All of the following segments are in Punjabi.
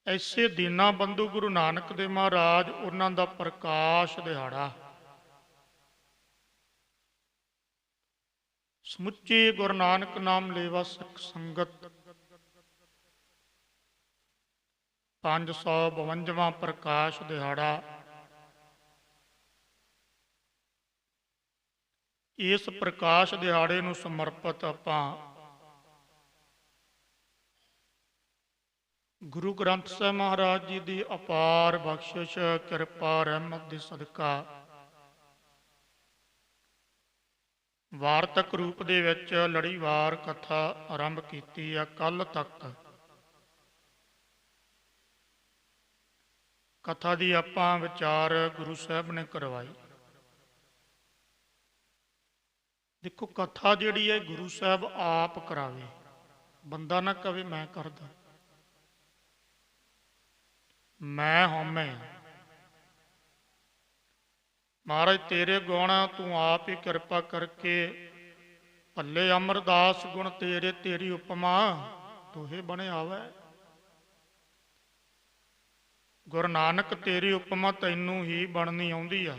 ਐਸੇ ਦੀਨਾ ਬੰਧੂ ਗੁਰੂ ਨਾਨਕ ਦੇਵ ਮਹਾਰਾਜ, ਉਹਨਾਂ ਦਾ ਪ੍ਰਕਾਸ਼ ਦਿਹਾੜਾ। ਸਮੁੱਚੀ ਗੁਰੂ ਨਾਨਕ ਨਾਮ ਲੇਵਾ ਸਿੱਖ ਸੰਗਤ 552ਵਾਂ ਪ੍ਰਕਾਸ਼ ਦਿਹਾੜਾ। ਇਸ ਪ੍ਰਕਾਸ਼ ਦਿਹਾੜੇ ਨੂੰ ਸਮਰਪਿਤ ਆਪਾਂ ਗੁਰੂ ਗ੍ਰੰਥ ਸਾਹਿਬ ਮਹਾਰਾਜ ਜੀ ਦੀ ਅਪਾਰ ਬਖਸ਼ਿਸ਼, ਕਿਰਪਾ, ਰਹਿਮਤ ਦੇ ਸਦਕਾ ਵਾਰਤਕ ਰੂਪ ਦੇ ਵਿੱਚ ਲੜੀਵਾਰ ਕਥਾ ਆਰੰਭ ਕੀਤੀ ਹੈ। ਕੱਲ ਤੱਕ ਕਥਾ ਦੀ ਆਪਾਂ ਵਿਚਾਰ ਗੁਰੂ ਸਾਹਿਬ ਨੇ ਕਰਵਾਈ। ਦੇਖੋ, ਕਥਾ ਜਿਹੜੀ ਹੈ ਗੁਰੂ ਸਾਹਿਬ ਆਪ ਕਰਾਵੇ, ਬੰਦਾ ਨਾ ਕਵੇ ਮੈਂ ਕਰਦਾ, ਮੈਂ ਹਉਮੈ। ਮਹਾਰਾਜ ਤੇਰੇ ਗੁਣ ਤੂੰ ਆਪ ਹੀ ਕਿਰਪਾ ਕਰਕੇ ਭੱਲੇ ਅਮਰਦਾਸ ਗੁਣ ਤੇਰੇ, ਤੇਰੀ ਉਪਮਾ ਦੋਹੇ ਬਣੇ ਆਵੈ। ਗੁਰੂ ਨਾਨਕ ਤੇਰੀ ਉਪਮਾ ਤੈਨੂੰ ਹੀ ਬਣਨੀ ਆਉਂਦੀ ਆ।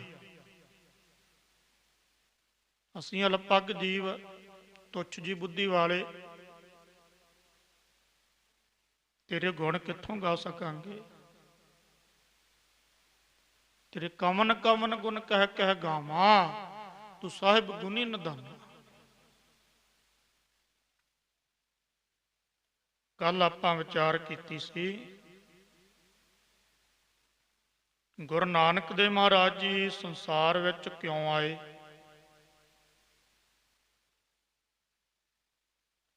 ਅਸੀਂ ਅਲਪੱਗ ਜੀਵ, ਤੁੱਛ ਜੀ ਬੁੱਧੀ ਵਾਲੇ, ਤੇਰੇ ਗੁਣ ਕਿੱਥੋਂ ਗਾ ਸਕਾਂਗੇ। ਤੇਰੇ ਕਵਨ ਕਵਨ ਗੁਣ ਕਹਿ ਕਹਿ ਗਾਵਾਂ, ਤੂੰ ਸਾਹਿਬ ਗੁਣੀ ਨਿਧਾਨਾ। ਕੱਲ ਆਪਾਂ ਵਿਚਾਰ ਕੀਤੀ ਸੀ ਗੁਰੂ ਨਾਨਕ ਦੇਵ ਮਹਾਰਾਜ ਜੀ ਸੰਸਾਰ ਵਿੱਚ ਕਿਉਂ ਆਏ।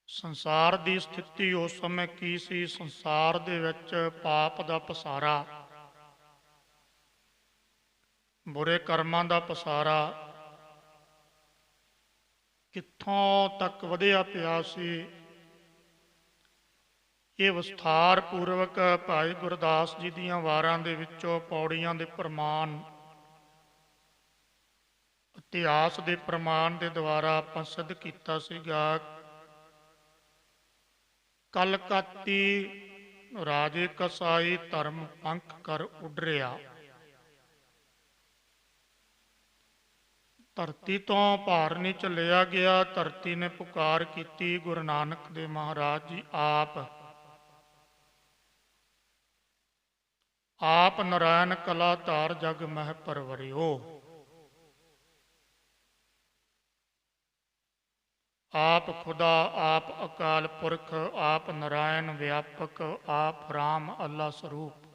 ਸੰਸਾਰ ਦੀ ਸਥਿਤੀ ਉਸ ਸਮੇਂ ਕੀ ਸੀ। ਸੰਸਾਰ ਦੇ ਵਿੱਚ ਪਾਪ ਦਾ ਪਸਾਰਾ, ਬੁਰੇ ਕਰਮਾਂ ਦਾ ਪਸਾਰਾ ਕਿੱਥੋਂ ਤੱਕ ਵਧਿਆ ਪਿਆ ਸੀ। ਇਹ ਵਿਸਥਾਰ ਪੂਰਵਕ ਭਾਈ ਗੁਰਦਾਸ ਜੀ ਦੀਆਂ ਵਾਰਾਂ ਦੇ ਵਿੱਚੋਂ ਪੌੜੀਆਂ ਦੇ ਪ੍ਰਮਾਣ, ਇਤਿਹਾਸ ਦੇ ਪ੍ਰਮਾਣ ਦੇ ਦੁਆਰਾ ਆਪਾਂ ਸਿੱਧ ਕੀਤਾ ਸੀਗਾ। ਕਲਕੱਤੀ ਰਾਜੇ ਕਸਾਈ ਧਰਮ ਪੰਖ ਕਰ ਉਡਰਿਆ। ਧਰਤੀ ਤੋਂ ਭਾਰ ਨਹੀਂ ਝੱਲਿਆ ਗਿਆ। ਧਰਤੀ ਨੇ ਪੁਕਾਰ ਕੀਤੀ। ਗੁਰੂ ਨਾਨਕ ਦੇਵ ਮਹਾਰਾਜ ਜੀ ਆਪ ਨਰਾਇਣ ਕਲਾ ਧਾਰ ਜਗ ਮਹਿ ਪਰਵਰਿਓ। ਆਪ ਖੁਦਾ, ਆਪ ਅਕਾਲ ਪੁਰਖ, ਆਪ ਨਰਾਇਣ ਵਿਆਪਕ, ਆਪ ਰਾਮ ਅੱਲਾ ਸਰੂਪ।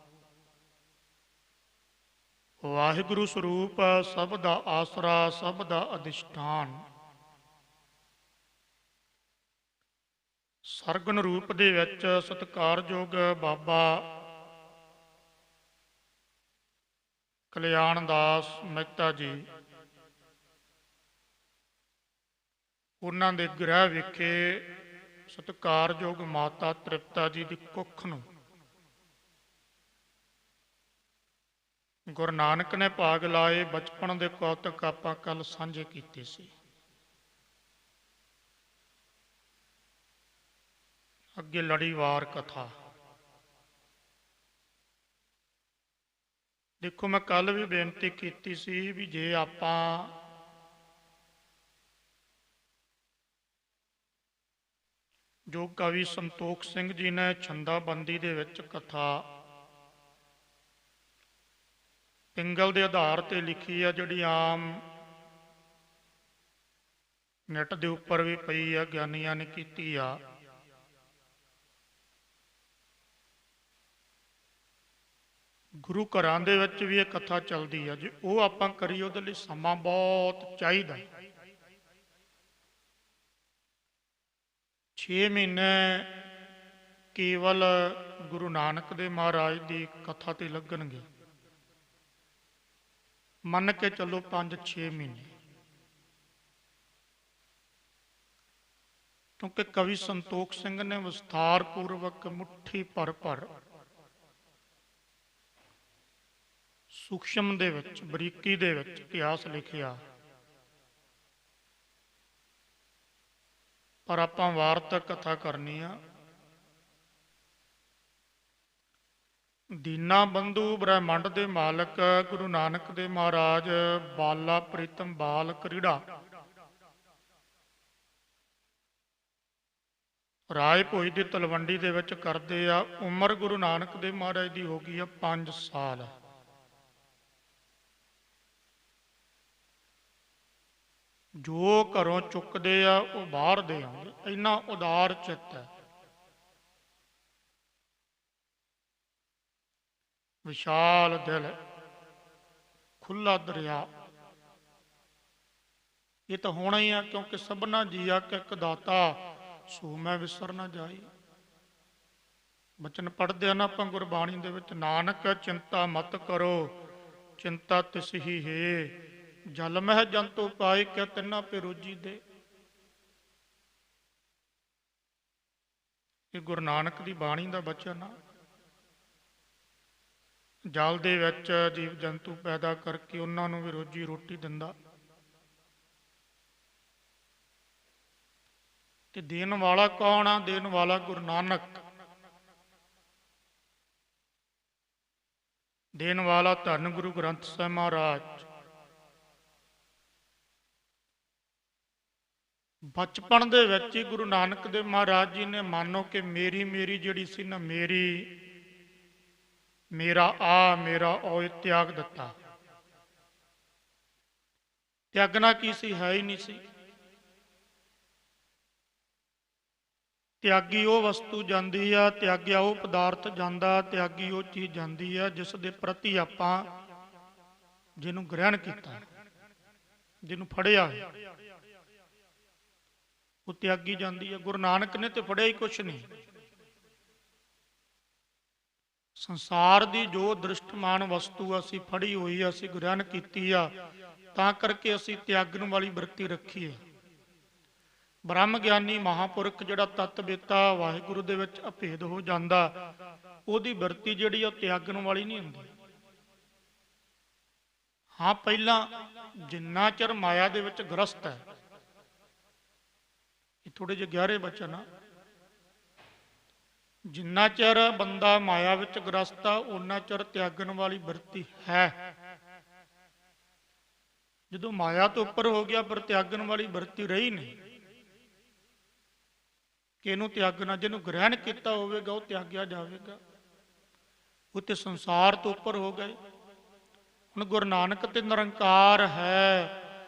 ਵਾਹਿਗੁਰੂ ਸਰੂਪ, ਸਭ ਦਾ ਆਸਰਾ, ਸਭ ਦਾ ਅਧਿਸ਼ਠਾਨ। ਸਰਗਨ ਰੂਪ ਦੇ ਵਿੱਚ ਸਤਿਕਾਰਯੋਗ ਬਾਬਾ ਕਲਿਆਣ ਦਾਸ ਮਹਿਤਾ ਜੀ, ਉਹਨਾਂ ਦੇ ਗ੍ਰਹਿ ਵਿਖੇ ਸਤਿਕਾਰਯੋਗ ਮਾਤਾ ਤ੍ਰਿਪਤਾ ਜੀ ਦੀ ਕੁੱਖ ਨੂੰ ਗੁਰੂ ਨਾਨਕ ਨੇ ਭਾਗ ਲਾਏ। ਬਚਪਨ ਦੇ ਕੌਤਕ ਆਪਾਂ ਕੱਲ ਸਾਂਝੇ ਕੀਤੇ ਸੀ। ਅੱਗੇ ਲੜੀਵਾਰ ਕਥਾ। ਦੇਖੋ, ਮੈਂ ਕੱਲ ਵੀ ਬੇਨਤੀ ਕੀਤੀ ਸੀ ਵੀ ਜੇ ਆਪਾਂ ਜੋ ਕਵੀ ਸੰਤੋਖ ਸਿੰਘ ਜੀ ਨੇ ਛੰਦਾਬੰਦੀ ਦੇ ਵਿੱਚ ਕਥਾ ਪਿੰਗਲ ਦੇ ਆਧਾਰ ਤੇ ਲਿਖੀ ਆ, ਜਿਹੜੀ ਆਮ ਨੈਟ ਦੇ ਉੱਪਰ ਵੀ ਪਈ ਆ, ਗਿਆਨੀਆਂ ਨੇ ਕੀਤੀ ਆ, ਗੁਰੂ ਘਰਾਂ ਦੇ ਵਿੱਚ ਵੀ ਇਹ ਕਥਾ ਚੱਲਦੀ ਆ। ਜੇ ਉਹ ਆਪਾਂ ਕਰੀਏ ਉਹਦੇ ਲਈ ਸਮਾਂ ਬਹੁਤ ਚਾਹੀਦਾ। 6 ਮਹੀਨੇ ਕੇਵਲ ਗੁਰੂ ਨਾਨਕ ਦੇਵ ਮਹਾਰਾਜ ਦੀ ਕਥਾ ਤੇ ਲੱਗਣਗੇ। ਮੰਨ ਕੇ ਚੱਲੋ 5-6 ਮਹੀਨੇ, ਕਿਉਂਕਿ ਕਵੀ ਸੰਤੋਖ ਸਿੰਘ ਨੇ ਵਿਸਥਾਰ ਪੂਰਵਕ ਮੁੱਠੀ ਭਰ ਸੂਖਸ਼ਮ ਦੇ ਵਿੱਚ, ਬਰੀਕੀ ਦੇ ਵਿੱਚ ਇਤਿਹਾਸ ਲਿਖਿਆ। ਪਰ ਆਪਾਂ ਵਾਰਤਕ ਕਥਾ ਕਰਨੀ ਆ। ਦੀਨਾ ਬੰਧੂ ਬ੍ਰਹਿਮੰਡ ਦੇ ਮਾਲਕ ਗੁਰੂ ਨਾਨਕ ਦੇ ਮਹਾਰਾਜ ਬਾਲਾ ਪ੍ਰੀਤਮ ਬਾਲ ਕ੍ਰੀੜਾ ਰਾਏ ਭੋਈ ਦੀ ਤਲਵੰਡੀ ਦੇ ਵਿੱਚ ਕਰਦੇ ਆ। ਉਮਰ ਗੁਰੂ ਨਾਨਕ ਦੇ ਮਹਾਰਾਜ ਦੀ ਹੋ ਗਈ ਆ 5 ਸਾਲ। ਜੋ ਘਰੋਂ ਚੁੱਕਦੇ ਆ ਉਹ ਬਾਹਰ ਦੇ ਆਉਂਦੇ, ਇੰਨਾ ਉਦਾਰ ਚਿੱਤ ਹੈ। ਵਿਸ਼ਾਲ ਦਿਲ, ਖੁੱਲਾ ਦਰਿਆ। ਇਹ ਤਾਂ ਹੋਣਾ ਹੀ ਆ, ਕਿਉਂਕਿ ਸਭਨਾ ਜੀਆ ਕਿ ਇੱਕ ਦਾਤਾ ਸੋ ਮੈਂ ਵਿਸਰ ਨਾ ਜਾਈ। ਬਚਨ ਪੜ੍ਹਦੇ ਆ ਨਾ ਆਪਾਂ ਗੁਰਬਾਣੀ ਦੇ ਵਿੱਚ, ਨਾਨਕ ਚਿੰਤਾ ਮਤ ਕਰੋ ਚਿੰਤਾ ਤਿਸ ਹੀ ਹੈ, ਜਲ ਮਹਿ ਜੰਤੂ ਪਾਏ ਕਿ ਤਿੰਨਾ ਪੇ ਰੋਜੀ ਦੇ। ਇਹ ਗੁਰੂ ਨਾਨਕ ਦੀ ਬਾਣੀ ਦਾ ਬਚਨ ਆ। ਜਲ ਦੇ ਵਿੱਚ ਜੀਵ ਜੰਤੂ ਪੈਦਾ ਕਰਕੇ ਉਹਨਾਂ ਨੂੰ ਵੀ ਰੋਜੀ ਰੋਟੀ ਦਿੰਦਾ, ਤੇ ਦੇਣ ਵਾਲਾ ਕੌਣ ਆ? ਦੇਣ ਵਾਲਾ ਗੁਰੂ ਨਾਨਕ। ਦੇਣ ਵਾਲਾ ਧੰਨ ਗੁਰੂ ਗ੍ਰੰਥ ਸਾਹਿਬ ਮਹਾਰਾਜ। ਬਚਪਨ ਦੇ ਵਿੱਚ ਹੀ ਗੁਰੂ ਨਾਨਕ ਦੇਵ ਮਹਾਰਾਜ ਜੀ ਨੇ ਮੰਨੋ ਕਿ ਮੇਰੀ ਜਿਹੜੀ ਸੀ ਨਾ, ਮੇਰਾ ਉਹ ਤਿਆਗ ਦਿੱਤਾ। ਤਿਆਗਣਾ ਕੀ ਸੀ? ਹੈ ਹੀ ਨਹੀਂ ਸੀ। ਤਿਆਗੀ ਉਹ ਵਸਤੂ ਜਾਂਦੀ ਆ, ਤਿਆਗਿਆ ਉਹ ਪਦਾਰਥ ਜਾਂਦਾ, ਤਿਆਗੀ ਉਹ ਚੀਜ਼ ਜਾਂਦੀ ਆ ਜਿਸ ਦੇ ਪ੍ਰਤੀ ਆਪਾਂ ਜਿਹਨੂੰ ਗ੍ਰਹਿਣ ਕੀਤਾ, ਜਿਹਨੂੰ ਫੜਿਆ, ਉਹ ਤਿਆਗੀ ਜਾਂਦੀ ਆ। ਗੁਰੂ ਨਾਨਕ ਨੇ ਤੇ ਫੜਿਆ ਹੀ ਕੁਛ ਨਹੀਂ। ਸੰਸਾਰ ਦੀ ਜੋ ਦ੍ਰਿਸ਼ਟਮਾਨ ਵਸਤੂ ਅਸੀਂ ਫੜੀ ਹੋਈ ਆ, ਅਸੀਂ ਗ੍ਰਹਿਣ ਕੀਤੀ ਆ, ਤਾਂ ਕਰਕੇ ਅਸੀਂ ਤਿਆਗਣ ਵਾਲੀ ਬਿਰਤੀ ਰੱਖੀ ਹੈ। ਬ੍ਰਹਮ ਗਿਆਨੀ ਮਹਾਂਪੁਰਖ ਜਿਹੜਾ ਤਤਵੇਤਾ ਵਾਹਿਗੁਰੂ ਦੇ ਵਿੱਚ ਅਭੇਦ ਹੋ ਜਾਂਦਾ, ਉਹਦੀ ਬਿਰਤੀ ਜਿਹੜੀ ਉਹ ਤਿਆਗਣ ਵਾਲੀ ਨਹੀਂ ਹੁੰਦੀ। ਹਾਂ, ਪਹਿਲਾਂ ਜਿੰਨਾ ਚਿਰ ਮਾਇਆ ਦੇ ਵਿੱਚ ਗ੍ਰਸਤ ਹੈ, ਇਹ ਥੋੜੇ ਜਿਹੇ ਗਹਿਰੇ ਬਚਨ ਆ, ਜਿੰਨਾ ਚਿਰ ਬੰਦਾ ਮਾਇਆ ਵਿੱਚ ਗ੍ਰਸਤ ਆ ਉਹਨਾਂ ਚਿਰ ਤਿਆਗਣ ਵਾਲੀ ਬਿਰਤੀ ਹੈ। ਜਦੋਂ ਮਾਇਆ ਤੋਂ ਉੱਪਰ ਹੋ ਗਿਆ ਫਿਰ ਤਿਆਗਣ ਵਾਲੀ ਬਿਰਤੀ ਰਹੀ ਨਹੀਂ। ਕਿ ਇਹਨੂੰ ਤਿਆਗਣਾ, ਜਿਹਨੂੰ ਗ੍ਰਹਿਣ ਕੀਤਾ ਹੋਵੇਗਾ ਉਹ ਤਿਆਗਿਆ ਜਾਵੇਗਾ। ਉਹ ਤੇ ਸੰਸਾਰ ਤੋਂ ਉੱਪਰ ਹੋ ਗਏ। ਹੁਣ ਗੁਰੂ ਨਾਨਕ ਤੇ ਨਿਰੰਕਾਰ ਹੈ,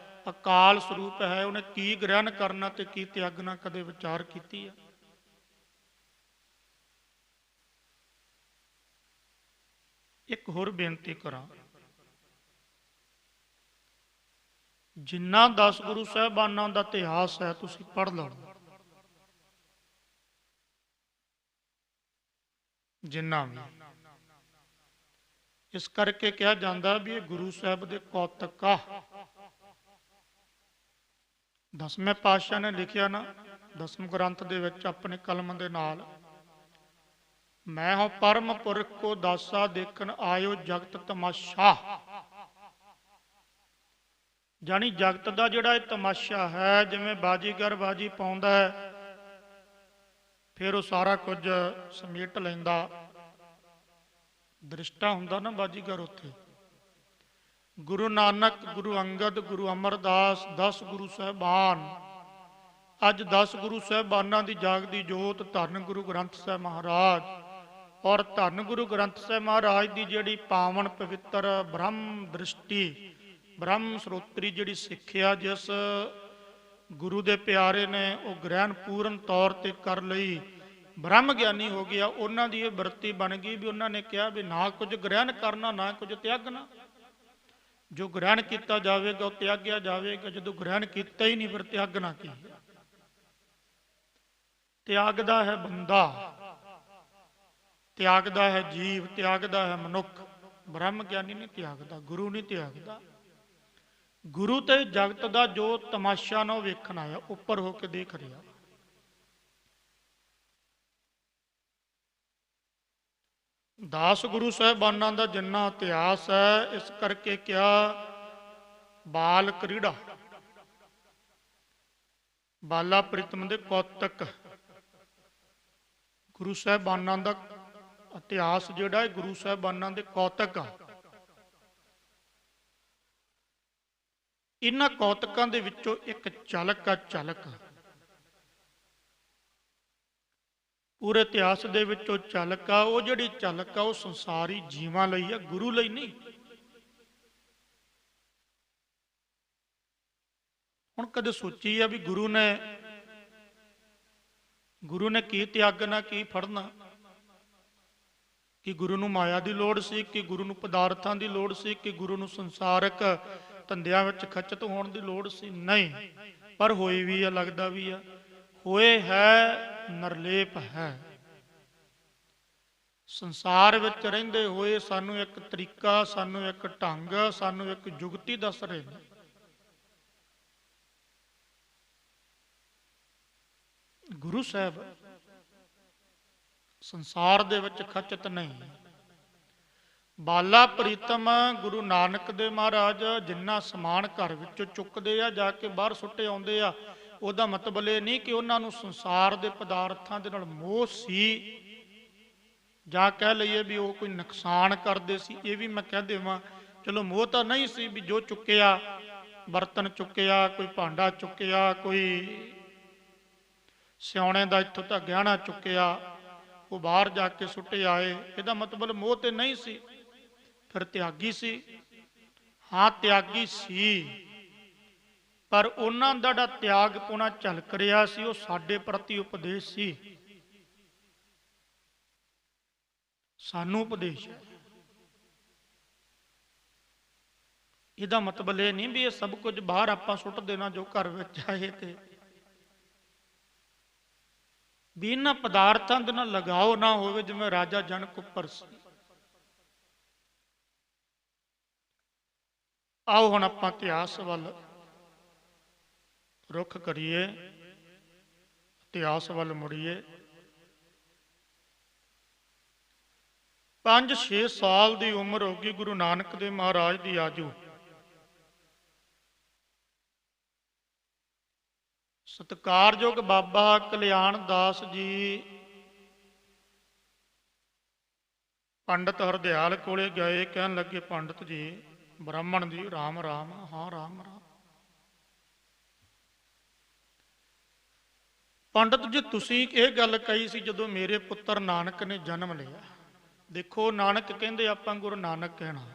ਅਕਾਲ ਸਰੂਪ ਹੈ, ਉਹਨੇ ਕੀ ਗ੍ਰਹਿਣ ਕਰਨਾ ਤੇ ਕੀ ਤਿਆਗਣਾ ਕਦੇ ਵਿਚਾਰ ਕੀਤੀ ਹੈ? ਇੱਕ ਹੋਰ ਬੇਨਤੀ ਕਰਾਂ, ਜਿੰਨਾ 10 ਗੁਰੂ ਸਾਹਿਬਾਨਾਂ ਦਾ ਇਤਿਹਾਸ ਹੈ ਤੁਸੀਂ ਪੜ੍ਹ ਲਓ, ਜਿੰਨਾ ਵੀ। ਇਸ ਕਰਕੇ ਕਿਹਾ ਜਾਂਦਾ ਵੀ ਇਹ ਗੁਰੂ ਸਾਹਿਬ ਦੇ ਕੌਤਕ ਆ। 10ਵੇਂ ਪਾਤਸ਼ਾਹ ਨੇ ਲਿਖਿਆ ਨਾ 10ਵੇਂ ਗ੍ਰੰਥ ਦੇ ਵਿੱਚ ਆਪਣੇ ਕਲਮ ਦੇ ਨਾਲ, ਮੈਂ ਹਾਂ ਪਰਮ ਪੁਰਖ ਕੋ ਦਾਸਾ ਦੇਖਣ ਆਇਓ ਜਗਤ ਤਮਾਸ਼ਾ। ਜਾਣੀ ਜਗਤ ਦਾ ਜਿਹੜਾ ਇਹ ਤਮਾਸ਼ਾ ਹੈ, ਜਿਵੇਂ ਬਾਜੀਗਰ ਬਾਜੀ ਪਾਉਂਦਾ ਹੈ ਫਿਰ ਉਹ ਸਾਰਾ ਕੁਝ ਸਮੇਟ ਲੈਂਦਾ, ਦ੍ਰਿਸ਼ਟਾ ਹੁੰਦਾ ਨਾ ਬਾਜੀਗਰ ਉੱਥੇ। ਗੁਰੂ ਨਾਨਕ, ਗੁਰੂ ਅੰਗਦ, ਗੁਰੂ ਅਮਰਦਾਸ, 10 ਗੁਰੂ ਸਾਹਿਬਾਨ, ਅੱਜ 10 ਗੁਰੂ ਸਾਹਿਬਾਨਾਂ ਦੀ ਜਾਗਦੀ ਜੋਤ ਧੰਨ ਗੁਰੂ ਗ੍ਰੰਥ ਸਾਹਿਬ ਮਹਾਰਾਜ, ਔਰ ਧੰਨ ਗੁਰੂ ਗ੍ਰੰਥ ਸਾਹਿਬ ਮਹਾਰਾਜ ਦੀ ਜਿਹੜੀ ਪਾਵਨ ਪਵਿੱਤਰ ਬ੍ਰਹਮ ਦ੍ਰਿਸ਼ਟੀ, ਬ੍ਰਹਮ ਸਰੋਤਰੀ ਜਿਹੜੀ ਸਿੱਖਿਆ ਜਿਸ ਗੁਰੂ ਦੇ ਪਿਆਰੇ ਨੇ ਉਹ ਗ੍ਰਹਿਣ ਪੂਰਨ ਤੌਰ ਤੇ ਕਰ ਲਈ, ਬ੍ਰਹਮ ਗਿਆਨੀ ਹੋ ਗਿਆ। ਉਹਨਾਂ ਦੀ ਇਹ ਬਿਰਤੀ ਬਣ ਗਈ ਵੀ ਉਹਨਾਂ ਨੇ ਕਿਹਾ ਵੀ ਨਾ ਕੁਝ ਗ੍ਰਹਿਣ ਕਰਨਾ, ਨਾ ਕੁਝ ਤਿਆਗਣਾ। ਜੋ ਗ੍ਰਹਿਣ ਕੀਤਾ ਜਾਵੇਗਾ ਉਹ ਤਿਆਗਿਆ ਜਾਵੇਗਾ, ਜਦੋਂ ਗ੍ਰਹਿਣ ਕੀਤਾ ਹੀ ਨਹੀਂ ਫਿਰ ਤਿਆਗਣਾ ਕੀ? ਤਿਆਗਦਾ ਹੈ ਬੰਦਾ, ਤਿਆਗਦਾ ਹੈ ਜੀਵ, ਤਿਆਗਦਾ ਹੈ ਮਨੁੱਖ। ਬ੍ਰਹਮ ਗਿਆਨੀ ਨਹੀਂ ਤਿਆਗਦਾ, ਗੁਰੂ ਨਹੀਂ ਤਿਆਗਦਾ। ਗੁਰੂ ਤੇ ਜਗਤ ਦਾ ਜੋ ਤਮਾਸ਼ਾ ਨਾ ਉਹ ਵੇਖਣ ਆਇਆ, ਉੱਪਰ ਹੋ ਕੇ ਦੇਖ ਰਿਹਾ। ਦਾਸ ਗੁਰੂ ਸਾਹਿਬਾਨਾਂ ਦਾ ਜਿੰਨਾ ਇਤਿਹਾਸ ਹੈ, ਇਸ ਕਰਕੇ ਕਿਹਾ ਬਾਲ ਕ੍ਰੀੜਾ, ਬਾਲਾ ਪ੍ਰੀਤਮ ਦੇ ਕੌਤਕ। ਗੁਰੂ ਸਾਹਿਬਾਨਾਂ ਦਾ ਇਤਿਹਾਸ ਜਿਹੜਾ ਹੈ ਗੁਰੂ ਸਾਹਿਬਾਨਾਂ ਦੇ ਕੌਤਕ ਆ। ਇਹਨਾਂ ਕੌਤਕਾਂ ਦੇ ਵਿੱਚੋਂ ਇੱਕ ਝਲਕ ਆ, ਝਲਕ ਪੂਰੇ ਇਤਿਹਾਸ ਦੇ ਵਿੱਚੋਂ ਝਲਕ ਆ। ਉਹ ਜਿਹੜੀ ਝਲਕ ਆ ਉਹ ਸੰਸਾਰੀ ਜੀਵਾਂ ਲਈ ਆ, ਗੁਰੂ ਲਈ ਨਹੀਂ। ਹੁਣ ਕਦੇ ਸੋਚੀ ਆ ਵੀ ਗੁਰੂ ਨੇ ਕੀ ਤਿਆਗਣਾ, ਕੀ ਫੜਨਾ? ਕਿ ਗੁਰੂ ਨੂੰ ਮਾਇਆ ਦੀ ਲੋੜ ਸੀ, ਕਿ ਗੁਰੂ ਨੂੰ ਪਦਾਰਥਾਂ ਦੀ ਲੋੜ ਸੀ, ਕਿ ਗੁਰੂ ਨੂੰ ਸੰਸਾਰਕ ਧੰਦਿਆਂ ਵਿੱਚ ਖਚਿਤ ਹੋਣ ਦੀ ਲੋੜ ਸੀ? ਨਹੀਂ। ਪਰ ਹੋਈ ਵੀ ਆ, ਲੱਗਦਾ ਵੀ ਆ, ਹੋਏ ਹੈ, ਨਿਰਲੇਪ ਹੈ। ਸੰਸਾਰ ਵਿੱਚ ਰਹਿੰਦੇ ਹੋਏ ਸਾਨੂੰ ਇੱਕ ਤਰੀਕਾ, ਸਾਨੂੰ ਇੱਕ ਢੰਗ, ਸਾਨੂੰ ਇੱਕ ਜੁਗਤੀ ਦੱਸ ਰਹੇ ਨੇ। ਗੁਰੂ ਸਾਹਿਬ ਸੰਸਾਰ ਦੇ ਵਿੱਚ ਖਚਿਤ ਨਹੀਂ। ਬਾਲਾ ਪ੍ਰੀਤਮ ਗੁਰੂ ਨਾਨਕ ਦੇ ਮਹਾਰਾਜ ਜਿੰਨਾ ਸਮਾਨ ਘਰ ਵਿੱਚੋਂ ਚੁੱਕਦੇ ਆ, ਜਾ ਕੇ ਬਾਹਰ ਸੁੱਟੇ ਆਉਂਦੇ ਆ, ਉਹਦਾ ਮਤਲਬ ਇਹ ਨਹੀਂ ਕਿ ਉਹਨਾਂ ਨੂੰ ਸੰਸਾਰ ਦੇ ਪਦਾਰਥਾਂ ਦੇ ਨਾਲ ਮੋਹ ਸੀ, ਜਾਂ ਕਹਿ ਲਈਏ ਵੀ ਉਹ ਕੋਈ ਨੁਕਸਾਨ ਕਰਦੇ ਸੀ। ਇਹ ਵੀ ਮੈਂ ਕਹਿ ਦੇਵਾਂ, ਚਲੋ ਮੋਹ ਤਾਂ ਨਹੀਂ ਸੀ, ਵੀ ਜੋ ਚੁੱਕਿਆ, ਬਰਤਨ ਚੁੱਕਿਆ, ਕੋਈ ਭਾਂਡਾ ਚੁੱਕਿਆ, ਕੋਈ ਸਿਉਣੇ ਦਾ ਇੱਥੋਂ ਤੱਕ ਗਹਿਣਾ ਚੁੱਕਿਆ, ਉਹ ਬਾਹਰ ਜਾ ਕੇ ਸੁੱਟੇ ਆਏ, ਇਹਦਾ ਮਤਲਬ ਮੋਹ ਤੇ ਨਹੀਂ ਸੀ। ਫਿਰ ਤਿਆਗੀ ਸੀ? ਹਾਂ, ਤਿਆਗੀ ਸੀ, ਪਰ ਉਹਨਾਂ ਦਾ ਜਿਹੜਾ ਤਿਆਗ ਪੁਣਾ ਝਲਕ ਰਿਹਾ ਸੀ, ਉਹ ਸਾਡੇ ਪ੍ਰਤੀ ਉਪਦੇਸ਼ ਸੀ, ਸਾਨੂੰ ਉਪਦੇਸ਼ ਹੈ। ਇਹਦਾ ਮਤਲਬ ਇਹ ਨਹੀਂ ਵੀ ਇਹ ਸਭ ਕੁਝ ਬਾਹਰ ਆਪਾਂ ਸੁੱਟ ਦੇਣਾ ਜੋ ਘਰ ਵਿੱਚ ਆਏ, ਤੇ ਵੀ ਇਹਨਾਂ ਪਦਾਰਥਾਂ ਦੇ ਨਾਲ ਲਗਾਓ ਨਾ ਹੋਵੇ ਜਿਵੇਂ ਰਾਜਾ ਜਨਕ ਉੱਪਰ ਸੀ। ਆਓ ਹੁਣ ਆਪਾਂ ਇਤਿਹਾਸ ਵੱਲ ਰੁਖ ਕਰੀਏ, ਇਤਿਹਾਸ ਵੱਲ ਮੁੜੀਏ। 5-6 ਸਾਲ ਦੀ ਉਮਰ ਹੋ ਗਈ ਗੁਰੂ ਨਾਨਕ ਦੇਵ ਮਹਾਰਾਜ ਦੀ ਆਜੂ। ਸਤਿਕਾਰਯੋਗ ਬਾਬਾ ਕਲਿਆਣ ਦਾਸ ਜੀ ਪੰਡਤ ਹਰਦਿਆਲ ਕੋਲੇ ਗਏ, ਕਹਿਣ ਲੱਗੇ, ਪੰਡਤ ਜੀ, ਬ੍ਰਾਹਮਣ ਜੀ, ਰਾਮ ਰਾਮ। ਹਾਂ, ਰਾਮ ਰਾਮ। ਪੰਡਤ ਜੀ, ਤੁਸੀਂ ਇਹ ਗੱਲ ਕਹੀ ਸੀ ਜਦੋਂ ਮੇਰੇ ਪੁੱਤਰ ਨਾਨਕ ਨੇ ਜਨਮ ਲਿਆ। ਦੇਖੋ, ਨਾਨਕ ਕਹਿੰਦੇ, ਆਪਾਂ ਗੁਰੂ ਨਾਨਕ ਕਹਿਣਾ,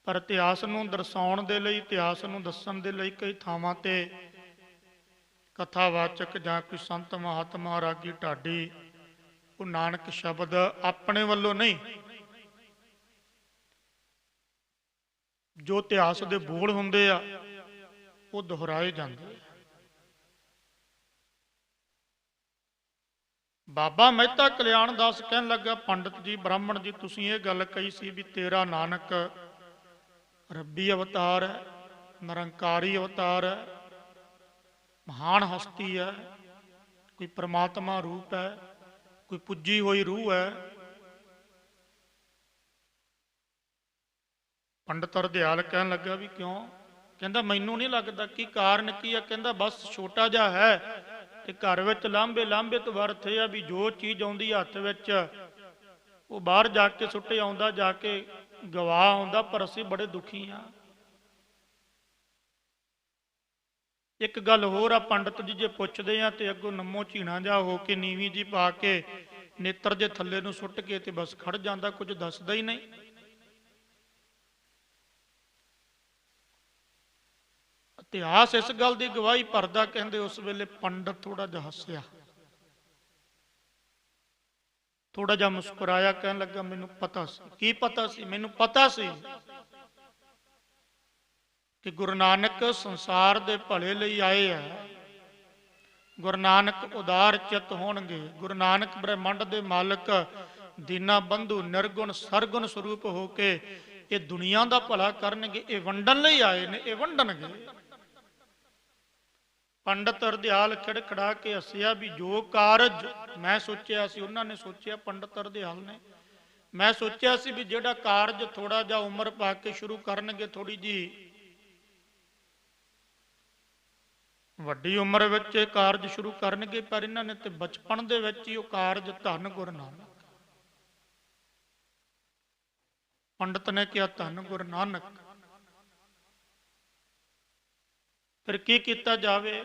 ਪਰ ਇਤਿਹਾਸ ਨੂੰ ਦਰਸਾਉਣ ਦੇ ਲਈ, ਇਤਿਹਾਸ ਨੂੰ ਦੱਸਣ ਦੇ ਲਈ ਕਈ ਥਾਵਾਂ ਤੇ ਕਥਾਵਾਚਕ ਜਾਂ ਕੋਈ ਸੰਤ ਮਹਾਤਮਾ ਰਾਗੀ ਢਾਡੀ ਉਹ ਨਾਨਕ ਸ਼ਬਦ ਆਪਣੇ ਵੱਲੋਂ ਨਹੀਂ, ਜੋ ਇਤਿਹਾਸ ਦੇ ਬੋਲ ਹੁੰਦੇ ਆ ਉਹ ਦੁਹਰਾਏ ਜਾਂਦੇ ਆ। ਬਾਬਾ ਮਹਿਤਾ ਕਲਿਆਣ ਦਾਸ ਕਹਿਣ ਲੱਗਾ, ਪੰਡਤ ਜੀ, ਬ੍ਰਾਹਮਣ ਜੀ, ਤੁਸੀਂ ਇਹ ਗੱਲ ਕਹੀ ਸੀ ਵੀ ਤੇਰਾ ਨਾਨਕ ਰੱਬੀ ਅਵਤਾਰ ਹੈ, ਨਿਰੰਕਾਰੀ ਅਵਤਾਰ ਹੈ, ਮਹਾਨ ਹਸਤੀ ਹੈ, ਕੋਈ ਪ੍ਰਮਾਤਮਾ ਰੂਪ ਹੈ, ਕੋਈ ਪੁੱਜੀ ਹੋਈ ਰੂਹ ਹੈ। ਪੰਡਤ ਹਰਦਿਆਲ ਕਹਿਣ ਲੱਗਾ ਵੀ ਕਿਉਂ? ਕਹਿੰਦਾ, ਮੈਨੂੰ ਨਹੀਂ ਲੱਗਦਾ। ਕੀ ਕਾਰਨ ਕੀ ਹੈ? ਕਹਿੰਦਾ, ਬਸ ਛੋਟਾ ਜਿਹਾ ਹੈ ਤੇ ਘਰ ਵਿੱਚ ਲਾਂਭੇ ਲਾਂਭੇ ਤੋਂ ਵਰਥ ਆ ਵੀ ਜੋ ਚੀਜ਼ ਆਉਂਦੀ ਹੱਥ ਵਿੱਚ ਉਹ ਬਾਹਰ ਜਾ ਕੇ ਸੁੱਟੇ ਆਉਂਦਾ, ਜਾ ਕੇ ਗਵਾ ਆਉਂਦਾ, ਪਰ ਅਸੀਂ ਬੜੇ ਦੁਖੀ ਆ। ਇੱਕ ਗੱਲ ਹੋਰ ਆ, ਪੰਡਤ ਜੀ, ਜੇ ਪੁੱਛਦੇ ਆ ਤੇ ਅੱਗੋਂ ਨੰਮੋ ਝੀਣਾ ਜਾ ਹੋ ਕੇ ਨੀਵੀਂ ਜੀ ਪਾ ਕੇ ਨੇਤਰ ਜੇ ਥੱਲੇ ਨੂੰ ਸੁੱਟ ਕੇ ਤੇ ਬਸ ਖੜ ਜਾਂਦਾ, ਕੁਝ ਦੱਸਦਾ ਹੀ ਨਹੀਂ। ਇਤਿਹਾਸ ਇਸ ਗੱਲ ਦੀ ਗਵਾਹੀ ਭਰਦਾ। ਕਹਿੰਦੇ ਉਸ ਵੇਲੇ ਪੰਡਤ ਥੋੜਾ ਜਿਹਾ ਹੱਸਿਆ, ਥੋੜਾ ਜਿਹਾ ਮੁਸਕਰਾਇਆ, ਕਹਿਣ ਲੱਗਾ, ਮੈਨੂੰ ਪਤਾ ਸੀ। ਕੀ ਪਤਾ ਸੀ? ਮੈਨੂੰ ਪਤਾ ਸੀ ਕਿ ਗੁਰੂ ਨਾਨਕ ਸੰਸਾਰ ਦੇ ਭਲੇ ਲਈ ਆਏ ਆ। ਗੁਰੂ ਨਾਨਕ ਉਦਾਰ ਚਿੱਤ ਹੋਣਗੇ। ਗੁਰੂ ਨਾਨਕ ਬ੍ਰਹਿਮੰਡ ਦੇ ਮਾਲਕ, ਦੀਨਾ ਬੰਧੂ, ਨਿਰਗੁਣ ਸਰਗੁਣ ਸਰੂਪ ਹੋ ਕੇ ਇਹ ਦੁਨੀਆ ਦਾ ਭਲਾ ਕਰਨਗੇ। ਇਹ ਵੰਡਣ ਲਈ ਆਏ ਨੇ, ਇਹ ਵੰਡਣਗੇ। ਪੰਡਤ ਹਰਦਿਆਲ ਖਿੜਖੜਾ ਕੇ ਹੱਸਿਆ ਵੀ ਜੋ ਕਾਰਜ ਮੈਂ ਸੋਚਿਆ ਸੀ, ਉਹਨਾਂ ਨੇ ਸੋਚਿਆ, ਪੰਡਤ ਹਰਦਿਆਲ ਨੇ, ਮੈਂ ਸੋਚਿਆ ਸੀ ਵੀ ਜਿਹੜਾ ਕਾਰਜ ਥੋੜਾ ਜਿਹਾ ਉਮਰ ਪਾ ਕੇ ਸ਼ੁਰੂ ਕਰਨਗੇ, ਥੋੜੀ ਜੀ ਵੱਡੀ ਉਮਰ ਵਿੱਚ ਇਹ ਕਾਰਜ ਸ਼ੁਰੂ ਕਰਨਗੇ, ਪਰ ਇਹਨਾਂ ਨੇ ਤੇ ਬਚਪਨ ਦੇ ਵਿੱਚ ਹੀ ਉਹ ਕਾਰਜ, ਧੰਨ ਗੁਰੂ ਨਾਨਕ। पंडित ने कहा धन गुरु नानक। फिर की किया जावे?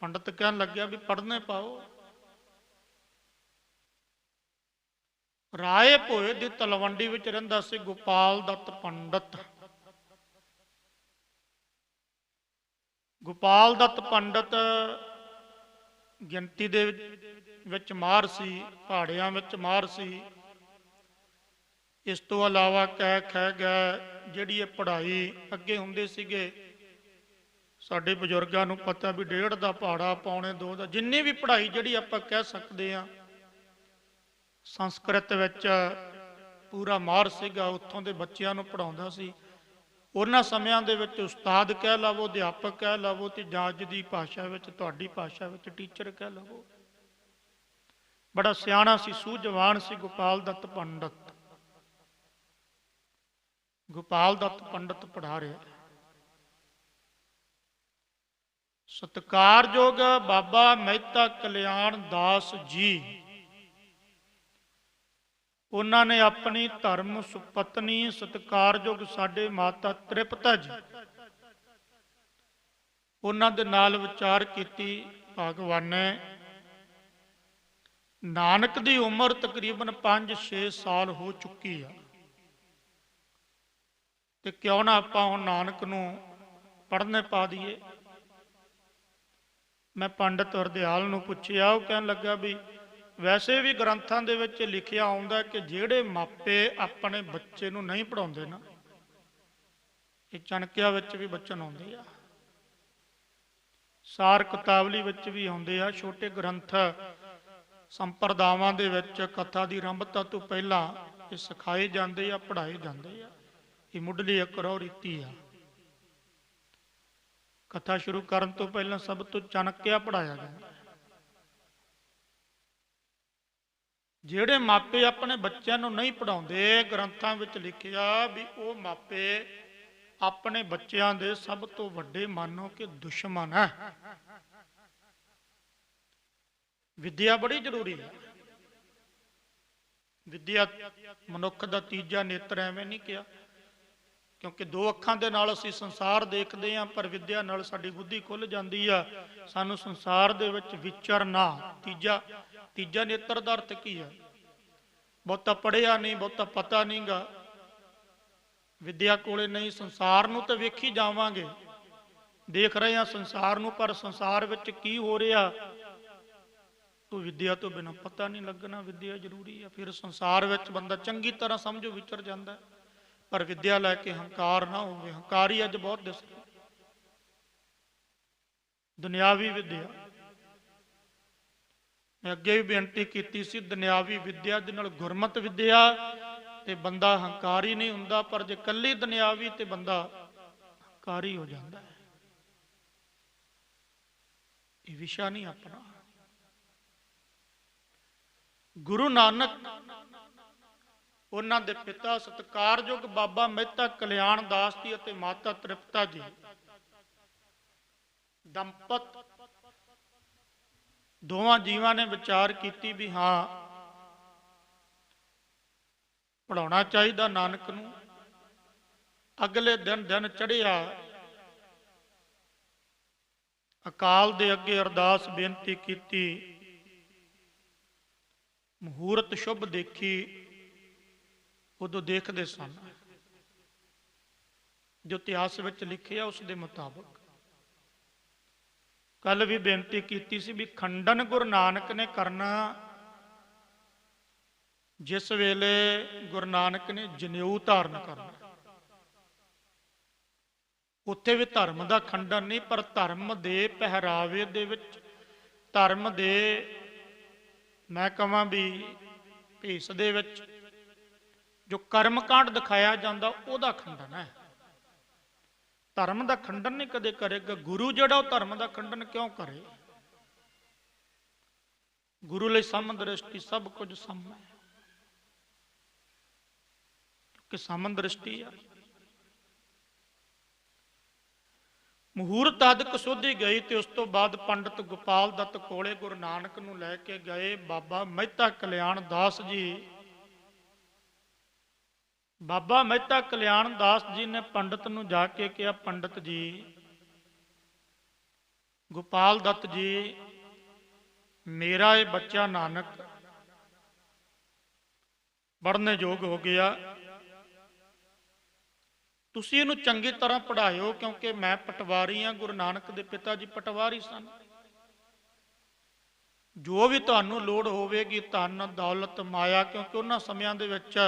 पंडित कहन लग्या भी पढ़ने पाओ। राय भोए की तलवंडी विच रहिंदा सी गोपाल दत्त पंडित। गोपाल दत्त पंडित गिनती दे विच मार सी, पहाड़ियां विच मार सी। इस तो अलावा कह खै गए जिहड़ी ये पढ़ाई अगे हुंदे सीगे, साडे बजुर्गां नूं पता भी 1.5 दा पहाड़ा पौने 2 दा, जिन्नी भी पढ़ाई जिहड़ी आपां कह सकदे आ संस्कृत विच पूरा मार सीगा, उत्थों दे बच्चिआं नूं पढ़ाउंदा सी। ਉਹਨਾਂ ਸਮਿਆਂ ਦੇ ਵਿੱਚ ਉਸਤਾਦ ਕਹਿ ਲਵੋ, ਅਧਿਆਪਕ ਕਹਿ ਲਵੋ, ਤੇ ਜਾਂ ਅੱਜ ਦੀ ਭਾਸ਼ਾ ਵਿੱਚ ਤੁਹਾਡੀ ਭਾਸ਼ਾ ਵਿੱਚ ਟੀਚਰ ਕਹਿ ਲਵੋ। ਬੜਾ ਸਿਆਣਾ ਸੀ, ਸੂਝਵਾਨ ਸੀ ਗੋਪਾਲ ਦੱਤ ਪੰਡਤ। ਗੋਪਾਲ ਦੱਤ ਪੰਡਤ ਪੜ੍ਹਾ ਰਿਹਾ। ਸਤਿਕਾਰਯੋਗ ਬਾਬਾ ਮਹਿਤਾ ਕਲਿਆਣ ਦਾਸ ਜੀ, ਉਹਨਾਂ ਨੇ ਆਪਣੀ ਧਰਮ ਸੁਪਤਨੀ ਸਤਿਕਾਰਯੋਗ ਸਾਡੇ ਮਾਤਾ ਤ੍ਰਿਪਤਾ ਜੀ, ਉਹਨਾਂ ਦੇ ਨਾਲ ਵਿਚਾਰ ਕੀਤੀ। ਭਗਵਾਨੇ ਨਾਨਕ ਦੀ ਉਮਰ ਤਕਰੀਬਨ 5-6 ਸਾਲ ਹੋ ਚੁੱਕੀ ਆ, ਤੇ ਕਿਉਂ ਨਾ ਆਪਾਂ ਹੁਣ ਨਾਨਕ ਨੂੰ ਪੜ੍ਹਨੇ ਪਾ ਦਈਏ। ਮੈਂ ਪੰਡਤ ਹਰਦਿਆਲ ਨੂੰ ਪੁੱਛਿਆ, ਉਹ ਕਹਿਣ ਲੱਗਾ ਵੀ ਵੈਸੇ ਵੀ ਗ੍ਰੰਥਾਂ ਦੇ ਵਿੱਚ ਲਿਖਿਆ ਆਉਂਦਾ ਕਿ ਜਿਹੜੇ ਮਾਪੇ ਆਪਣੇ ਬੱਚੇ ਨੂੰ ਨਹੀਂ ਪੜ੍ਹਾਉਂਦੇ ਨਾ, ਇਹ ਚਣਕਿਆ ਵਿੱਚ ਵੀ ਬਚਨ ਆਉਂਦੇ ਆ, ਸਾਰ ਕਿਤਾਵਲੀ ਵਿੱਚ ਵੀ ਆਉਂਦੇ ਆ। ਛੋਟੇ ਗ੍ਰੰਥ ਸੰਪਰਦਾਵਾਂ ਦੇ ਵਿੱਚ ਕਥਾ ਦੀ ਆਰੰਭਤਾ ਤੋਂ ਪਹਿਲਾਂ ਇਹ ਸਿਖਾਏ ਜਾਂਦੇ ਆ, ਪੜ੍ਹਾਏ ਜਾਂਦੇ ਆ। ਇਹ ਮੁੱਢਲੀ ਇੱਕ ਰਹੁ ਰੀਤੀ ਆ। ਕਥਾ ਸ਼ੁਰੂ ਕਰਨ ਤੋਂ ਪਹਿਲਾਂ ਸਭ ਤੋਂ ਚਣਕਿਆ ਪੜ੍ਹਾਇਆ ਜਾਂਦਾ। ਜਿਹੜੇ ਮਾਪੇ ਆਪਣੇ ਬੱਚਿਆਂ ਨੂੰ ਨਹੀਂ ਪੜ੍ਹਾਉਂਦੇ, ਗ੍ਰੰਥਾਂ ਵਿੱਚ ਲਿਖਿਆ ਵੀ ਉਹ ਮਾਪੇ ਆਪਣੇ ਬੱਚਿਆਂ ਦੇ ਸਭ ਤੋਂ ਵੱਡੇ ਮੰਨੋ ਕਿ ਦੁਸ਼ਮਣ ਹੈ। ਵਿਦਿਆ ਬੜੀ ਜ਼ਰੂਰੀ ਹੈ। ਵਿਦਿਆ ਮਨੁੱਖ ਦਾ ਤੀਜਾ ਨੇਤਰ, ਐਵੇਂ ਨਹੀਂ ਕਿਹਾ, ਕਿਉਂਕਿ 2 ਅੱਖਾਂ ਦੇ ਨਾਲ ਅਸੀਂ ਸੰਸਾਰ ਦੇਖਦੇ ਹਾਂ, ਪਰ ਵਿਦਿਆ ਨਾਲ ਸਾਡੀ ਬੁੱਧੀ ਖੁੱਲ ਜਾਂਦੀ ਆ। ਸਾਨੂੰ ਸੰਸਾਰ ਦੇ ਵਿੱਚ ਵਿਚਰਨਾ, ਤੀਜਾ ਨੇਤਰ ਦਾ ਅਰਥ ਕੀ ਹੈ? ਬਹੁਤਾ ਪੜ੍ਹਿਆ ਨਹੀਂ, ਬਹੁਤਾ ਪਤਾ ਨਹੀਂ ਗਾ, ਵਿਦਿਆ ਕੋਲੇ ਨਹੀਂ, ਸੰਸਾਰ ਨੂੰ ਤਾਂ ਵੇਖੀ ਜਾਵਾਂਗੇ, ਦੇਖ ਰਹੇ ਹਾਂ ਸੰਸਾਰ ਨੂੰ, ਪਰ ਸੰਸਾਰ ਵਿੱਚ ਕੀ ਹੋ ਰਿਹਾ ਉਹ ਵਿਦਿਆ ਤੋਂ ਬਿਨਾਂ ਪਤਾ ਨਹੀਂ ਲੱਗਣਾ। ਵਿਦਿਆ ਜ਼ਰੂਰੀ ਆ, ਫਿਰ ਸੰਸਾਰ ਵਿੱਚ ਬੰਦਾ ਚੰਗੀ ਤਰ੍ਹਾਂ ਸਮਝੋ ਵਿਚਰ ਜਾਂਦਾ। ਪਰ ਵਿਦਿਆ ਲੈ ਕੇ ਹੰਕਾਰ ਨਾ ਹੋਵੇ। ਹੰਕਾਰੀ ਅੱਜ ਬਹੁਤ ਦਿਸ ਰਿਹਾ। ਦੁਨਿਆਵੀ ਵਿਦਿਆ, ਮੈਂ ਅੱਗੇ ਵੀ ਬੇਨਤੀ ਕੀਤੀ ਸੀ, ਦੁਨਿਆਵੀ ਵਿਦਿਆ ਦੇ ਨਾਲ ਗੁਰਮਤਿ ਵਿਦਿਆ ਤੇ ਬੰਦਾ ਹੰਕਾਰੀ ਨਹੀਂ ਹੁੰਦਾ, ਪਰ ਜੇ ਕੱਲੀ ਦੁਨਿਆਵੀ ਤੇ ਬੰਦਾ ਹੰਕਾਰੀ ਹੋ ਜਾਂਦਾ ਹੈ। ਇਹ ਵਿਸ਼ਾ ਨਹੀਂ ਆਪਣਾ। ਗੁਰੂ ਨਾਨਕ, ਉਹਨਾਂ ਦੇ ਪਿਤਾ ਸਤਿਕਾਰਯੋਗ ਬਾਬਾ ਮਹਿਤਾ ਕਲਿਆਣ ਦਾਸ ਜੀ ਅਤੇ ਮਾਤਾ ਤ੍ਰਿਪਤਾ ਜੀ ਦੰਪਤ, ਦੋਵਾਂ ਜੀਵਾਂ ਨੇ ਵਿਚਾਰ ਕੀਤੀ ਵੀ ਹਾਂ ਪੜ੍ਹਾਉਣਾ ਚਾਹੀਦਾ ਨਾਨਕ ਨੂੰ। ਅਗਲੇ ਦਿਨ ਚੜ੍ਹਿਆ, ਅਕਾਲ ਦੇ ਅੱਗੇ ਅਰਦਾਸ ਬੇਨਤੀ ਕੀਤੀ, ਮਹੂਰਤ ਸ਼ੁਭ ਦੇਖੀ। ਉਦੋਂ ਦੇਖਦੇ ਸਨ ਜੋ ਇਤਿਹਾਸ ਵਿੱਚ ਲਿਖਿਆ ਉਸ ਦੇ ਮੁਤਾਬਕ। ਕੱਲ ਵੀ ਬੇਨਤੀ ਕੀਤੀ ਸੀ ਵੀ ਖੰਡਨ ਗੁਰੂ ਨਾਨਕ ਨੇ ਕਰਨਾ ਜਿਸ ਵੇਲੇ ਗੁਰੂ ਨਾਨਕ ਨੇ ਜਨੇਊ ਧਾਰਨ ਕਰਨਾ। ਉੱਥੇ ਵੀ ਧਰਮ ਦਾ ਖੰਡਨ ਨਹੀਂ, ਪਰ ਧਰਮ ਦੇ ਪਹਿਰਾਵੇ ਦੇ ਵਿੱਚ, ਧਰਮ ਦੇ ਮੈਂ ਕਹਾਂ ਵੀ ਭੇਸ ਦੇ ਵਿੱਚ ਜੋ ਕਰਮਕਾਂਡ ਦਿਖਾਇਆ ਜਾਂਦਾ ਉਹਦਾ ਖੰਡਨ ਹੈ। ਧਰਮ ਦਾ ਖੰਡਨ ਨਹੀਂ ਕਦੇ ਕਰੇਗਾ। ਗੁਰੂ ਜਿਹੜਾ ਉਹ ਧਰਮ ਦਾ ਖੰਡਨ ਕਿਉਂ ਕਰੇ? ਗੁਰੂ ਲਈ ਸਮ ਦ੍ਰਿਸ਼ਟੀ ਸਭ ਕੁਝ ਸਮ ਹੈ, ਕਿ ਸਮ ਦ੍ਰਿਸ਼ਟੀ ਆ। ਮਹੂਰਤ ਅਦਿਕ ਸੋਧੀ ਗਈ ਤੇ ਉਸ ਤੋਂ ਬਾਅਦ ਪੰਡਤ ਗੋਪਾਲ ਦੱਤ ਕੋਲੇ ਗੁਰੂ ਨਾਨਕ ਨੂੰ ਲੈ ਕੇ ਗਏ ਬਾਬਾ ਮਹਿਤਾ ਕਲਿਆਣ ਦਾਸ ਜੀ। ਬਾਬਾ ਮਹਿਤਾ ਕਲਿਆਣ ਦਾਸ ਜੀ ਨੇ ਪੰਡਤ ਨੂੰ ਜਾ ਕੇ ਕਿਹਾ, ਪੰਡਤ ਜੀ, ਗੋਪਾਲ ਦੱਤ ਜੀ, ਮੇਰਾ ਇਹ ਬੱਚਾ ਨਾਨਕ ਪੜ੍ਹਨੇ ਯੋਗ ਹੋ ਗਿਆ, ਤੁਸੀਂ ਇਹਨੂੰ ਚੰਗੀ ਤਰ੍ਹਾਂ ਪੜ੍ਹਾਇਓ, ਕਿਉਂਕਿ ਮੈਂ ਪਟਵਾਰੀ ਹਾਂ, ਗੁਰੂ ਨਾਨਕ ਦੇ ਪਿਤਾ ਜੀ ਪਟਵਾਰੀ ਸਨ। ਜੋ ਵੀ ਤੁਹਾਨੂੰ ਲੋੜ ਹੋਵੇਗੀ, ਧਨ ਦੌਲਤ ਮਾਇਆ, ਕਿਉਂਕਿ ਉਹਨਾਂ ਸਮਿਆਂ ਦੇ ਵਿੱਚ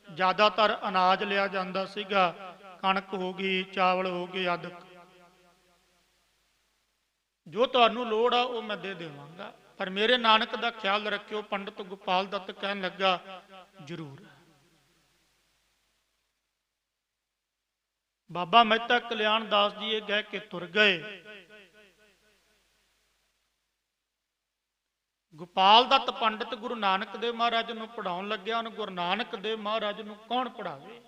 ਜ਼ਿਆਦਾਤਰ ਅਨਾਜ ਲਿਆ ਜਾਂਦਾ ਸੀਗਾ, ਕਣਕ ਹੋ ਗਈ, ਚਾਵਲ ਹੋ ਗਏ ਆਦਿ, ਜੋ ਤੁਹਾਨੂੰ ਲੋੜ ਆ ਉਹ ਮੈਂ ਦੇ ਦੇਵਾਂਗਾ, ਪਰ ਮੇਰੇ ਨਾਨਕ ਦਾ ਖਿਆਲ ਰੱਖਿਓ। ਪੰਡਤ ਗੋਪਾਲ ਦੱਤ ਕਹਿਣ ਲੱਗਾ, ਜ਼ਰੂਰ। ਬਾਬਾ ਮਹਿਤਾ ਕਲਿਆਣ ਦਾਸ ਜੀ ਇਹ ਕਹਿ ਕੇ ਤੁਰ ਗਏ। ਗੋਪਾਲ ਦੱਤ ਪੰਡਤ ਗੁਰੂ ਨਾਨਕ ਦੇਵ ਮਹਾਰਾਜ ਨੂੰ ਪੜਾਉਣ ਲੱਗਿਆ। ਹੁਣ ਗੁਰੂ ਨਾਨਕ ਦੇਵ ਮਹਾਰਾਜ ਨੂੰ ਕੌਣ ਪੜਾਵੇ?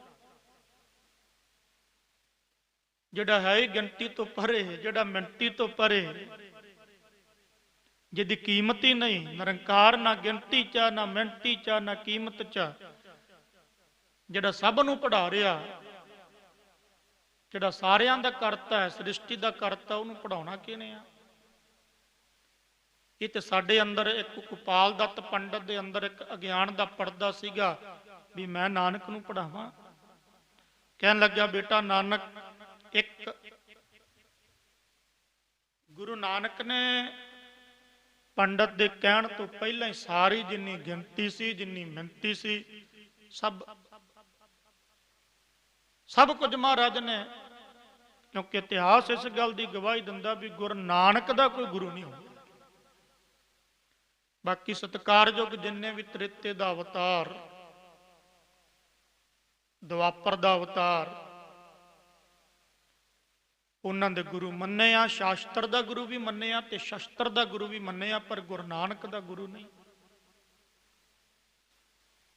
ਜਿਹੜਾ ਹੈ ਗਿਣਤੀ ਤੋਂ ਪਰੇ, ਜਿਹੜਾ ਮਿਣਤੀ ਤੋਂ ਪਰੇ, ਜਿਹਦੀ ਕੀਮਤ ਹੀ ਨਹੀਂ, ਨਿਰੰਕਾਰ, ਨਾ ਗਿਣਤੀ ਚ, ਨਾ ਮਿਣਤੀ ਚ, ਨਾ ਕੀਮਤ ਚ, ਜਿਹੜਾ ਸਭ ਨੂੰ ਪੜਾ ਰਿਹਾ, ਜਿਹੜਾ ਸਾਰਿਆਂ ਦਾ ਕਰਤਾ ਹੈ, ਸ੍ਰਿਸ਼ਟੀ ਦਾ ਕਰਤਾ, ਉਹਨੂੰ ਪੜਾਉਣਾ ਕਿਹਨੇ ਆ? ਇਹ ਤੇ ਸਾਡੇ ਅੰਦਰ ਇੱਕ ਗੋਪਾਲ ਦੱਤ ਪੰਡਤ ਦੇ ਅੰਦਰ ਇੱਕ ਅਗਿਆਨ ਦਾ ਪਰਦਾ ਸੀਗਾ ਵੀ ਮੈਂ ਨਾਨਕ ਨੂੰ ਪੜਾਵਾਂ। ਕਹਿਣ ਲੱਗਾ, ਬੇਟਾ ਨਾਨਕ, ਇੱਕ ਗੁਰੂ ਨਾਨਕ ਨੇ ਪੰਡਤ ਦੇ ਕਹਿਣ ਤੋਂ ਪਹਿਲਾਂ ਹੀ ਸਾਰੀ ਜਿੰਨੀ ਗਿਣਤੀ ਸੀ, ਜਿੰਨੀ ਮਿਣਤੀ ਸੀ, ਸਭ ਕੁਝ ਮਹਾਰਾਜ ਨੇ, ਕਿਉਂਕਿ ਇਤਿਹਾਸ ਇਸ ਗੱਲ ਦੀ ਗਵਾਹੀ ਦਿੰਦਾ ਵੀ ਗੁਰੂ ਨਾਨਕ ਦਾ ਕੋਈ ਗੁਰੂ ਨਹੀਂ ਹੋਇਆ। ਬਾਕੀ ਸਤਿਕਾਰਯੋਗ ਜਿੰਨੇ ਵੀ ਤ੍ਰੇਤੇ ਦਾ ਅਵਤਾਰ, ਦੁਆਪਰ ਦਾ ਅਵਤਾਰ, ਉਹਨਾਂ ਦੇ ਗੁਰੂ ਮੰਨੇ ਆ, ਸ਼ਾਸਤਰ ਦਾ ਗੁਰੂ ਵੀ ਮੰਨੇ ਆ ਤੇ ਸ਼ਸਤਰ ਦਾ ਗੁਰੂ ਵੀ ਮੰਨੇ ਆ, ਪਰ ਗੁਰੂ ਨਾਨਕ ਦਾ ਗੁਰੂ ਨਹੀਂ।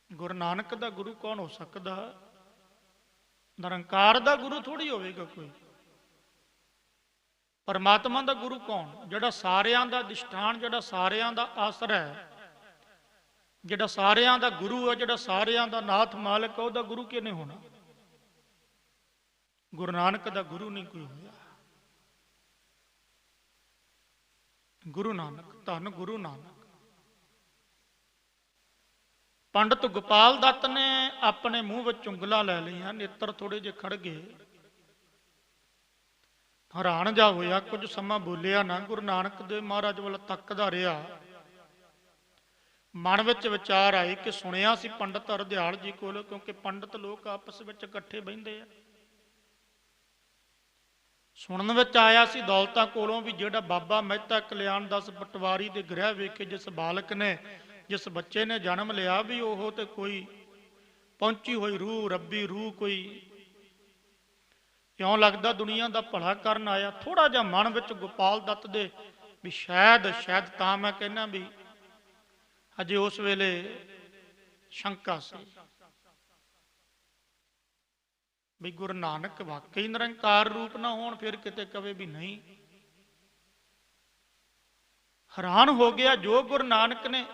ਗੁਰੂ ਨਾਨਕ ਦਾ ਗੁਰੂ ਕੌਣ ਹੋ ਸਕਦਾ? ਨਿਰੰਕਾਰ ਦਾ ਗੁਰੂ ਥੋੜੀ ਹੋਵੇਗਾ ਕੋਈ। ਪਰਮਾਤਮਾ ਦਾ ਗੁਰੂ ਕੌਣ? ਜਿਹੜਾ ਸਾਰਿਆਂ ਦਾ ਅਧਿਸ਼ਠਾਨ, ਜਿਹੜਾ ਸਾਰਿਆਂ ਦਾ ਆਸਰਾ ਹੈ, ਜਿਹੜਾ ਸਾਰਿਆਂ ਦਾ ਗੁਰੂ ਹੈ, ਜਿਹੜਾ ਸਾਰਿਆਂ ਦਾ ਨਾਥ ਮਾਲਕ ਹੈ, ਉਹਦਾ ਗੁਰੂ ਕਿਹਨੇ ਹੋਣਾ? ਗੁਰੂ ਨਾਨਕ ਦਾ ਗੁਰੂ ਨਹੀਂ ਕੋਈ ਹੋਇਆ। ਗੁਰੂ ਨਾਨਕ, ਧੰਨ ਗੁਰੂ ਨਾਨਕ। ਪੰਡਤ ਗੋਪਾਲ ਦੱਤ ਨੇ ਆਪਣੇ ਮੂੰਹ ਵਿੱਚ ਉਂਗਲਾਂ ਲੈ ਲਈਆਂ, ਨੇਤਰ ਥੋੜੇ ਜਿਹੇ ਖੜ ਗਏ, ਹੈਰਾਨ ਜਾ ਹੋਇਆ, ਕੁਝ ਸਮਾਂ ਬੋਲਿਆ ਨਾ। ਗੁਰੂ ਨਾਨਕ ਦੇਵ ਮਹਾਰਾਜ ਵੱਲ ਤੱਕਦਾ ਰਿਹਾ। ਮਨ ਵਿੱਚ ਵਿਚਾਰ ਆਏ ਕਿ ਸੁਣਿਆ ਸੀ ਪੰਡਤ ਹਰਦਿਆਲ ਜੀ ਕੋਲ, ਕਿਉਂਕਿ ਪੰਡਤ ਲੋਕ ਆਪਸ ਵਿੱਚ ਇਕੱਠੇ ਬਹਿੰਦੇ ਆ, ਸੁਣਨ ਵਿੱਚ ਆਇਆ ਸੀ ਦੌਲਤਾਂ ਕੋਲੋਂ ਵੀ ਜਿਹੜਾ ਬਾਬਾ ਮਹਿਤਾ ਕਲਿਆਣ ਦਾਸ ਪਟਵਾਰੀ ਦੇ ਗ੍ਰਹਿ ਵੇਖੇ ਜਿਸ ਬਾਲਕ ਨੇ, ਜਿਸ ਬੱਚੇ ਨੇ ਜਨਮ ਲਿਆ, ਵੀ ਉਹ ਤੇ ਕੋਈ ਪਹੁੰਚੀ ਹੋਈ ਰੂਹ, ਰੱਬੀ ਰੂਹ, ਕੋਈ ਕਿਉਂ ਲੱਗਦਾ ਦੁਨੀਆ ਦਾ ਭਲਾ ਕਰਨ ਆਇਆ। ਥੋੜਾ ਜਿਹਾ ਮਨ ਵਿੱਚ ਗੋਪਾਲ ਦੱਤ ਦੇ ਵੀ ਸ਼ਾਇਦ ਤਾਂ ਮੈਂ ਕਹਿੰਦਾ ਵੀ ਅਜੇ ਉਸ ਵੇਲੇ ਸ਼ੰਕਾ ਸੀ ਵੀ ਗੁਰੂ ਨਾਨਕ ਵਾਕਈ ਨਿਰੰਕਾਰ ਰੂਪ ਨਾ ਹੋਣ, ਫਿਰ ਕਿਤੇ ਕਵੇ ਵੀ ਨਹੀਂ। ਹੈਰਾਨ ਹੋ ਗਿਆ ਜੋ ਗੁਰੂ ਨਾਨਕ ਨੇ,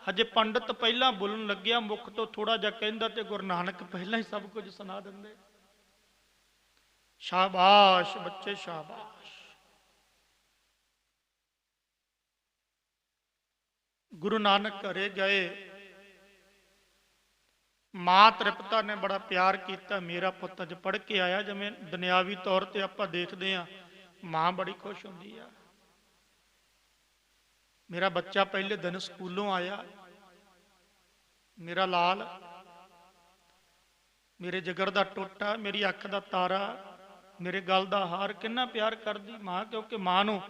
ਹਜੇ ਪੰਡਤ ਪਹਿਲਾਂ ਬੋਲਣ ਲੱਗਿਆ, ਮੁਖ ਤੋਂ ਥੋੜਾ ਜਿਹਾ ਕਹਿੰਦਾ ਤੇ ਗੁਰੂ ਨਾਨਕ ਪਹਿਲਾਂ ਹੀ ਸਭ ਕੁਝ ਸੁਣਾ ਦਿੰਦੇ। ਸ਼ਾਬਾਸ਼ ਬੱਚੇ, ਸ਼ਾਬਾਸ਼। ਗੁਰੂ ਨਾਨਕ ਘਰੇ ਗਏ, ਮਾਂ ਤ੍ਰਿਪਤਾ ਨੇ ਬੜਾ ਪਿਆਰ ਕੀਤਾ, ਮੇਰਾ ਪੁੱਤ ਅੱਜ ਪੜ੍ਹ ਕੇ ਆਇਆ। ਜਿਵੇਂ ਦੁਨਿਆਵੀ ਤੌਰ ਤੇ ਆਪਾਂ ਦੇਖਦੇ ਹਾਂ, ਮਾਂ ਬੜੀ ਖੁਸ਼ ਹੁੰਦੀ ਆ, ਮੇਰਾ ਬੱਚਾ ਪਹਿਲੇ ਦਿਨ ਸਕੂਲੋਂ ਆਇਆ, ਮੇਰਾ ਲਾਲ, ਮੇਰੇ ਜਿਗਰ ਦਾ ਟੋਟਾ, ਮੇਰੀ ਅੱਖ ਦਾ ਤਾਰਾ, ਮੇਰੇ ਗਲ ਦਾ ਹਾਰ। ਕਿੰਨਾ ਪਿਆਰ ਕਰਦੀ ਮਾਂ, ਕਿਉਂਕਿ ਮਾਂ ਨੂੰ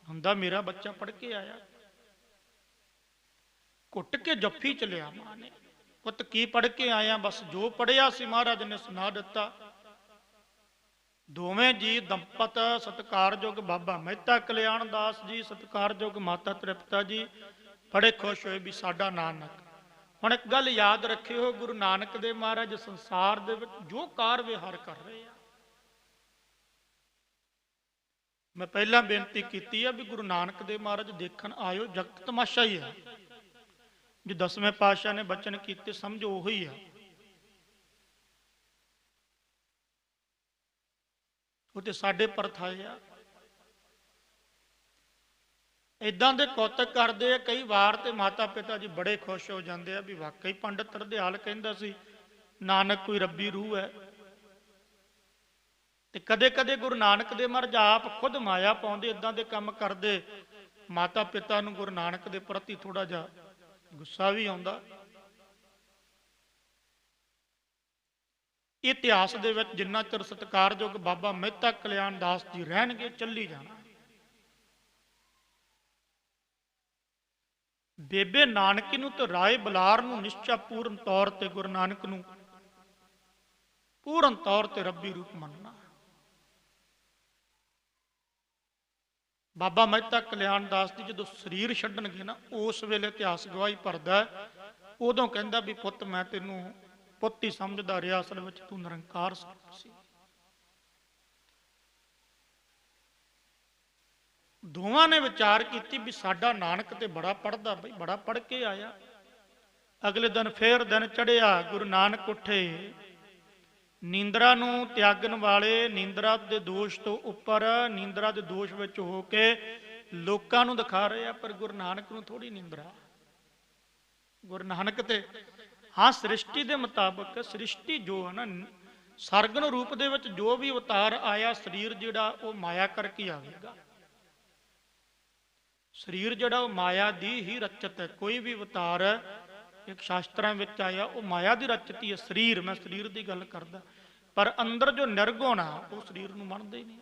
ਹੁੰਦਾ ਮੇਰਾ ਬੱਚਾ ਪੜ੍ਹ ਕੇ ਆਇਆ। ਘੁੱਟ ਕੇ ਜੱਫੀ ਚ ਲਿਆ ਮਾਂ ਨੇ, ਪੁੱਤ ਕੀ ਪੜ੍ਹ ਕੇ ਆਇਆ? ਬਸ ਜੋ ਪੜ੍ਹਿਆ ਸੀ ਮਹਾਰਾਜ ਨੇ ਸੁਣਾ ਦਿੱਤਾ। ਦੋਵੇਂ ਜੀ ਦੰਪਤ, ਸਤਿਕਾਰਯੋਗ ਬਾਬਾ ਮਹਿਤਾ ਕਲਿਆਣ ਦਾਸ ਜੀ, ਸਤਿਕਾਰਯੋਗ ਮਾਤਾ ਤ੍ਰਿਪਤਾ ਜੀ, ਬੜੇ ਖੁਸ਼ ਹੋਏ ਵੀ ਸਾਡਾ ਨਾਨਕ। ਹੁਣ ਇੱਕ ਗੱਲ ਯਾਦ ਰੱਖਿਓ, ਗੁਰੂ ਨਾਨਕ ਦੇਵ ਮਹਾਰਾਜ ਸੰਸਾਰ ਦੇ ਵਿੱਚ ਜੋ ਕਾਰ ਵਿਹਾਰ ਕਰ ਰਹੇ ਆ, ਮੈਂ ਪਹਿਲਾਂ ਬੇਨਤੀ ਕੀਤੀ ਆ ਵੀ ਗੁਰੂ ਨਾਨਕ ਦੇਵ ਮਹਾਰਾਜ ਦੇਖਣ ਆਇਓ, ਜਗਤ ਤਮਾਸ਼ਾ ਹੀ ਆ। ਜੋ 10ਵੇਂ ਪਾਤਸ਼ਾਹ ਨੇ ਬਚਨ ਕੀਤੇ ਸਮਝੋ ਉਹੀ ਆ। ਉਹ ਤੇ ਸਾਡੇ ਪਰਥਾਏ ਆ। ਇਦਾਂ ਦੇ ਕੌਤਕ ਕਰਦੇ ਆ ਕਈ ਵਾਰ, ਤੇ ਮਾਤਾ ਪਿਤਾ ਜੀ ਬੜੇ ਖੁਸ਼ ਹੋ ਜਾਂਦੇ ਆ ਵੀ ਵਾਕਈ ਪੰਡਤ ਹਰਦਿਆਲ ਕਹਿੰਦਾ ਸੀ ਨਾਨਕ ਕੋਈ ਰੱਬੀ ਰੂਹ ਹੈ। ਤੇ ਕਦੇ ਕਦੇ ਗੁਰੂ ਨਾਨਕ ਦੇ ਮਹਾਰਾਜ ਆਪ ਖੁਦ ਮਾਇਆ ਪਾਉਂਦੇ, ਇਦਾਂ ਦੇ ਕੰਮ ਕਰਦੇ। ਮਾਤਾ ਪਿਤਾ ਨੂੰ ਗੁਰੂ ਨਾਨਕ ਦੇ ਪ੍ਰਤੀ ਥੋੜਾ ਜਿਹਾ ਗੁੱਸਾ ਵੀ ਆਉਂਦਾ। ਇਤਿਹਾਸ ਦੇ ਵਿੱਚ ਜਿੰਨਾ ਚਿਰ ਸਤਿਕਾਰਯੋਗ ਬਾਬਾ ਮਹਿਤਾ ਕਲਿਆਣ ਦਾਸ ਜੀ ਰਹਿਣਗੇ ਚੱਲੀ ਜਾਣਾ। ਬੇਬੇ ਨਾਨਕੀ ਨੂੰ ਤੇ ਰਾਏ ਬਲਾਰ ਨੂੰ ਨਿਸ਼ਚਾ ਪੂਰਨ ਤੌਰ ਤੇ ਗੁਰੂ ਨਾਨਕ ਨੂੰ ਪੂਰਨ ਤੌਰ ਤੇ ਰੱਬੀ ਰੂਪ ਮੰਨਣਾ। ਬਾਬਾ ਮਹਿਤਾ ਕਲਿਆਣ ਦਾਸ ਜੀ ਜਦੋਂ ਸਰੀਰ ਛੱਡਣਗੇ ਨਾ, ਉਸ ਵੇਲੇ ਇਤਿਹਾਸ ਗਵਾਹੀ ਭਰਦਾ। ਉਦੋਂ ਕਹਿੰਦਾ ਵੀ ਪੁੱਤ ਮੈਂ ਤੈਨੂੰ ਪੁੱਤ ਹੀ ਸਮਝਦਾ ਰਿਹਾ, ਅਸਲ ਵਿੱਚ ਤੂੰ ਨਿਰੰਕਾਰ ਸੀ। ਦੋਵਾਂ ਨੇ ਵਿਚਾਰ ਕੀਤੀ ਵੀ ਸਾਡਾ ਨਾਨਕ ਤੇ ਬੜਾ ਪੜ੍ਹਦਾ, ਬਈ ਬੜਾ ਪੜ੍ਹ ਕੇ ਆਇਆ। ਅਗਲੇ ਦਿਨ ਫੇਰ ਦਿਨ ਚੜਿਆ, ਗੁਰੂ ਨਾਨਕ ਉੱਠੇ। ਨੀਂਦਰਾ ਨੂੰ ਤਿਆਗਣ ਵਾਲੇ ਨੀਂਦਰਾ ਦੇ ਦੋਸ਼ ਤੋਂ ਉੱਪਰ, ਨੀਂਦਰਾ ਦੇ ਦੋਸ਼ ਵਿੱਚ ਹੋ ਕੇ ਲੋਕਾਂ ਨੂੰ ਦਿਖਾ ਰਹੇ ਆ, ਪਰ ਗੁਰੂ ਨਾਨਕ ਨੂੰ ਥੋੜੀ ਨੀਂਦਰਾ। ਗੁਰੂ ਨਾਨਕ ਤੇ ਹਾਂ ਸ੍ਰਿਸ਼ਟੀ ਦੇ ਮੁਤਾਬਕ, ਸ੍ਰਿਸ਼ਟੀ ਜੋ ਹੈ ਨਾ ਸਰਗਨ ਰੂਪ ਦੇ ਵਿੱਚ ਜੋ ਵੀ ਅਵਤਾਰ ਆਇਆ, ਸਰੀਰ ਜਿਹੜਾ ਉਹ ਮਾਇਆ ਕਰਕੇ ਆਵੇਗਾ। ਸਰੀਰ ਜਿਹੜਾ ਉਹ ਮਾਇਆ ਦੀ ਹੀ ਰਚਤ ਹੈ। ਕੋਈ ਵੀ ਅਵਤਾਰ ਇੱਕ ਸ਼ਾਸਤਰਾਂ ਵਿੱਚ ਆਇਆ ਉਹ ਮਾਇਆ ਦੀ ਰਚਤ ਹੀ ਹੈ। ਸਰੀਰ, ਮੈਂ ਸਰੀਰ ਦੀ ਗੱਲ ਕਰਦਾ, ਪਰ ਅੰਦਰ ਜੋ ਨਿਰਗੁਣ ਆ ਉਹ ਸਰੀਰ ਨੂੰ ਮੰਨਦਾ ਹੀ ਨਹੀਂ।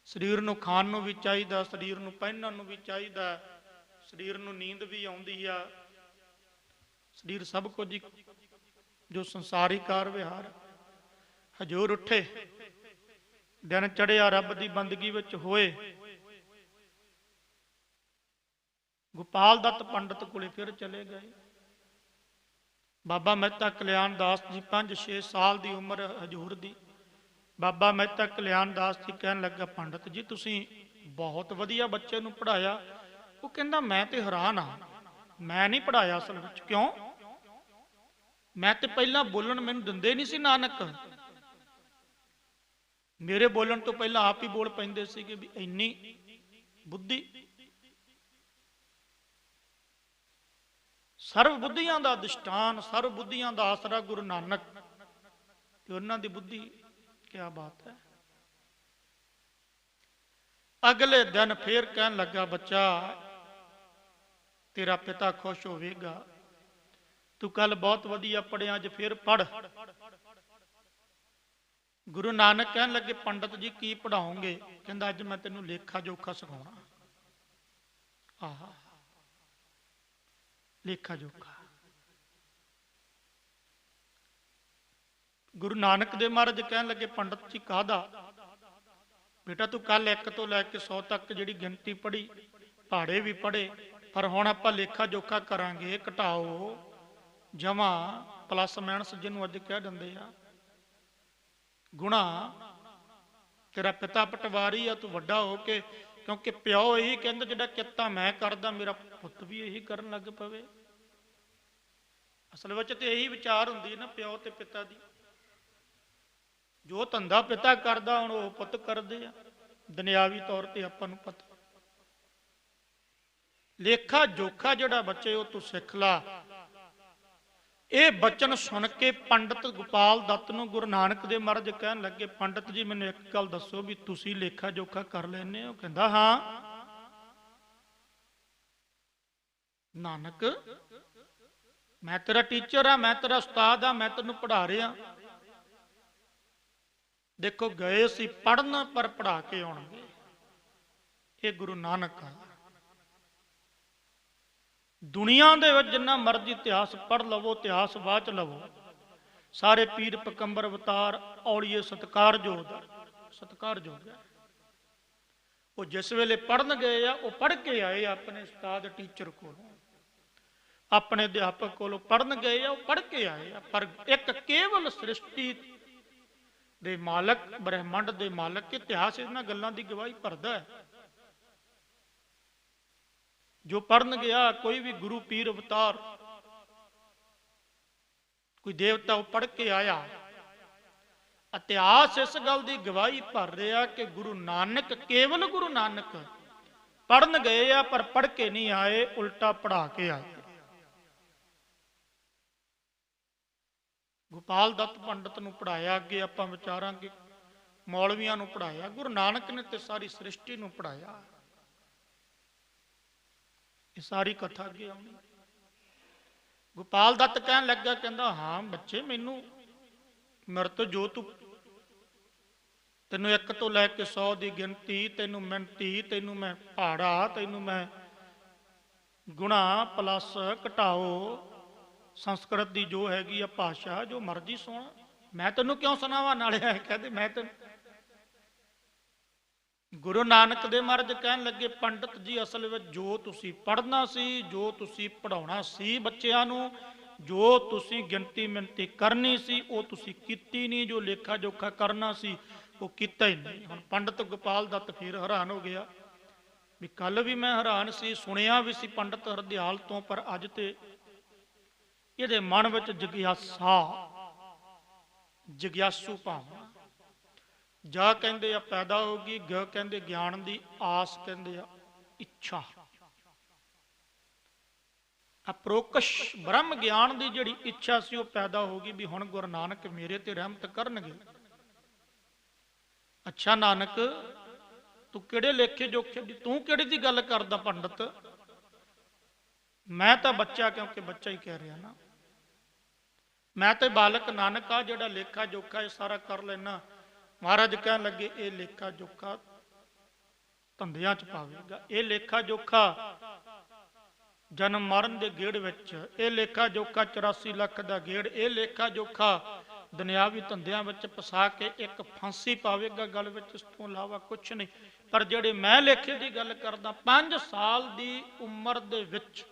ਸਰੀਰ ਨੂੰ ਖਾਣ ਨੂੰ ਵੀ ਚਾਹੀਦਾ, ਸਰੀਰ ਨੂੰ ਪਹਿਨਣ ਨੂੰ ਵੀ ਚਾਹੀਦਾ, ਸਰੀਰ ਨੂੰ ਨੀਂਦ ਵੀ ਆਉਂਦੀ ਆ। ਸਰੀਰ ਸਭ ਕੁਝ ਹੀ ਜੋ ਸੰਸਾਰੀ ਕਾਰ ਵਿਹਾਰ। ਹਜੂਰ ਉੱਠੇ, ਦਿਨ ਚੜਿਆ, ਰੱਬ ਦੀ ਬੰਦਗੀ ਵਿੱਚ ਹੋਏ। ਗੋਪਾਲ ਦੱਤ ਪੰਡਤ ਕੋਲੇ ਫਿਰ ਚਲੇ ਗਏ। ਬਾਬਾ ਮਹਿਤਾ ਕਲਿਆਣ ਦਾਸ ਜੀ 5-6 ਸਾਲ ਦੀ ਉਮਰ ਹਜੂਰ ਦੀ। ਬਾਬਾ ਮਹਿਤਾ ਕਲਿਆਣ ਦਾਸ ਜੀ ਕਹਿਣ ਲੱਗਾ, ਪੰਡਤ ਜੀ ਤੁਸੀਂ ਬਹੁਤ ਵਧੀਆ ਬੱਚੇ ਨੂੰ ਪੜ੍ਹਾਇਆ। ਉਹ ਕਹਿੰਦਾ ਮੈਂ ਤੇ ਹੈਰਾਨ ਹਾਂ, ਮੈਂ ਨਹੀਂ ਪੜ੍ਹਾਇਆ ਅਸਲ ਵਿੱਚ। ਕਿਉਂ? ਮੈਂ ਤੇ ਪਹਿਲਾਂ ਬੋਲਣ ਮੈਨੂੰ ਦਿੰਦੇ ਨਹੀਂ ਸੀ ਨਾਨਕ। ਮੇਰੇ ਬੋਲਣ ਤੋਂ ਪਹਿਲਾਂ ਆਪ ਹੀ ਬੋਲ ਪੈਂਦੇ ਸੀਗੇ ਵੀ ਇੰਨੀ ਬੁੱਧੀ। ਸਰਵ ਬੁੱਧੀਆਂ ਦਾ ਅਧਿਸ਼ਟਾਨ, ਸਰਵ ਬੁੱਧੀਆਂ ਦਾ ਆਸਰਾ ਗੁਰੂ ਨਾਨਕ, ਤੇ ਉਹਨਾਂ ਦੀ ਬੁੱਧੀ ਕਿਆ ਬਾਤ ਹੈ। ਅਗਲੇ ਦਿਨ ਫੇਰ ਕਹਿਣ ਲੱਗਾ, ਬੱਚਾ ਤੇਰਾ ਪਿਤਾ ਖੁਸ਼ ਹੋਵੇਗਾ, ਤੂੰ ਕੱਲ ਬਹੁਤ ਵਧੀਆ ਪੜ੍ਹਿਆ, ਅੱਜ ਫੇਰ ਪੜ੍ਹ। ਗੁਰੂ ਨਾਨਕ ਕਹਿਣ ਲੱਗੇ, ਪੰਡਤ ਜੀ ਕੀ ਪੜ੍ਹਾਓਗੇ? ਕਹਿੰਦਾ ਅੱਜ ਮੈਂ ਤੈਨੂੰ ਲੇਖਾ ਜੋਖਾ ਸਿਖਾਉਣਾ। ਆਹਾ, ਲੇਖਾ ਜੋਖਾ। ਗੁਰੂ ਨਾਨਕ ਦੇਵ ਮਹਾਰਾਜ ਕਹਿਣ ਲੱਗੇ, ਪੰਡਤ ਜੀ ਕਾਹਦਾ? ਬੇਟਾ ਤੂੰ ਕੱਲ 1 ਤੋਂ ਲੈ ਕੇ 100 ਤੱਕ ਜਿਹੜੀ ਗਿਣਤੀ ਪੜ੍ਹੀ, ਪਹਾੜੇ ਵੀ ਪੜ੍ਹੇ, ਪਰ ਹੁਣ ਆਪਾਂ ਲੇਖਾ ਜੋਖਾ ਕਰਾਂਗੇ। ਘਟਾਓ, ਜਮਾ, ਪਲੱਸ ਮਾਈਨਸ ਜਿਹਨੂੰ ਅੱਜ ਕਹਿ ਦਿੰਦੇ ਆ, ਗੁਣਾ। ਤੇਰਾ ਪਿਤਾ ਪਟਵਾਰੀ ਆ, ਤੂੰ ਵੱਡਾ ਹੋ ਕੇ, ਕਿਉਂਕਿ ਪਿਓ ਇਹੀ ਕਹਿੰਦਾ ਜਿਹੜਾ ਕਿੱਤਾ ਮੈਂ ਕਰਦਾ ਮੇਰਾ ਪੁੱਤ ਵੀ ਇਹੀ ਕਰਨ ਲੱਗ ਪਵੇ। ਅਸਲ ਵਿੱਚ ਤੇ ਇਹੀ ਵਿਚਾਰ ਹੁੰਦੀ ਹੈ ਨਾ ਪਿਓ ਤੇ ਪਿਤਾ ਦੀ। ਜੋ ਧੰਦਾ ਪਿਤਾ ਕਰਦਾ ਹੁਣ ਉਹ ਪੁੱਤ ਕਰਦੇ ਆ, ਦੁਨਿਆਵੀ ਤੌਰ ਤੇ ਆਪਾਂ ਨੂੰ ਪਤਾ। ਲੇਖਾ ਜੋਖਾ ਜਿਹੜਾ ਬੱਚੇ ਉਹ ਤੂੰ ਸਿੱਖ ਲਾ। ਇਹ ਬਚਨ ਸੁਣ ਕੇ ਪੰਡਤ ਗੋਪਾਲ ਦੱਤ ਨੂੰ ਗੁਰੂ ਨਾਨਕ ਦੇਵ ਮਹਾਰਾਜ ਕਹਿਣ ਲੱਗੇ, ਪੰਡਤ ਜੀ ਮੈਨੂੰ ਇੱਕ ਗੱਲ ਦੱਸੋ ਵੀ ਤੁਸੀਂ ਲੇਖਾ ਜੋਖਾ ਕਰ ਲੈਂਦੇ ਹੋ? ਕਹਿੰਦਾ ਹਾਂ। ਨਾਨਕ ਮੈਂ ਤੇਰਾ ਟੀਚਰ ਆ, ਮੈਂ ਤੇਰਾ ਉਸਤਾਦ ਆ, ਮੈਂ ਤੈਨੂੰ ਪੜ੍ਹਾ ਰਿਹਾ। ਦੇਖੋ ਗਏ ਸੀ ਪੜ੍ਹਨ, ਪਰ ਪੜ੍ਹਾ ਕੇ ਆਉਣਗੇ। ਇਹ ਗੁਰੂ ਨਾਨਕ ਆ। ਦੁਨੀਆ ਦੇ ਵਿੱਚ ਜਿੰਨਾ ਮਰਜ਼ੀ ਇਤਿਹਾਸ ਪੜ੍ਹ ਲਵੋ, ਇਤਿਹਾਸ ਵਾਚ ਲਵੋ, ਸਾਰੇ ਪੀਰ ਪਕੰਬਰ ਅਵਤਾਰ ਔਲੀਏ ਸਤਿਕਾਰਯੋਗ ਹੈ। ਉਹ ਜਿਸ ਵੇਲੇ ਪੜ੍ਹਨ ਗਏ ਆ, ਉਹ ਪੜ੍ਹ ਕੇ ਆਏ ਆਪਣੇ ਉਸਤਾਦ ਟੀਚਰ ਕੋਲੋਂ, ਆਪਣੇ ਅਧਿਆਪਕ ਕੋਲੋਂ ਪੜ੍ਹਨ ਗਏ ਆ, ਉਹ ਪੜ੍ਹ ਕੇ ਆਏ ਆ। ਪਰ ਇੱਕ ਕੇਵਲ ਸ੍ਰਿਸ਼ਟੀ ਦੇ ਮਾਲਕ, ਬ੍ਰਹਿਮੰਡ ਦੇ ਮਾਲਕ, ਇਤਿਹਾਸ ਇਹਨਾਂ ਗੱਲਾਂ ਦੀ ਗਵਾਹੀ ਭਰਦਾ ਹੈ। ਜੋ ਪੜਨ ਗਿਆ, ਕੋਈ ਵੀ ਗੁਰੂ ਪੀਰ ਅਵਤਾਰ, ਕੋਈ ਦੇਵਤਾ, ਉਹ ਪੜ੍ਹ ਕੇ ਆਇਆ। ਇਤਿਹਾਸ ਇਸ ਗੱਲ ਦੀ ਗਵਾਹੀ ਭਰ ਰਿਹਾ ਕਿ ਗੁਰੂ ਨਾਨਕ, ਕੇਵਲ ਗੁਰੂ ਨਾਨਕ ਪੜਨ ਗਏ ਆ, ਪਰ ਪੜ ਕੇ ਨਹੀਂ ਆਏ, ਉਲਟਾ ਪੜਾ ਕੇ ਆਏ। ਗੋਪਾਲ ਦੱਤ ਪੰਡਤ ਨੂੰ ਪੜਾਇਆ, ਅੱਗੇ ਆਪਾਂ ਵਿਚਾਰਾਂਗੇ। ਮੌਲਵੀਆਂ ਨੂੰ ਪੜਾਇਆ, ਗੁਰੂ ਨਾਨਕ ਨੇ ਤੇ ਸਾਰੀ ਸ੍ਰਿਸ਼ਟੀ ਨੂੰ ਪੜਾਇਆ। ਇਹ ਸਾਰੀ ਕਥਾ ਅੱਗੇ ਆਉਣੀ। ਗੋਪਾਲ ਦੱਤ ਕਹਿਣ ਲੱਗਾ, ਕਹਿੰਦਾ ਹਾਂ ਬੱਚੇ, ਮੈਨੂੰ ਮਿਰਤ ਜੋ ਤੈਨੂੰ 1 ਤੋਂ ਲੈ ਕੇ 100 ਦੀ ਗਿਣਤੀ, ਤੈਨੂੰ ਮਿਣਤੀ, ਤੈਨੂੰ ਮੈਂ ਪਹਾੜਾ, ਤੈਨੂੰ ਮੈਂ ਗੁਣਾ ਪਲੱਸ ਘਟਾਓ, ਸੰਸਕ੍ਰਿਤ ਦੀ ਜੋ ਹੈਗੀ ਆ ਭਾਸ਼ਾ, ਜੋ ਮਰਜ਼ੀ ਸੁਣ, ਮੈਂ ਤੈਨੂੰ ਕਿਉਂ ਸੁਣਾਵਾਂ? ਨਾਲੇ ਕਹਿੰਦੇ ਮੈਂ ਤੈਨੂੰ। ਗੁਰੂ ਨਾਨਕ ਦੇ ਮਹਾਰਾਜ ਕਹਿਣ ਲੱਗੇ, ਪੰਡਤ ਜੀ ਅਸਲ ਵਿੱਚ ਜੋ ਤੁਸੀਂ ਪੜ੍ਹਨਾ ਸੀ, ਜੋ ਤੁਸੀਂ ਪੜਾਉਣਾ ਸੀ ਬੱਚਿਆਂ ਨੂੰ, ਜੋ ਤੁਸੀਂ ਗਿਣਤੀ ਮਿਣਤੀ ਕਰਨੀ ਸੀ, ਉਹ ਤੁਸੀਂ ਕੀਤੀ ਨਹੀਂ। ਜੋ ਲੇਖਾ ਜੋਖਾ ਕਰਨਾ ਸੀ ਉਹ ਕੀਤਾ ਹੀ ਨਹੀਂ। ਹੁਣ ਪੰਡਤ ਗੋਪਾਲ ਦੱਤ ਫਿਰ ਹੈਰਾਨ ਹੋ ਗਿਆ ਵੀ ਕੱਲ ਵੀ ਮੈਂ ਹੈਰਾਨ ਸੀ, ਸੁਣਿਆ ਵੀ ਸੀ ਪੰਡਤ ਹਰਦਿਆਲ ਤੋਂ, ਪਰ ਅੱਜ ਤੇ ਇਹਦੇ ਮਨ ਵਿੱਚ ਜਗਿਆਸਾ, ਜਗਿਆਸੂ ਭਾਵਨਾ, ਜਾ ਕਹਿੰਦੇ ਆ ਪੈਦਾ ਹੋ ਗਈ, ਗ ਕਹਿੰਦੇ ਗਿਆਨ ਦੀ ਆਸ, ਕਹਿੰਦੇ ਆ ਇੱਛਾ, ਅਪਰੋਕਸ਼ ਬ੍ਰਹਮ ਗਿਆਨ ਦੀ ਜਿਹੜੀ ਇੱਛਾ ਸੀ ਉਹ ਪੈਦਾ ਹੋ ਗਈ ਵੀ ਹੁਣ ਗੁਰੂ ਨਾਨਕ ਮੇਰੇ ਤੇ ਰਹਿਮਤ ਕਰਨਗੇ। ਅੱਛਾ ਨਾਨਕ, ਤੂੰ ਕਿਹੜੇ ਲੇਖੇ ਜੋਖੇ ਦੀ, ਤੂੰ ਕਿਹੜੀ ਦੀ ਗੱਲ ਕਰਦਾ ਪੰਡਤ? ਮੈਂ ਤਾਂ ਬੱਚਾ, ਕਿਉਂਕਿ ਬੱਚਾ ਹੀ ਕਹਿ ਰਿਹਾ ਨਾ, ਮੈਂ ਤੇ ਬਾਲਕ ਨਾਨਕ ਆ, ਜਿਹੜਾ ਲੇਖਾ ਜੋਖਾ ਇਹ ਸਾਰਾ ਕਰ ਲੈਣਾ। ਮਹਾਰਾਜ ਕਹਿਣ ਲੱਗੇ, ਇਹ ਲੇਖਾ ਜੋਖਾ ਧੰਦਿਆਂ ਚ ਪਾਵੇਗਾ, ਇਹ ਲੇਖਾ ਜੋਖਾ ਜਨਮ ਮਰਨ ਦੇ ਗੇੜ ਵਿੱਚ, ਇਹ ਲੇਖਾ ਜੋਖਾ 84 ਲੱਖ ਦਾ ਗੇੜ, ਇਹ ਲੇਖਾ ਜੋਖਾ ਦੁਨਿਆਵੀ ਧੰਦਿਆਂ ਵਿੱਚ ਫਸਾ ਕੇ ਇੱਕ ਫਾਂਸੀ ਪਾਵੇਗਾ ਗਲ ਵਿੱਚ, ਇਸ ਤੋਂ ਇਲਾਵਾ ਕੁਛ ਨਹੀਂ। ਪਰ ਜਿਹੜੇ ਮੈਂ ਲੇਖੇ ਦੀ ਗੱਲ ਕਰਦਾ, 5 ਸਾਲ ਦੀ ਉਮਰ ਦੇ ਵਿੱਚ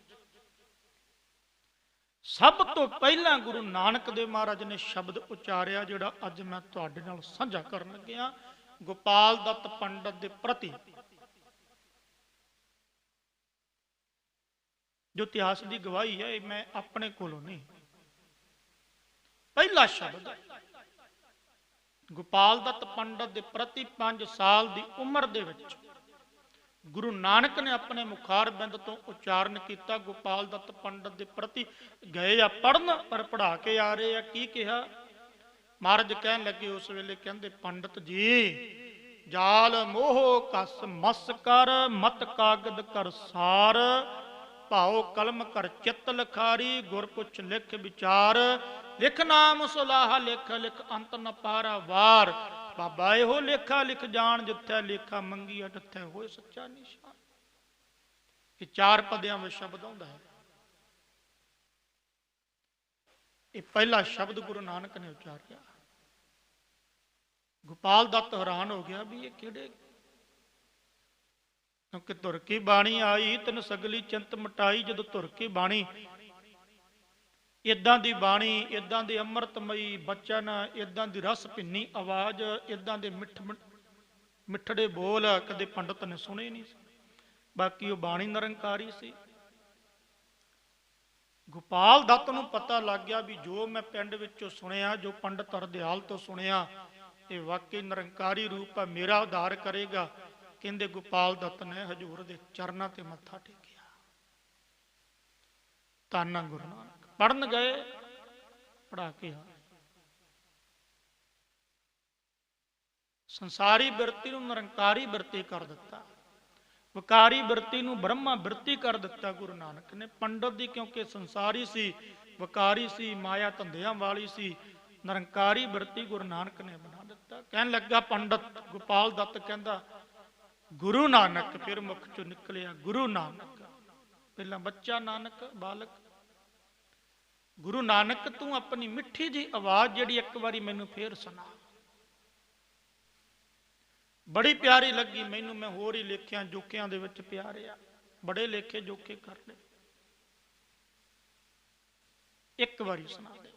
ਸਭ ਤੋਂ ਪਹਿਲਾਂ ਗੁਰੂ ਨਾਨਕ ਦੇਵ ਮਹਾਰਾਜ ਨੇ ਸ਼ਬਦ ਉਚਾਰਿਆ, ਜਿਹੜਾ ਅੱਜ ਮੈਂ ਤੁਹਾਡੇ ਨਾਲ ਸਾਂਝਾ ਕਰਨ ਲੱਗਿਆ, ਗੋਪਾਲ ਦੱਤ ਪੰਡਤ ਦੇ ਪ੍ਰਤੀ, ਜੋ ਇਤਿਹਾਸ ਦੀ ਗਵਾਹੀ ਹੈ, ਇਹ ਮੈਂ ਆਪਣੇ ਕੋਲੋਂ ਨਹੀਂ। ਪਹਿਲਾ ਸ਼ਬਦ ਗੋਪਾਲ ਦੱਤ ਪੰਡਤ ਦੇ ਪ੍ਰਤੀ 5 ਸਾਲ ਦੀ ਉਮਰ ਦੇ ਵਿੱਚ ਗੁਰੂ ਨਾਨਕ ਨੇ ਆਪਣੇ ਮੁਖਾਰ ਬਿੰਦ ਤੋਂ ਉਚਾਰਨ ਕੀਤਾ। ਗੋਪਾਲ ਦੱਤ ਪੰਡਤ ਦੇ ਪ੍ਰਤੀ ਗਏ ਆ ਪੜਨ, ਪਰ ਪੜਾ ਕੇ ਆ ਰਹੇ ਆ। ਕੀ ਕਿਹਾ? ਮਹਾਰਾਜ ਕਹਿਣ ਲੱਗੇ ਉਸ ਵੇਲੇ, ਕਹਿੰਦੇ ਪੰਡਤ ਜੀ, ਜਾਲ ਮੋਹ ਕਸ ਮਸ ਕਰ, ਮਤ ਕਾਗਦ ਕਰ ਸਾਰ, ਭਾਉ ਕਲਮ ਕਰ ਚਿੱਤ ਲਖਾਰੀ, ਗੁਰ ਪੁੱਛ ਲਿਖ ਵਿਚਾਰ, ਲਿਖ ਨਾਮ ਸੁਲਾਹਾ ਲਿਖ, ਲਿਖ ਅੰਤ ਨ ਪਾਰਾ ਵਾਰ, ਬਾਬਾ ਇਹੋ ਲੇਖਾ ਲਿਖ ਜਾਣ, ਜਿੱਥੇ ਲੇਖਾ ਮੰਗੀ ਅਟਿੱਥੇ ਹੋਏ ਸੱਚਾ ਨਿਸ਼ਾਨ। ਇਹ 4 ਪਦਿਆਂ ਵਿੱਚ ਸ਼ਬਦ ਆਉਂਦਾ ਹੈ। ਇਹ ਪਹਿਲਾ ਸ਼ਬਦ ਗੁਰੂ ਨਾਨਕ ਨੇ ਉਚਾਰਿਆ। ਗੋਪਾਲ ਦੱਤ ਹੈਰਾਨ ਹੋ ਗਿਆ ਵੀ ਇਹ ਕਿਹੜੇ, ਕਿਉਂਕਿ ਧੁਰ ਕੀ ਬਾਣੀ ਆਈ ਤੈਨੂੰ ਸਗਲੀ ਚਿੰਤ ਮਟਾਈ। ਜਦੋਂ ਧੁਰ ਕੀ ਬਾਣੀ, ਇਦਾਂ ਦੀ ਬਾਣੀ, ਇਦਾਂ ਦੀ ਅੰਮ੍ਰਿਤਮਈ ਬਚਨ, ਇਦਾਂ ਦੀ ਰਸ ਭਿੰਨੀ ਆਵਾਜ਼, ਇਦਾਂ ਦੇ ਮਿੱਠੜੇ ਬੋਲ ਕਦੇ ਪੰਡਤ ਨੇ ਸੁਣੇ ਨਹੀਂ ਸੀ। ਬਾਕੀ ਉਹ ਬਾਣੀ ਨਿਰੰਕਾਰੀ ਸੀ। ਗੋਪਾਲ ਦੱਤ ਨੂੰ ਪਤਾ ਲੱਗ ਗਿਆ ਵੀ ਜੋ ਮੈਂ ਪਿੰਡ ਵਿੱਚੋਂ ਸੁਣਿਆ, ਜੋ ਪੰਡਤ ਹਰਦਿਆਲ ਤੋਂ ਸੁਣਿਆ, ਇਹ ਵਾਕਈ ਨਿਰੰਕਾਰੀ ਰੂਪ ਹੈ, ਮੇਰਾ ਉਧਾਰ ਕਰੇਗਾ। ਕਹਿੰਦੇ ਗੋਪਾਲ ਦੱਤ ਨੇ ਹਜ਼ੂਰ ਦੇ ਚਰਨਾਂ ਤੇ ਮੱਥਾ ਟੇਕਿਆ। ਧੰਨ ਗੁਰੂ ਨਾਨਕ। ਪੜਨ ਗਏ, ਪੜਾ ਕੇ ਆ। ਸੰਸਾਰੀ ਬਿਰਤੀ ਨੂੰ ਨਿਰੰਕਾਰੀ ਬਿਰਤੀ ਕਰ ਦਿੱਤਾ, ਵਿਕਾਰੀ ਬਿਰਤੀ ਨੂੰ ਬ੍ਰਹਮਾ ਬਿਰਤੀ ਕਰ ਦਿੱਤਾ ਗੁਰੂ ਨਾਨਕ ਨੇ। ਪੰਡਤ ਦੀ ਕਿਉਂਕਿ ਸੰਸਾਰੀ ਸੀ, ਵਿਕਾਰੀ ਸੀ, ਮਾਇਆ ਧੰਦਿਆਂ ਵਾਲੀ ਸੀ, ਨਿਰੰਕਾਰੀ ਬਿਰਤੀ ਗੁਰੂ ਨਾਨਕ ਨੇ ਬਣਾ ਦਿੱਤਾ। ਕਹਿਣ ਲੱਗਾ ਪੰਡਤ ਗੋਪਾਲ ਦੱਤ, ਕਹਿੰਦਾ ਗੁਰੂ ਨਾਨਕ, ਫਿਰ ਮੁਖ ਚੋਂ ਨਿਕਲਿਆ ਗੁਰੂ ਨਾਨਕ। ਪਹਿਲਾਂ ਬੱਚਾ ਨਾਨਕ, ਬਾਲਕ। ਗੁਰੂ ਨਾਨਕ, ਤੂੰ ਆਪਣੀ ਮਿੱਠੀ ਜੀ ਆਵਾਜ਼ ਜਿਹੜੀ ਇੱਕ ਵਾਰੀ ਮੈਨੂੰ ਫੇਰ ਸੁਣਾ। ਬੜੀ ਪਿਆਰੀ ਲੱਗੀ ਮੈਨੂੰ, ਮੈਂ ਹੋਰ ਹੀ ਲੇਖਿਆਂ ਜੋਖਿਆਂ ਦੇ ਵਿੱਚ ਪਿਆ ਰਿਹਾ, ਬੜੇ ਲੇਖੇ ਜੋਖੇ ਕਰ ਲਏ, ਇੱਕ ਵਾਰੀ ਸੁਣਾ ਦੇ।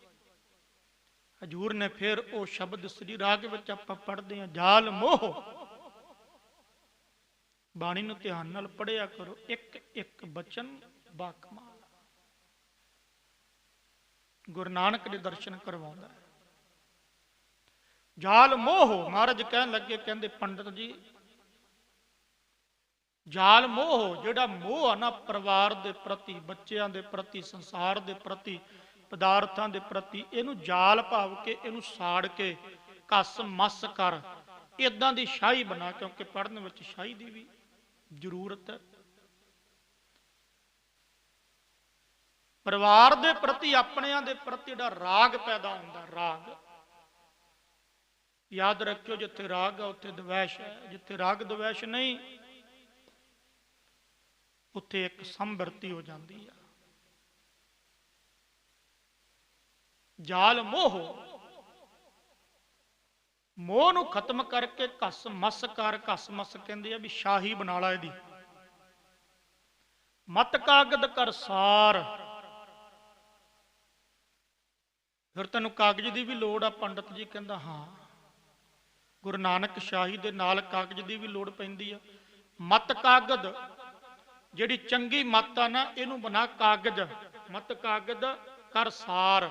ਹਜੂਰ ਨੇ ਫਿਰ ਉਹ ਸ਼ਬਦ ਸ੍ਰੀ ਰਾਗ ਵਿੱਚ ਆਪਾਂ ਪੜ੍ਹਦੇ ਹਾਂ, ਜਾਲ ਮੋਹ। ਬਾਣੀ ਨੂੰ ਧਿਆਨ ਨਾਲ ਪੜ੍ਹਿਆ ਕਰੋ, ਇੱਕ ਇੱਕ ਬਚਨ ਬਾਕਮਾਲ ਗੁਰੂ ਨਾਨਕ ਦੇ ਦਰਸ਼ਨ ਕਰਵਾਉਂਦਾ ਹੈ। ਜਾਲ ਮੋਹ। ਮਹਾਰਾਜ ਕਹਿਣ ਲੱਗੇ, ਕਹਿੰਦੇ ਪੰਡਤ ਜੀ, ਜਾਲ ਮੋਹ, ਜਿਹੜਾ ਮੋਹ ਆ ਨਾ ਪਰਿਵਾਰ ਦੇ ਪ੍ਰਤੀ, ਬੱਚਿਆਂ ਦੇ ਪ੍ਰਤੀ, ਸੰਸਾਰ ਦੇ ਪ੍ਰਤੀ, ਪਦਾਰਥਾਂ ਦੇ ਪ੍ਰਤੀ, ਇਹਨੂੰ ਜਾਲ ਭਾਵ ਕੇ ਇਹਨੂੰ ਸਾੜ ਕੇ ਘਸ ਮਸ ਕਰ ਇਦਾਂ ਦੀ ਸ਼ਾਹੀ ਬਣਾ, ਕਿਉਂਕਿ ਪੜ੍ਹਨ ਵਿੱਚ ਸ਼ਾਹੀ ਦੀ ਵੀ ਜ਼ਰੂਰਤ ਹੈ। ਪਰਿਵਾਰ ਦੇ ਪ੍ਰਤੀ, ਆਪਣਿਆਂ ਦੇ ਪ੍ਰਤੀ ਜਿਹੜਾ ਰਾਗ ਪੈਦਾ ਹੁੰਦਾ, ਰਾਗ ਯਾਦ ਰੱਖਿਓ, ਜਿੱਥੇ ਰਾਗ ਹੈ ਉੱਥੇ ਦਵੈਸ਼ ਹੈ, ਜਿੱਥੇ ਰਾਗ ਦਵੈਸ਼ ਨਹੀਂ ਉੱਥੇ ਇੱਕ ਸੰਭਰਤੀ ਹੋ ਜਾਂਦੀ ਆ। ਜਾਲ ਮੋਹ, ਮੋਹ ਨੂੰ ਖਤਮ ਕਰਕੇ ਘਸ ਮਸ ਕਰ, ਘਸ ਮਸ ਕਹਿੰਦੇ ਆ ਵੀ ਸ਼ਾਹੀ ਬਣਾ ਲਾ ਇਹਦੀ। ਮਤ ਕਾਗਦ ਕਰ ਸਾਰ, ਫਿਰ ਤੈਨੂੰ ਕਾਗਜ਼ ਦੀ ਵੀ ਲੋੜ ਆ। ਪੰਡਤ ਜੀ ਕਹਿੰਦਾ ਹਾਂ, ਗੁਰੂ ਨਾਨਕ ਸ਼ਾਹੀ ਦੇ ਨਾਲ ਕਾਗਜ਼ ਦੀ ਵੀ ਲੋੜ ਪੈਂਦੀ ਆ। ਮਤ ਕਾਗਦ, ਜਿਹੜੀ ਚੰਗੀ ਮੱਤ ਆ ਨਾ ਇਹਨੂੰ ਬਣਾ ਕਾਗਜ਼। ਮਤ ਕਾਗਦ ਕਰ ਸਾਰ,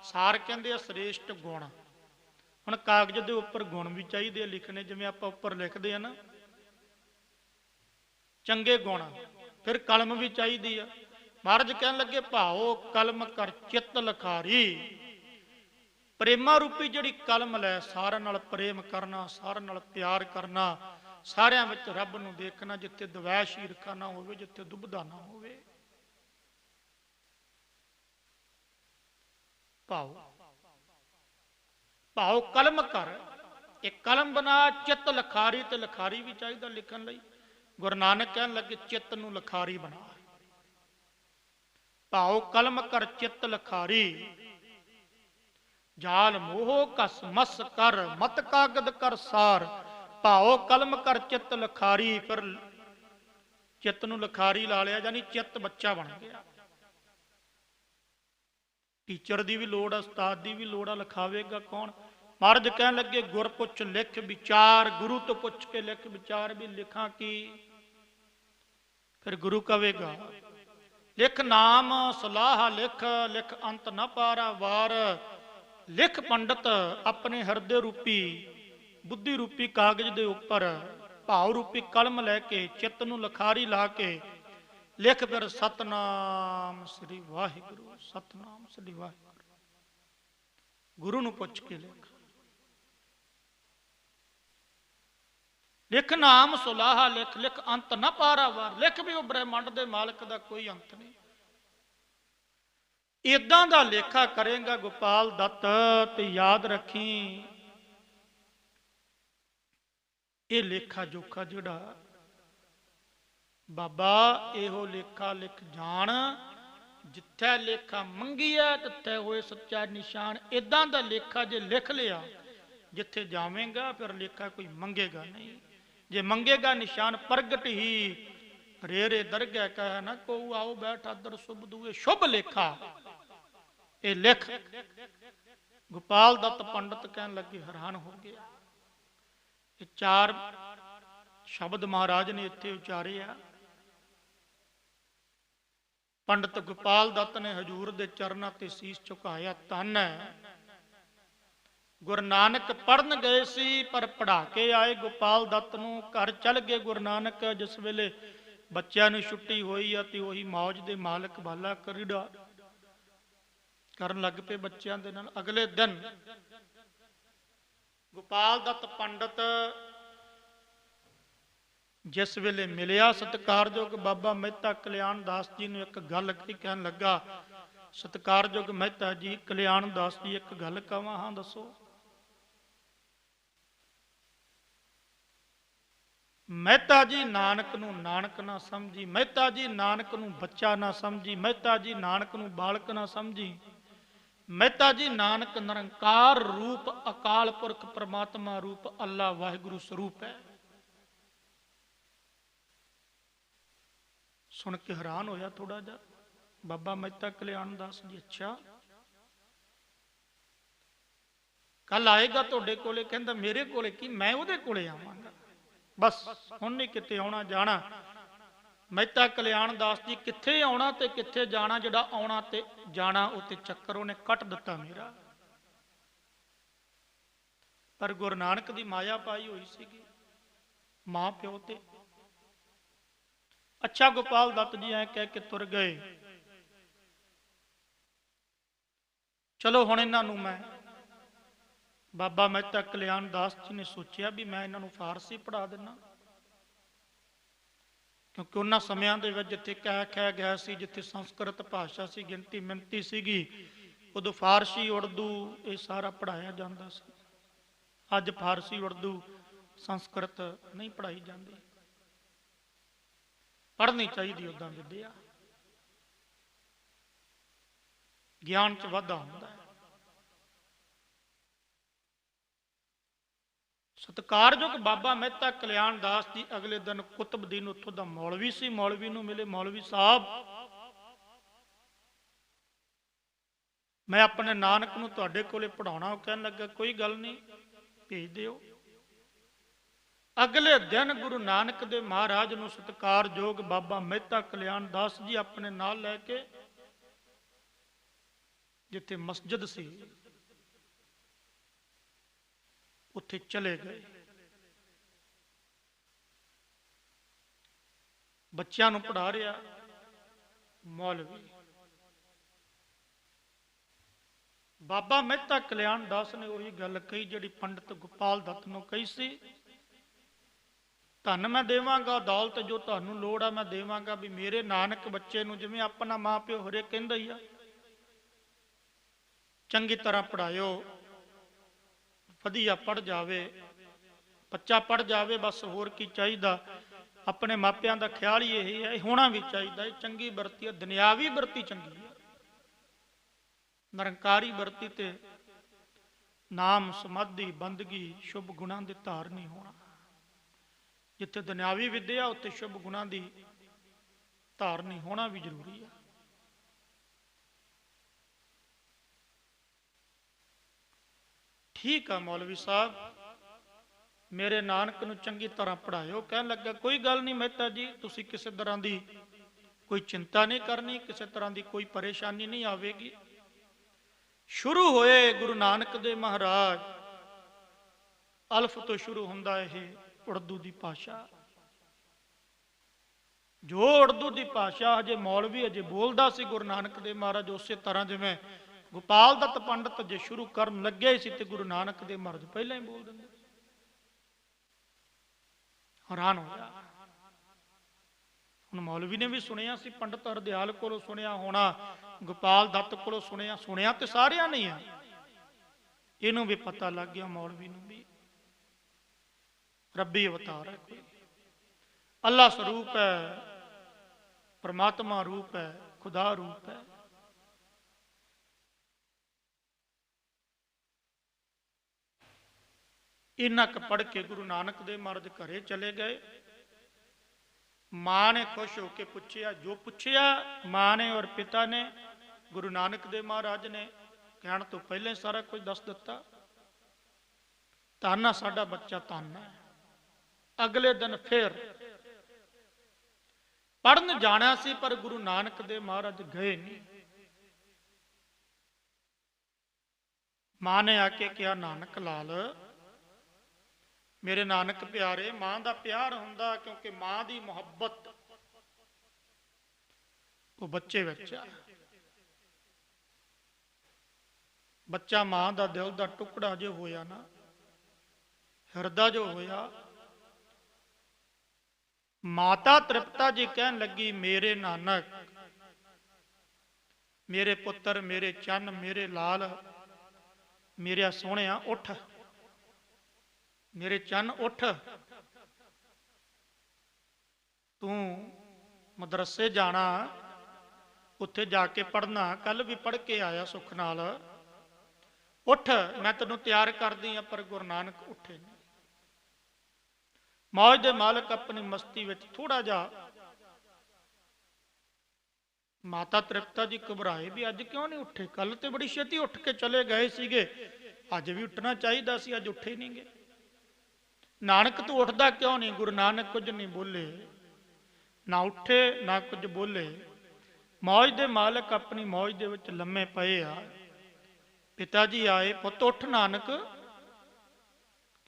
ਸਾਰ ਕਹਿੰਦੇ ਆ ਸ੍ਰੇਸ਼ਟ ਗੁਣ। ਹੁਣ ਕਾਗਜ਼ ਦੇ ਉੱਪਰ ਗੁਣ ਵੀ ਚਾਹੀਦੇ ਆ ਲਿਖਣੇ, ਜਿਵੇਂ ਆਪਾਂ ਉੱਪਰ ਲਿਖਦੇ ਆ ਨਾ ਚੰਗੇ ਗੁਣ, ਫਿਰ ਕਲਮ ਵੀ ਚਾਹੀਦੀ ਆ। ਮਹਾਰਾਜ ਕਹਿਣ ਲੱਗੇ, ਭਾਓ ਕਲਮ ਕਰ ਚਿੱਤ ਲਖਾਰੀ। ਪ੍ਰੇਮਾ ਰੂਪੀ ਜਿਹੜੀ ਕਲਮ ਲੈ, ਸਾਰਿਆਂ ਨਾਲ ਪ੍ਰੇਮ ਕਰਨਾ, ਸਾਰਿਆਂ ਨਾਲ ਪਿਆਰ ਕਰਨਾ, ਸਾਰਿਆਂ ਵਿੱਚ ਰੱਬ ਨੂੰ ਦੇਖਣਾ, ਜਿੱਥੇ ਦਵੈਸ਼ ਈਰਖਾ ਨਾ ਹੋਵੇ, ਜਿੱਥੇ ਦੁਬਦਾ ਨਾ ਹੋਵੇ। ਭਾਉ, ਭਾਉ ਕਲਮ ਕਰ, ਇੱਕ ਕਲਮ ਬਣਾ, ਚਿੱਤ ਲਖਾਰੀ, ਤੇ ਲਖਾਰੀ ਵੀ ਚਾਹੀਦਾ ਲਿਖਣ ਲਈ। ਗੁਰੂ ਨਾਨਕ ਕਹਿਣ ਲੱਗੇ, ਚਿੱਤ ਨੂੰ ਲਖਾਰੀ ਬਣਾ। ਭਾਉ ਕਲਮ ਕਰ ਚਿੱਤ ਲਖਾਰੀ, ਜਾਲ ਮੋਹ ਘਸ ਮਸ ਕਰ, ਮਤ ਕਾਗਦ ਕਰ ਸਾਰ। ਭਾਉ ਕਲਮ ਕਰ ਚਿੱਤ ਲਖਾਰੀ, ਫਿਰ ਚਿੱਤ ਨੂੰ ਲਖਾਰੀ ਲਾ ਲਿਆ, ਯਾਨੀ ਚਿੱਤ ਬੱਚਾ ਬਣ ਗਿਆ। ਟੀਚਰ ਦੀ ਵੀ ਲੋੜ ਆ, ਉਸਤਾਦ ਦੀ ਵੀ ਲੋੜ ਆ, ਲਿਖਾਵੇਗਾ ਕੌਣ? ਮਹਾਰਾਜ ਕਹਿਣ ਲੱਗੇ, ਗੁਰ ਪੁੱਛ ਲਿਖ ਵਿਚਾਰ, ਗੁਰੂ ਤੋਂ ਪੁੱਛ ਕੇ ਲਿਖ ਵਿਚਾਰ ਵੀ ਲਿਖਾਂ ਕੀ। ਫਿਰ ਗੁਰੂ ਕਹੇਗਾ, ਲਿਖ ਨਾਮ ਸਲਾਹ ਲਿਖ, ਲਿਖ ਅੰਤ ਨਾ ਪਾਰਾ ਵਾਰ। ਲਿਖ ਪੰਡਤ ਆਪਣੇ ਹਿਰਦੇ ਰੂਪੀ, ਬੁੱਧੀ ਰੂਪੀ ਕਾਗਜ਼ ਦੇ ਉੱਪਰ ਭਾਵ ਰੂਪੀ ਕਲਮ ਲੈ ਕੇ, ਚਿੱਤ ਨੂੰ ਲਖਾਰੀ ਲਾ ਕੇ ਲਿਖ, ਫਿਰ ਸਤਨਾਮ ਸ੍ਰੀ ਵਾਹਿਗੁਰੂ, ਸਤਨਾਮ ਸ੍ਰੀ ਵਾਹਿਗੁਰੂ। ਗੁਰੂ ਨੂੰ ਪੁੱਛ ਕੇ ਲਿਖ। ਲਿਖ ਨਾਮ ਸੁਲਾਹਾ ਲਿਖ, ਲਿਖ ਅੰਤ ਨਾ ਪਾਰਾਵਾਰ। ਲਿਖ ਵੀ ਉਹ ਬ੍ਰਹਿਮੰਡ ਦੇ ਮਾਲਕ ਦਾ ਕੋਈ ਅੰਤ ਨਹੀਂ। ਇਦਾਂ ਦਾ ਲੇਖਾ ਕਰੇਗਾ ਗੋਪਾਲ ਦੱਤ, ਤੇ ਯਾਦ ਰੱਖੀ ਇਹ ਲੇਖਾ ਜੋਖਾ ਜਿਹੜਾ ਬਾਬਾ, ਇਹੋ ਲੇਖਾ ਲਿਖ ਜਾਣ, ਜਿੱਥੇ ਲੇਖਾ ਮੰਗੀਐ ਤਿੱਥੇ ਹੋਏ ਸੱਚਾ ਨਿਸ਼ਾਨ। ਇਦਾਂ ਦਾ ਲੇਖਾ ਜੇ ਲਿਖ ਲਿਆ, ਜਿੱਥੇ ਜਾਵੇਂਗਾ ਫਿਰ ਲੇਖਾ ਕੋਈ ਮੰਗੇਗਾ ਨਹੀਂ। ਜੇ ਮੰਗੇਗਾ ਨਿਸ਼ਾਨ ਪ੍ਰਗਟ ਹੀ, ਰੇ ਰੇ ਦਰਗਹਿ ਕਹੈ ਨਾ ਕੋ ਆਓ ਬੈਠ ਆਦਰ ਸੁਭ ਦੂਏ। ਸ਼ੁਭ ਲੇਖਾ ਇਹ ਲਿਖ। ਗੋਪਾਲ ਦੱਤ ਪੰਡਤ ਕਹਿਣ ਲੱਗੇ, ਹੈਰਾਨ ਹੋ ਗਿਆ। ਇਹ ਚਾਰ ਸ਼ਬਦ ਮਹਾਰਾਜ ਨੇ ਇੱਥੇ ਉਚਾਰੇ ਆ। ਪੰਡਤ ਗੋਪਾਲ ਦੱਤ ਨੇ ਹਜੂਰ ਦੇ ਚਰਨਾਂ ਤੇ ਸੀਸ ਝੁਕਾਇਆ। ਧੰਨ ਹੈ ਗੁਰੂ ਨਾਨਕ ਪੜਨ ਗਏ ਸੀ, ਪਰ ਪੜਾ ਕੇ ਆਏ ਗੋਪਾਲ ਦੱਤ ਨੂੰ। ਘਰ ਚਲ ਗਏ ਗੁਰੂ ਨਾਨਕ। ਜਿਸ ਵੇਲੇ ਬੱਚਿਆਂ ਨੂੰ ਛੁੱਟੀ ਹੋਈ ਆ, ਤੇ ਉਹੀ ਮੌਜ ਦੇ ਮਾਲਕ ਬਾਲਾ ਕਰੀੜਾ ਕਰਨ ਲੱਗ ਪਏ ਬੱਚਿਆਂ ਦੇ ਨਾਲ। ਅਗਲੇ ਦਿਨ ਗੋਪਾਲ ਦੱਤ ਪੰਡਤ ਜਿਸ ਵੇਲੇ ਮਿਲਿਆ ਸਤਿਕਾਰਯੋਗ ਬਾਬਾ ਮਹਿਤਾ ਕਲਿਆਣ ਦਾਸ ਜੀ ਨੂੰ, ਇੱਕ ਗੱਲ ਕਹਿਣ ਲੱਗਾ, ਸਤਿਕਾਰਯੋਗ ਮਹਿਤਾ ਜੀ, ਕਲਿਆਣ ਦਾਸ ਜੀ, ਇੱਕ ਗੱਲ ਕਹਾਂ। ਹਾਂ ਦੱਸੋ। ਮਹਿਤਾ ਜੀ ਨਾਨਕ ਨੂੰ ਨਾਨਕ ਨਾ ਸਮਝੀ, ਮਹਿਤਾ ਜੀ ਨਾਨਕ ਨੂੰ ਬੱਚਾ ਨਾ ਸਮਝੀ, ਮਹਿਤਾ ਜੀ ਨਾਨਕ ਨੂੰ ਬਾਲਕ ਨਾ ਸਮਝੀ। ਮਹਿਤਾ ਜੀ ਨਾਨਕ ਨਿਰੰਕਾਰ ਰੂਪ, ਅਕਾਲ ਪੁਰਖ ਪਰਮਾਤਮਾ ਰੂਪ, ਅੱਲਾ ਵਾਹਿਗੁਰੂ ਸਰੂਪ ਹੈ। ਸੁਣ ਕੇ ਹੈਰਾਨ ਹੋਇਆ ਥੋੜਾ ਜਿਹਾ ਬਾਬਾ ਮਹਿਤਾ ਕਲਿਆਣ ਦਾਸ ਜੀ। ਅੱਛਾ, ਕੱਲ ਆਏਗਾ ਤੁਹਾਡੇ ਕੋਲੇ? ਕਹਿੰਦਾ ਮੇਰੇ ਕੋਲੇ ਕੀ, ਮੈਂ ਉਹਦੇ ਕੋਲੇ ਆਵਾਂਗਾ। ਬਸ ਹੁਣ ਨਹੀਂ ਕਿਤੇ ਆਉਣਾ ਜਾਣਾ। ਮਹਿਤਾ ਕਲਿਆਣ ਦਾਸ ਜੀ ਕਿੱਥੇ ਆਉਣਾ ਤੇ ਕਿੱਥੇ ਜਾਣਾ, ਜਿਹੜਾ ਆਉਣਾ ਤੇ ਜਾਣਾ ਉੱਤੇ ਚੱਕਰ ਉਹਨੇ ਕੱਟ ਦਿੱਤਾ ਮੇਰਾ। पर गुरु नानक की माया पाई हुई सीगी मां प्यो ते। अच्छा गोपाल दत्त जी ऐ कह के तुर गए। चलो हुण इन्हां नूं मैं बाबा मेहता कल्याण दास जी ने सोचिया भी मैं इन्हां नूं फारसी पढ़ा दिना, क्योंकि उन्हां समयां दे विच जिथे कह खै गया सी, जिथे संस्कृत भाषा सी, गिनती मिनती सीगी, उदों फारसी उर्दू ये सारा पढ़ाया जाता सी। अज फारसी उर्दू संस्कृत नहीं पढ़ाई जाती। पढ़नी चाहिए उदा विद्या, ज्ञान च वाधा होंदा है। सत्कारयोग बाबा मेहता कल्याण दास जी अगले दिन कुतुबदीन उत्थों का मौलवी सी, मौलवी नूं मिले। मौलवी साहब, मैं अपने नानक नूं तुहाडे कोले पढ़ाउणा। कहन लगा कोई गल नहीं, भेज दिओ। अगले दिन गुरु नानक देव महाराज नूं सत्कारयोग बाबा मेहता कल्याण दास जी अपने नाल लैके जिथे मस्जिद सी उत्थे चले गए। बच्चों नूं पढ़ा रहा मौलवी। बाबा मेहता कल्याण दास ने वही गल कही जिहड़ी पंडित गोपाल दत्त नूं कही सी, धन मैं देवांगा, दौलत जो तुहानूं लोड़ आ मैं देवांगा, भी मेरे नानक बच्चे नूं जिवें अपना मां प्यो हरे कहंदा ही आ, चंगी तरह पढ़ायो, वधिया पढ़ जावे, बच्चा पढ़ जावे, बस होर की चाहिदा। अपने मापियां दा ख्याल ही यही है, होना भी चाहिए। चंगी बरती है, दुनियावी बरती चंगी है, निरंकारी बरती ते नाम समाधि बंदगी शुभ गुणां दे धार नहीं होना। जिथे दुनियावी विद्या उत्थे शुभ गुणां दी धार नहीं होना भी जरूरी है। ठीक है मौलवी साहब, मेरे नानक नूं चंगी तरह पढ़ायो। कहन लगा कोई गल नहीं मेहता जी, तुसी किसी तरह की कोई चिंता नहीं करनी, किसी तरह की कोई परेशानी नहीं आवेगी। शुरू होए गुरु नानक देव महाराज, अल्फ तो शुरू होंदा है उर्दू की भाषा। जो उर्दू की भाषा अजे मौलवी अजे बोलता सी गुरु नानक देव महाराज, उस तरह जिवें गोपाल दत्त पंडित जे शुरू करन लगे सी ते गुरु नानक देव महाराज पहले ही बोल देंगे। हैरान होया। हुण मौलवी ने भी सुनिया सी, पंडित हरदयाल कोलों सुनिया होना, गोपाल दत्त कोलों सुनिया, सुनिया तो सारिया नहीं है, इनू भी पता लग गया मौलवी नूं भी रब्बी अवतार है, कोई अल्लाह स्वरूप है, परमात्मा रूप है, खुदा रूप है। इन्ना क पढ़ के गुरु नानक देव महाराज घरे चले गए। मां ने खुश होकर पूछया, जो पूछया मां ने और पिता ने गुरु नानक देव महाराज ने कहण तो पहले सारा कुछ दस दिता। धन साडा बच्चा धन है। अगले दिन फिर पढ़न जाना सी, पर गुरु नानक देव महाराज गए नहीं। मां ने आके कहा, नानक लाल मेरे नानक प्यारे, मां का प्यार हुंदा क्योंकि मां की मुहब्बत वो बच्चे विच आ। बच्चा मां का दिल का टुकड़ा जो होया ना, हिरदा जो होया, माता तृप्ता जी कहन लगी, मेरे नानक, मेरे पुत्र, मेरे चन, मेरे लाल, मेरे सोहणिया उठ, मेरे चन उठ, तू मदरसे जाना, उत्थे जाके पढ़ना, कल भी पढ़ के आया सुख नाल, उठ मैं तेनों तैयार कर दी हाँ। पर गुरु नानक उठे नहीं। मौज दे मालक अपनी मस्ती विच थोड़ा जा, माता तृप्ता जी घबराए भी अज क्यों नहीं उठे, कल तो बड़ी छेती उठ के चले गए सीगे, अज भी उठना चाहिए सी, अज उठे नहीं गए। नानक तू उठदा क्यों नहीं? गुरु नानक कुछ नहीं बोले, ना उठे ना कुछ बोले। मौज दे मालक अपनी मौज दे विच लम्मे पए आ। पिता जी आए, पुत उठ नानक,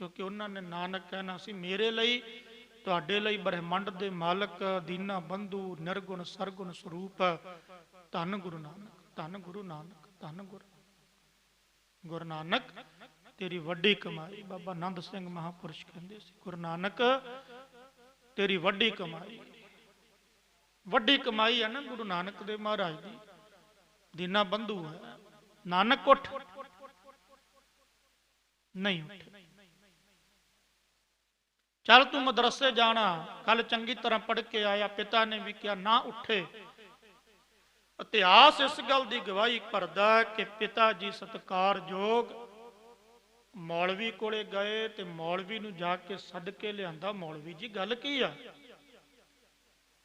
क्योंकि उन्होंने नानक कहना सी मेरे लिए तुहाडे लई ब्रह्मंड दे मालक दीना बंधु निर्गुण सरगुण स्वरूप धन गुरु नानक, धन गुरु नानक, धन गुरु नानक तेरी वड्डी कमाई। बाबा नंद सिंह महापुरुष कहते सी गुरु नानक तेरी वड्डी कमाई। वड्डी कमाई है ना गुरु नानक देव महाराज दी। दीना बंधु है नानक उठ नहीं उठे, चल तू मदरसे जाना, कल चंगी तरह पढ़ के आया। पिता ने भी किया ना उठे। इतिहास इस गल की गवाही भरदा कि पिता जी सत्कारयोग मौलवी कोले गए ते मौलवी नूं जाके सद के लियांदा। मौलवी जी गल की आ,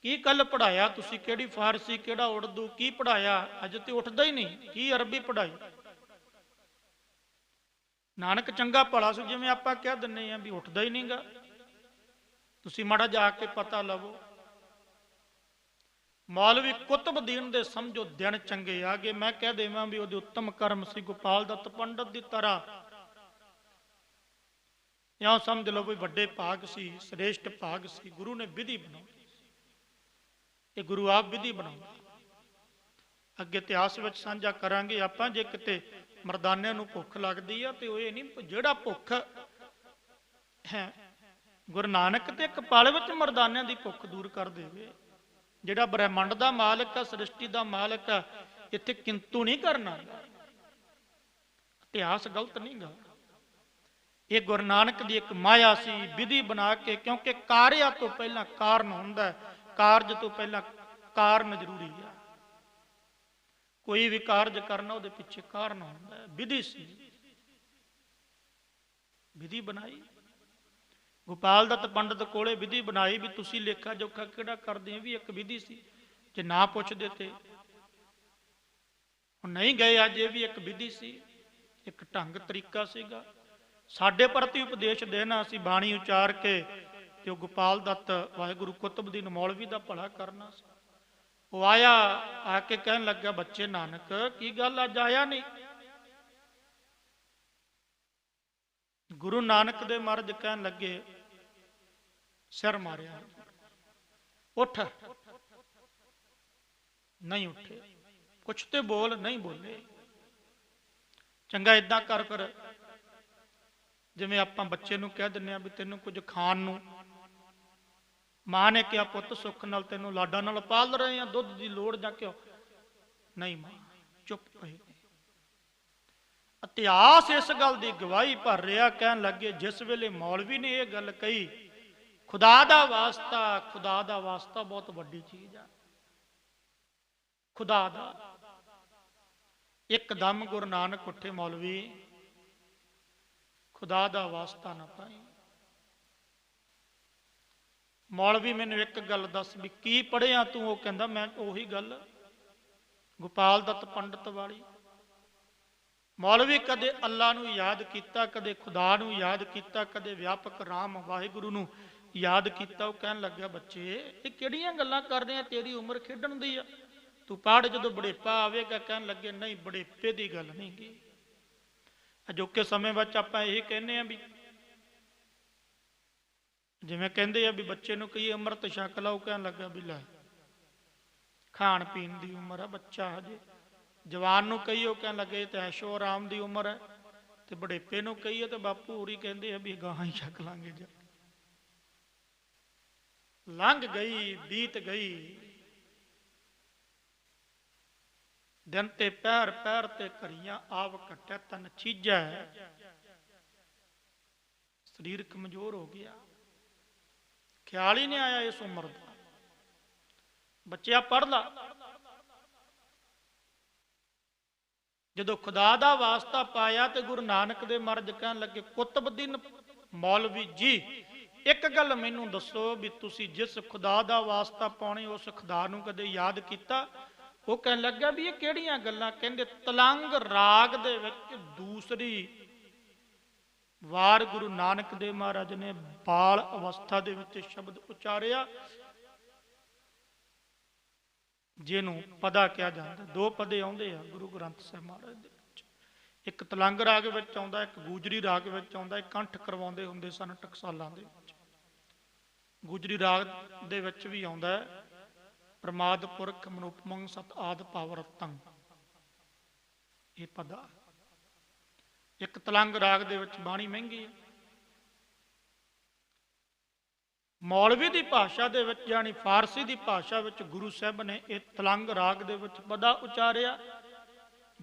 की कल पढ़ाया तुसी, केड़ी फारसी केड़ा उर्दू की पढ़ाया? अज तो उठदा ही नहीं, की अरबी पढ़ाई? नानक चंगा भला सी, जिवें आपां कह दिंदे आ भी उठदा ही नहीं गा। तुसी माड़ा जाके पता लवो। मौलवी कुतुबुद्दीन दे समझो दिन चंगे आ गए। मैं कह देवां भी उहदे उत्तम कर्म सी गोपाल दत्त पंडित दी तरह। या समझ लो भी वड्डे भाग सी, श्रेष्ठ भाग सी। गुरु ने विधि बनाई, ये गुरु आप विधि बनाउंदा। अगे इतिहास विच साझा करांगे आपां। जे किते मरदानिਆਂ ਨੂੰ ਭੁੱਖ लगदी आ ते ਇਹ नहीं ਜਿਹੜਾ ਭੁੱਖ है गुरु नानक ते कपाल विच मरदानिਆਂ ਦੀ ਭੁੱਖ दूर कर देवे। ਜਿਹੜਾ ब्रह्मंड ਦਾ मालिक है, सृष्टि ਦਾ मालिक है, इत्थे किंतु नहीं करना। इतिहास गलत नहीं गा। ये गुरु नानक की एक माया सी विधि बना के, क्योंकि कार्य तो पहला कारण होंदा है, कारज तो पहला कारण जरूरी है। कोई भी कारज करना उहदे पिछे कारण होंदा है। विधि सी, विधि बनाई। गोपाल दत्त पंडित कोले विधि बनाई भी तुसी लेखा जोखा किहड़ा करदे हो, भी एक विधि सी। जे ना पुछदे ते नहीं गए। अज ये भी एक विधि सी, एक ढंग तरीका सीगा। साडे प्रति उपदेश देना सी, बाणी उचार के ते गोपाल दत्त वाहिगुरु कुतुबुद्दीन मौलवी दा भला करना सी। वो आया, आके कहन लगा बच्चे नानक की गल अज आया नहीं? गुरु नानक दे महाराज कहन लगे सिर मारिया, उठ। नहीं उठे। कुछ ते बोल, नहीं बोले। चंगा इदां कर फिर जिवें आपां बच्चे नूं कह दिंदे आ भी तैनूं कुछ खाण नूं मां ने कहा पुੱਤ सुख नाल तैनूं लाडा नाल पाल रहे हैं, दुध की लोड़ जां क्यों? नहीं मां चुप पई। इतिहास इस गल की गवाही भर रहा। कहन लगे जिस वेले मौलवी ने यह गल कही, खुदा दा वास्ता, खुदा दा वास्ता बहुत वड्डी चीज है। खुदा दा एकदम गुरु नानक उठे, मौलवी खुदा दा वास्ता ना पाई। मौलवी मैनू एक गल दस भी की पढ़िया तू? वो कहंदा मैं उही गल गोपाल दत्त पंडित वाली। मौलवी कदे अल्लाह नू याद किया, कदे खुदा नू याद किया, कदे व्यापक राम वाहिगुरु नू याद किया। वो कहन लग्या बच्चे ये किहड़ियां गल्लां करदे आ, तेरी उम्र खेडण दी आ, तू पढ़ जदों बुढ़ेपा आवेगा। कहन लगे नहीं बुढ़ेपे की गल नहीं गी। अजोके समय विच आपां यही कहने आ भी जिवें कहंदे आ भी बच्चे नूं कही अमृत छक ला, कहन लगा भी लै खाण पीण दी उम्र है, बच्चा हजे। जवान नूं कहिए कहन लगे तो ऐशो आराम की उम्र है, तो बुढ़ेपे नूं कहिए तो बापू होरी कहंदे आ भी गाहां ही छक लांगे। जा लंघ गई, बीत गई। दिन ते पैर, पैर ते घड़ियां आव घट्या तन चीजा। शरीर कमजोर हो गया, ख्याल ही नहीं आया इस उम्र का। बच्चा पढ़ ला। जदों खुदा दा वास्ता पाया तो गुरु नानक दे महाराज कहन लगे कुतुबुद्दीन मौलवी जी एक गल मैनू दसो भी तुसी जिस खुदा दा वास्ता पाने उस खुदा नूं कदे याद किया? वो कहन लगा भी ये किहड़ियां गल्लां? कहंदे तलंग राग दे विच दूसरी वार गुरु नानक देव महाराज ने बाल अवस्था दे विच शब्द उचारिया जिन्हों पदा कहा जाता। दो पदे आउंदे आ गुरु ग्रंथ साहिब महाराज दे विच। ਇੱਕ ਤਲੰਗ ਰਾਗ ਵਿੱਚ ਆਉਂਦਾ, ਇੱਕ ਗੂਜਰੀ ਰਾਗ ਵਿੱਚ ਆਉਂਦਾ। ਇਹ ਕੰਠ ਕਰਵਾਉਂਦੇ ਹੁੰਦੇ ਸਨ ਟਕਸਾਲਾਂ ਦੇ ਵਿੱਚ। ਗੂਜਰੀ ਰਾਗ ਦੇ ਵਿੱਚ ਵੀ ਆਉਂਦਾ ਹੈ, ਪ੍ਰਮਾਦ ਪੁਰਖ ਮਨੁਪਮੰ ਸਤ ਆਦ ਪਾਵਰਤੰ, ਇਹ ਪਦਾ। ਇੱਕ ਤਲੰਗ ਰਾਗ ਦੇ ਵਿੱਚ ਬਾਣੀ ਮਹਿੰਗੀ ਹੈ। ਮੌਲਵੀ ਦੀ ਭਾਸ਼ਾ ਦੇ ਵਿੱਚ ਯਾਨੀ ਫਾਰਸੀ ਦੀ ਭਾਸ਼ਾ ਵਿੱਚ ਗੁਰੂ ਸਾਹਿਬ ਨੇ ਇਹ ਤਲੰਗ ਰਾਗ ਦੇ ਵਿੱਚ ਪਦਾ ਉਚਾਰਿਆ।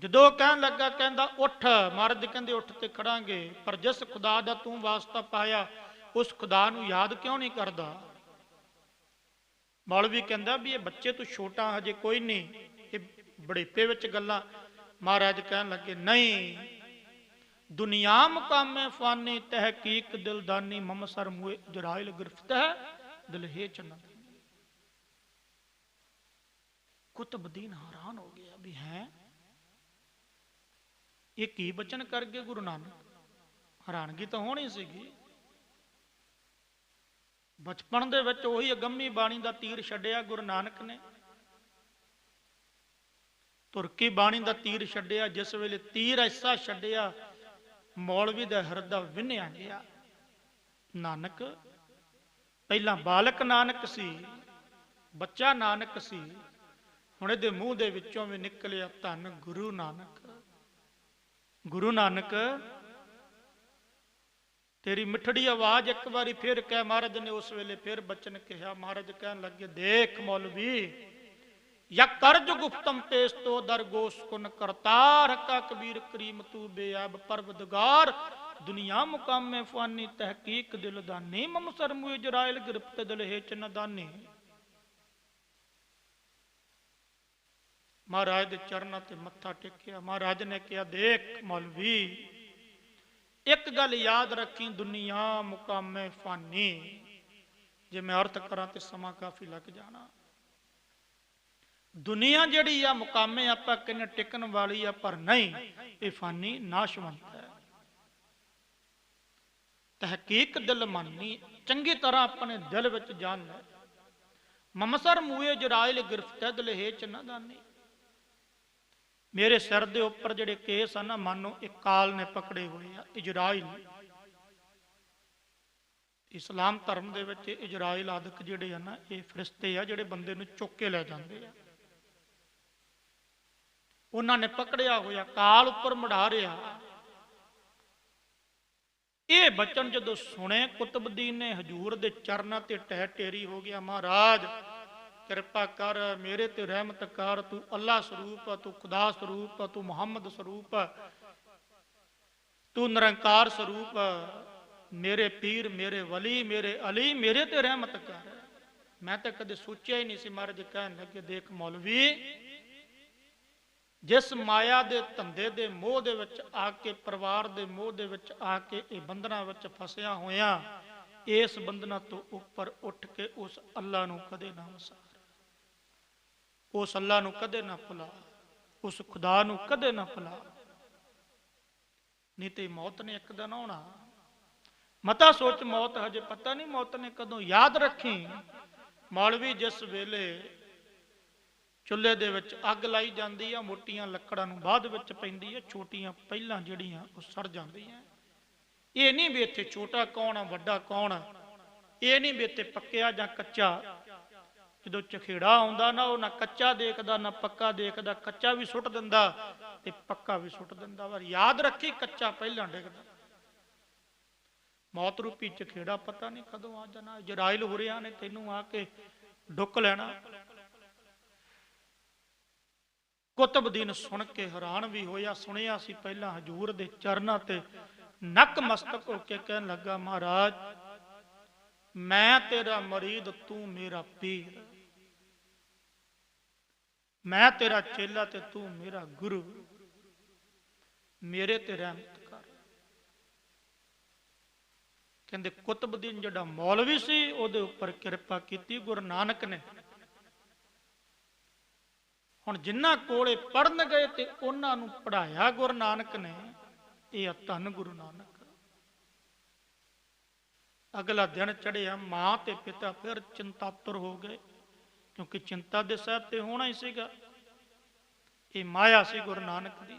ਜਦੋਂ ਕਹਿਣ ਲੱਗਾ, ਕਹਿੰਦਾ ਉੱਠ, ਮਹਾਰਾਜ ਕਹਿੰਦੇ ਉੱਠ ਤੇ ਖੜਾਂਗੇ, ਪਰ ਜਿਸ ਖੁਦਾ ਦਾ ਤੂੰ ਵਾਸਤਾ ਪਾਇਆ ਉਸ ਖੁਦਾ ਨੂੰ ਯਾਦ ਕਿਉਂ ਨਹੀਂ ਕਰਦਾ। ਮੌਲਵੀ ਕਹਿੰਦਾ ਵੀ ਇਹ ਬੱਚੇ ਤੂੰ ਛੋਟਾ, ਹਜੇ ਕੋਈ ਨਹੀਂ, ਇਹ ਬੜੇਪੇ ਵਿੱਚ ਗੱਲਾਂ। ਮਹਾਰਾਜ ਕਹਿਣ ਲੱਗੇ, ਨਹੀਂ, ਦੁਨੀਆ ਮੁਕਾਮੇ ਫਾਨੀ ਤਹਿਕੀਕ ਦਿਲਦਾਨੀ ਮਮ ਸਰ ਮੂਏ ਜਰਾਇਲ ਗਿਰਫਤ ਹੈ ਦਿਲ ਹੈ ਚੰਨ। ਕੁਤਬਦੀਨ ਹੈਰਾਨ ਹੋ ਗਿਆ ਵੀ ਹੈ ਇਹ ਕੀ ਬਚਨ ਕਰ ਗਏ ਗੁਰੂ ਨਾਨਕ। ਹੈਰਾਨਗੀ ਤਾਂ ਹੋਣੀ ਸੀਗੀ। ਬਚਪਨ ਦੇ ਵਿੱਚ ਉਹੀ ਅਗੰਮੀ ਬਾਣੀ ਦਾ ਤੀਰ ਛੱਡਿਆ ਗੁਰੂ ਨਾਨਕ ਨੇ। ਤੁਰਕੀ ਬਾਣੀ ਦਾ ਤੀਰ ਛੱਡਿਆ। ਜਿਸ ਵੇਲੇ ਤੀਰ ਐਸਾ ਛੱਡਿਆ ਮੌਲਵੀ ਦਾ ਹਿਰਦਾ ਵਿੰਨਿਆ ਗਿਆ। ਨਾਨਕ ਪਹਿਲਾਂ ਬਾਲਕ ਨਾਨਕ ਸੀ, ਬੱਚਾ ਨਾਨਕ ਸੀ, ਹੁਣ ਇਹਦੇ ਮੂੰਹ ਦੇ ਵਿੱਚੋਂ ਵੀ ਨਿਕਲਿਆ ਧੰਨ ਗੁਰੂ ਨਾਨਕ। ਗੁਰੂ ਨਾਨਕ ਤੇਰੀ ਮਿੱਠੜੀ ਆਵਾਜ਼ ਇੱਕ ਵਾਰੀ ਫਿਰ ਕਹਿ। ਮਹਾਰਾਜ ਨੇ ਉਸ ਵੇਲੇ ਫਿਰ ਬਚਨ ਕਿਹਾ। ਮਹਾਰਾਜ ਕਹਿਣ ਲੱਗੇ, ਦੇਖ ਮੌਲਵੀ, या कर्ज गुप्तम पेश तो दरगोश कुन करतार हक्का कबीर करीम तू बेअब परवदगार दुनिया मुकाम में फानी तहकीक दिल दानी मम सर मुए जराइल गिरफ्त दिल है चन दानी। महाराज दे चरणों ते मत्था टेकिया। महाराज ने कहा, देख मौलवी, एक गल याद रखी, दुनिया मुकाम में फानी। जे मैं अर्थ करा तो समा काफी लग जाना। दुनिया जिहड़ी आ मुकामे आपां कहने टिकन वाली आ, पर नहीं, ये फानी नाशवंत है। तहकीक दिल मानी, चंगी तरह अपने दिल विच जान ले। ममसर मूए जराइल गिरफ्त दिल है च न दानी। मेरे सिर दे उपर जिहड़े केस आ ना, मानो एक काल ने पकड़े हुए आ। इजराइल इस्लाम धर्म दे विच इजराइल आदक जिहड़े आ ना, ये फरिश्ते आ जिहड़े बंदे नूं चुक के लै जांदे आ। उन्होंने पकड़िया होया, काल उपर मढ़ा रहा। ये बचन जो सुने कुतुबुद्दीन ने हजूर दे चरणों ते टह टेरी हो गया। महाराज कृपा कर, मेरे ते रहमत कर, तू अल्लाह स्वरूप, तू खुदा स्वरूप, तू मुहम्मद स्वरूप, तू निरंकार स्वरूप, मेरे पीर, मेरे वली, मेरे अली, मेरे ते रहमत कर। मैं तो कदे सोचा ही नहीं सी। महाराज कहन लगे, देख मौलवी, जिस माया दे धंधे दे मोह दे विच आके, परिवार दे मोह दे विच आके ये बंधना विच फसिया होया, इस बंधना तो उपर उठ के उस अल्लाह नूं कदे ना वसार, उस अल्लाह नूं कदे ना भुला, उस खुदा नूं कदे ना भुला। नहीं तो मौत ने एक दिन आउणा। मता सोच मौत हजे पता नहीं मौत ने कदों। याद रखी मौलवी जिस वेले चुल्हे दे विच अग लाई जाती है, मोटियां लकड़ां नूं बाद विच पैंदी है, छोटियां पहलां जिहड़ियां ओह सड़ जांदियां। ये नहीं भी इत्थे छोटा कौन आ वड्डा कौन आ, ये नहीं भी इत्थे पक्किया जां कच्चा। जदों चखेड़ा आउंदा ना, ओह ना कच्चा देखदा ना पक्का देखदा, कच्चा भी सुट दिंदा ते पक्का भी सुट दिंदा। पर याद रखी, कच्चा पहलां डिगदा। मौत रूपी चखेड़ा पता नहीं कदों आ जाना। इजराइल हो रहा ने तैनूं आके डुक लैना। कुतुबुद्दीन सुन के हैरान भी होया। सुनिया सी पहला हजूर दे चरनां ते नक मस्तक होके कहन लगा, महाराज मैं तेरा मरीद, तू मेरा पीर, मैं तेरा चेला ते तू मेरा गुरु, मेरे ते रहमत कर। कहंदे कुतुबुद्दीन जिहड़ा मौलवी सी, उहदे उपर किरपा कीती गुरु नानक ने। हुण जिन्हां कोले पढ़न गए ते उन्हां नूं पढ़ाया गुरु नानक ने। ये धन गुरु नानक। अगला दिन चढ़िया, मां ते पिता फिर चिंतातुर हो गए, क्योंकि चिंता दे साहब ते होना ही सीगा। ये माया सी गुरु नानक दी।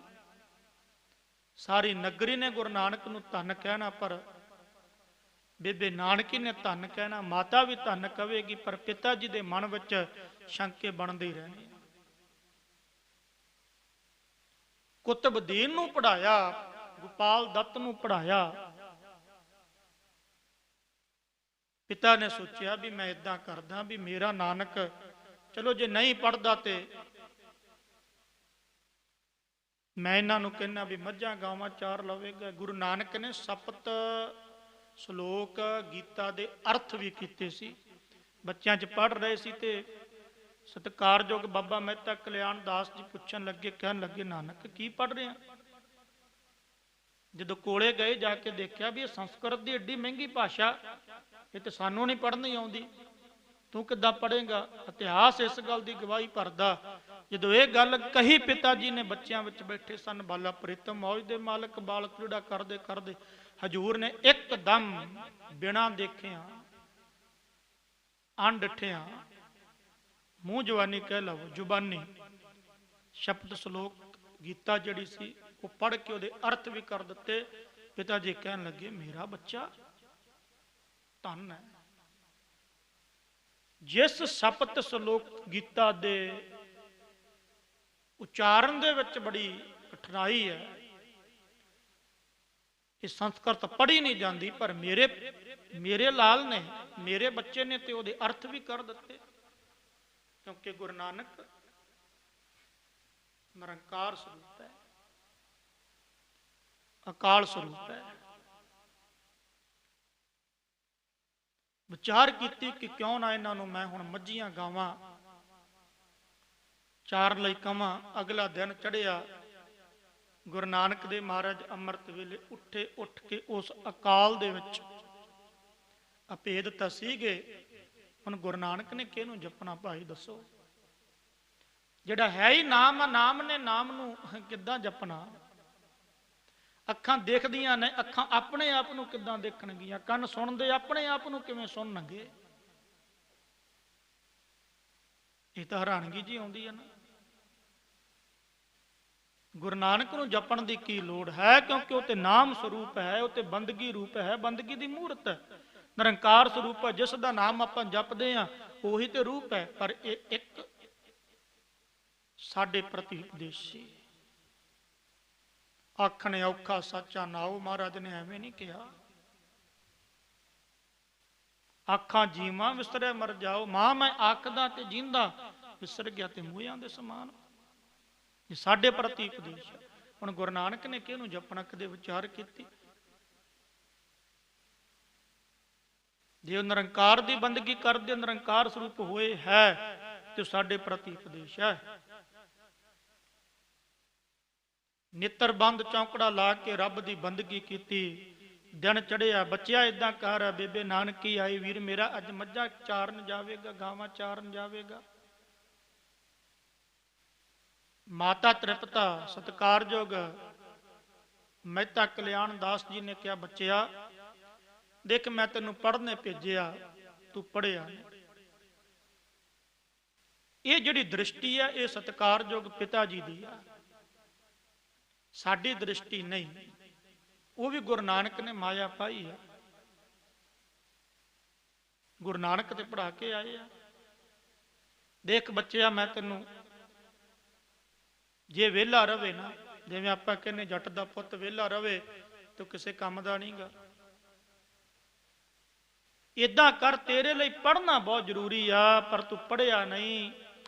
ਸਾਰੀ ਨਗਰੀ ਨੇ ਗੁਰੂ ਨਾਨਕ ਨੂੰ ਧੰਨ ਕਹਿਣਾ, ਪਰ ਬੇਬੇ ਨਾਨਕੀ ਨੇ ਧੰਨ ਕਹਿਣਾ। ਮਾਤਾ ਵੀ ਧੰਨ ਕਵੇਗੀ, ਪਰ ਪਿਤਾ ਜੀ ਦੇ ਮਨ ਵਿੱਚ ਸ਼ੰਕੇ ਬਣਦੇ ਹੀ ਰਹਿਣੇ। ਕੁਤਬਦੀਨ ਨੂੰ ਪੜਾਇਆ, ਗੋਪਾਲ ਦੱਤ ਨੂੰ ਪੜਾਇਆ। ਪਿਤਾ ਨੇ ਸੋਚਿਆ ਵੀ ਮੈਂ ਇਦਾਂ ਕਰਦਾ ਵੀ ਮੇਰਾ ਨਾਨਕ ਚਲੋ ਜੇ ਨਹੀਂ ਪੜਦਾ ਤੇ ਮੈਂ ਇਹਨਾਂ ਨੂੰ ਕਹਿੰਦਾ ਵੀ ਮੱਝਾਂ ਗਾਵਾਂ ਚਾਰ ਲਵੇਗਾ। ਗੁਰੂ ਨਾਨਕ ਨੇ ਸਪਤ ਸ਼ਲੋਕ ਗੀਤਾ ਦੇ ਅਰਥ ਵੀ ਕੀਤੇ ਸੀ। ਬੱਚਿਆਂ 'ਚ ਪੜ੍ਹ ਰਹੇ ਸੀ ਤੇ ਸਤਿਕਾਰਯੋਗ ਬਾਬਾ ਮਹਿਤਾ ਕਲਿਆਣ ਦਾਸ ਜੀ ਪੁੱਛਣ ਲੱਗੇ, ਕਹਿਣ ਲੱਗੇ ਨਾਨਕ ਕੀ ਪੜ੍ਹ ਰਹੇ ਆ? ਜਦੋਂ ਕੋਲੇ ਗਏ ਜਾ ਕੇ ਦੇਖਿਆ ਵੀ ਇਹ ਸੰਸਕ੍ਰਿਤ ਦੀ ਏਡੀ ਮਹਿੰਗੀ ਭਾਸ਼ਾ, ਇਹ ਤੇ ਸਾਨੂੰ ਨਹੀਂ ਪੜ੍ਹਨੀ ਆਉਂਦੀ, ਤੂੰ ਕਿੱਦਾਂ ਪੜ੍ਹੇਗਾ? ਇਤਿਹਾਸ ਇਸ ਗੱਲ ਦੀ ਗਵਾਹੀ ਭਰਦਾ। ਜਦੋਂ ਇਹ ਗੱਲ ਕਹੀ ਪਿਤਾ ਜੀ ਨੇ, ਬੱਚਿਆਂ ਵਿੱਚ ਬੈਠੇ ਸਨ ਬਾਲਾ ਪ੍ਰੀਤਮ ਮੌਜ ਦੇ ਮਾਲਕ, ਬਾਲ ਕ੍ਰੀੜਾ ਕਰਦੇ ਕਰਦੇ ਹਜੂਰ ਨੇ ਇੱਕਦਮ ਬਿਨਾਂ ਦੇਖਿਆ ਅਣਡਿੱਠਿਆਂ ਮੂੰਹ ਜਵਾਨੀ ਕਹਿ ਲਵੋ, ਜ਼ੁਬਾਨੀ ਸ਼ਬਦ ਸ਼ਲੋਕ ਗੀਤਾ ਜਿਹੜੀ ਸੀ ਉਹ ਪੜ੍ਹ ਕੇ ਉਹਦੇ ਅਰਥ ਵੀ ਕਰ ਦਿੱਤੇ। ਪਿਤਾ ਜੀ ਕਹਿਣ ਲੱਗੇ ਮੇਰਾ ਬੱਚਾ ਧੰਨ ਹੈ। ਜਿਸ ਸ਼ਬਦ ਸ਼ਲੋਕ ਗੀਤਾ ਦੇ ਉਚਾਰਨ ਦੇ ਵਿੱਚ ਬੜੀ ਕਠਿਨਾਈ ਹੈ, ਇਹ ਸੰਸਕ੍ਰਿਤ ਪੜ੍ਹੀ ਨਹੀਂ ਜਾਂਦੀ, ਪਰ ਮੇਰੇ ਲਾਲ ਨੇ, ਮੇਰੇ ਬੱਚੇ ਨੇ ਤੇ ਉਹਦੇ ਅਰਥ ਵੀ ਕਰ ਦਿੱਤੇ। ਕਿਉਂਕਿ ਗੁਰੂ ਨਾਨਕ ਨਿਰੰਕਾਰ ਸਰੂਪ ਹੈ, ਅਕਾਲ ਸਰੂਪ ਹੈ। ਵਿਚਾਰ ਕੀਤੀ ਕਿ ਕਿਉਂ ਨਾ ਇਹਨਾਂ ਨੂੰ ਮੈਂ ਹੁਣ ਮੱਝੀਆਂ ਗਾਵਾਂ ਚਾਰ ਲਈ ਕਵਾਂ। ਅਗਲਾ ਦਿਨ ਚੜ੍ਹਿਆ, ਗੁਰੂ ਨਾਨਕ ਦੇਵ ਮਹਾਰਾਜ ਅੰਮ੍ਰਿਤ ਵੇਲੇ ਉੱਠੇ, ਉੱਠ ਕੇ ਉਸ ਅਕਾਲ ਦੇ ਵਿੱਚ ਅਭੇਦ ਤਾਂ ਸੀਗੇ। ਹੁਣ ਗੁਰੂ ਨਾਨਕ ਨੇ ਕਿਹਨੂੰ ਜਪਣਾ ਭਾਈ ਦੱਸੋ? ਜਿਹੜਾ ਹੈ ਹੀ ਨਾਮ ਆ, ਨਾਮ ਨੇ ਨਾਮ ਨੂੰ ਕਿੱਦਾਂ ਜਪਣਾ? ਅੱਖਾਂ ਦੇਖਦੀਆਂ ਨੇ, ਅੱਖਾਂ ਆਪਣੇ ਆਪ ਨੂੰ ਕਿੱਦਾਂ ਦੇਖਣਗੀਆਂ? ਕੰਨ ਸੁਣਦੇ ਆਪਣੇ ਆਪ ਨੂੰ ਕਿਵੇਂ ਸੁਣਨਗੇ? ਇਹ ਤਾਂ ਹੈਰਾਨਗੀ ਜੀ ਆਉਂਦੀ ਹੈ ਨਾ। ਗੁਰੂ ਨਾਨਕ ਨੂੰ ਜਪਣ ਦੀ ਕੀ ਲੋੜ ਹੈ? ਕਿਉਂਕਿ ਉਹ ਤੇ ਨਾਮ ਸਰੂਪ ਹੈ, ਉਹ ਤੇ ਬੰਦਗੀ ਰੂਪ ਹੈ, ਬੰਦਗੀ ਦੀ ਮੂਰਤ ਹੈ, ਨਿਰੰਕਾਰ ਸਰੂਪ ਹੈ। ਜਿਸ ਦਾ ਨਾਮ ਆਪਾਂ ਜਪਦੇ ਆ ਉਹੀ ਤੇ ਰੂਪ ਹੈ। ਪਰ ਇਹ ਇੱਕ ਸਾਡੇ ਪ੍ਰਤੀ ਉਪਦੇਸ਼ੀ ਆਖਣੇ ਔਖਾ ਸੱਚਾ ਨਾਉ, ਮਹਾਰਾਜ ਨੇ ਐਵੇਂ ਨਹੀਂ ਕਿਹਾ। ਆਖਾਂ ਜੀਵਾਂ ਵਿਸਰੇ ਮਰ ਜਾਓ, ਮਾਂ ਮੈਂ ਆਖਦਾ ਤੇ ਜਿੰਦਾ, ਵਿਸਰ ਗਿਆ ਤੇ ਮੂਹਿਆਂ ਦੇ ਸਮਾਨ। ਇਹ ਸਾਡੇ ਪ੍ਰਤੀ ਉਪਦੇਸ਼ ਹੈ। ਹੁਣ ਗੁਰੂ ਨਾਨਕ ਨੇ ਕਿਹਨੂੰ ਜਪਣਾ, ਕਦੇ ਵਿਚਾਰ ਕੀਤੀ? ਜੇ ਉਹ ਨਿਰੰਕਾਰ ਦੀ ਬੰਦਗੀ ਕਰਦੇ, ਨਿਰੰਕਾਰ ਸਰੂਪ ਹੋਏ ਹੈ ਤੇ ਸਾਡੇ ਪ੍ਰਤੀ ਉਪਦੇਸ਼ ਹੈ। ਨਿੱਤਰ ਬੰਦ ਚੌਂਕੜਾ ਲਾ ਕੇ ਰੱਬ ਦੀ ਬੰਦਗੀ ਕੀਤੀ। ਦਿਨ ਚੜਿਆ, ਬੱਚਿਆ ਇਦਾਂ ਕਰ, ਬੇਬੇ ਨਾਨਕੀ ਆਈ, ਵੀਰ ਮੇਰਾ ਅੱਜ ਮੱਝਾਂ ਚਾਰਨ ਜਾਵੇਗਾ, ਗਾਵਾਂ ਚਾਰਨ ਜਾਵੇਗਾ। ਮਾਤਾ ਤ੍ਰਿਪਤਾ ਸਤਿਕਾਰਯੋਗ ਮਹਿਤਾ ਕਲਿਆਣ ਦਾਸ ਜੀ ਨੇ ਕਿਹਾ, ਬੱਚਿਆ ਦੇਖ ਮੈਂ ਤੈਨੂੰ ਪੜ੍ਹਨੇ ਭੇਜਿਆ, ਤੂੰ ਪੜ੍ਹਿਆ। ਇਹ ਜਿਹੜੀ ਦ੍ਰਿਸ਼ਟੀ ਹੈ ਇਹ ਸਤਿਕਾਰਯੋਗ ਪਿਤਾ ਜੀ ਦੀ ਆ, ਸਾਡੀ ਦ੍ਰਿਸ਼ਟੀ ਨਹੀਂ। ਉਹ ਵੀ ਗੁਰੂ ਨਾਨਕ ਨੇ ਮਾਇਆ ਪਾਈ ਹੈ, ਗੁਰੂ ਨਾਨਕ ਤੇ ਪੜ੍ਹਾ ਕੇ ਆਏ ਆ। ਦੇਖ ਬੱਚਿਆ ਮੈਂ ਤੈਨੂੰ, ਜੇ ਵਿਹਲਾ ਰਵੇ ਨਾ, ਜਿਵੇਂ ਆਪਾਂ ਕਹਿੰਦੇ ਜੱਟ ਦਾ ਪੁੱਤ ਵਿਹਲਾ ਰਵੇ ਤਾਂ ਕਿਸੇ ਕੰਮ ਦਾ ਨਹੀਂਗਾ। ਇਦਾਂ ਕਰ, ਤੇਰੇ ਲਈ ਪੜ੍ਹਨਾ ਬਹੁਤ ਜ਼ਰੂਰੀ ਆ, ਪਰ ਤੂੰ ਪੜ੍ਹਿਆ ਨਹੀਂ।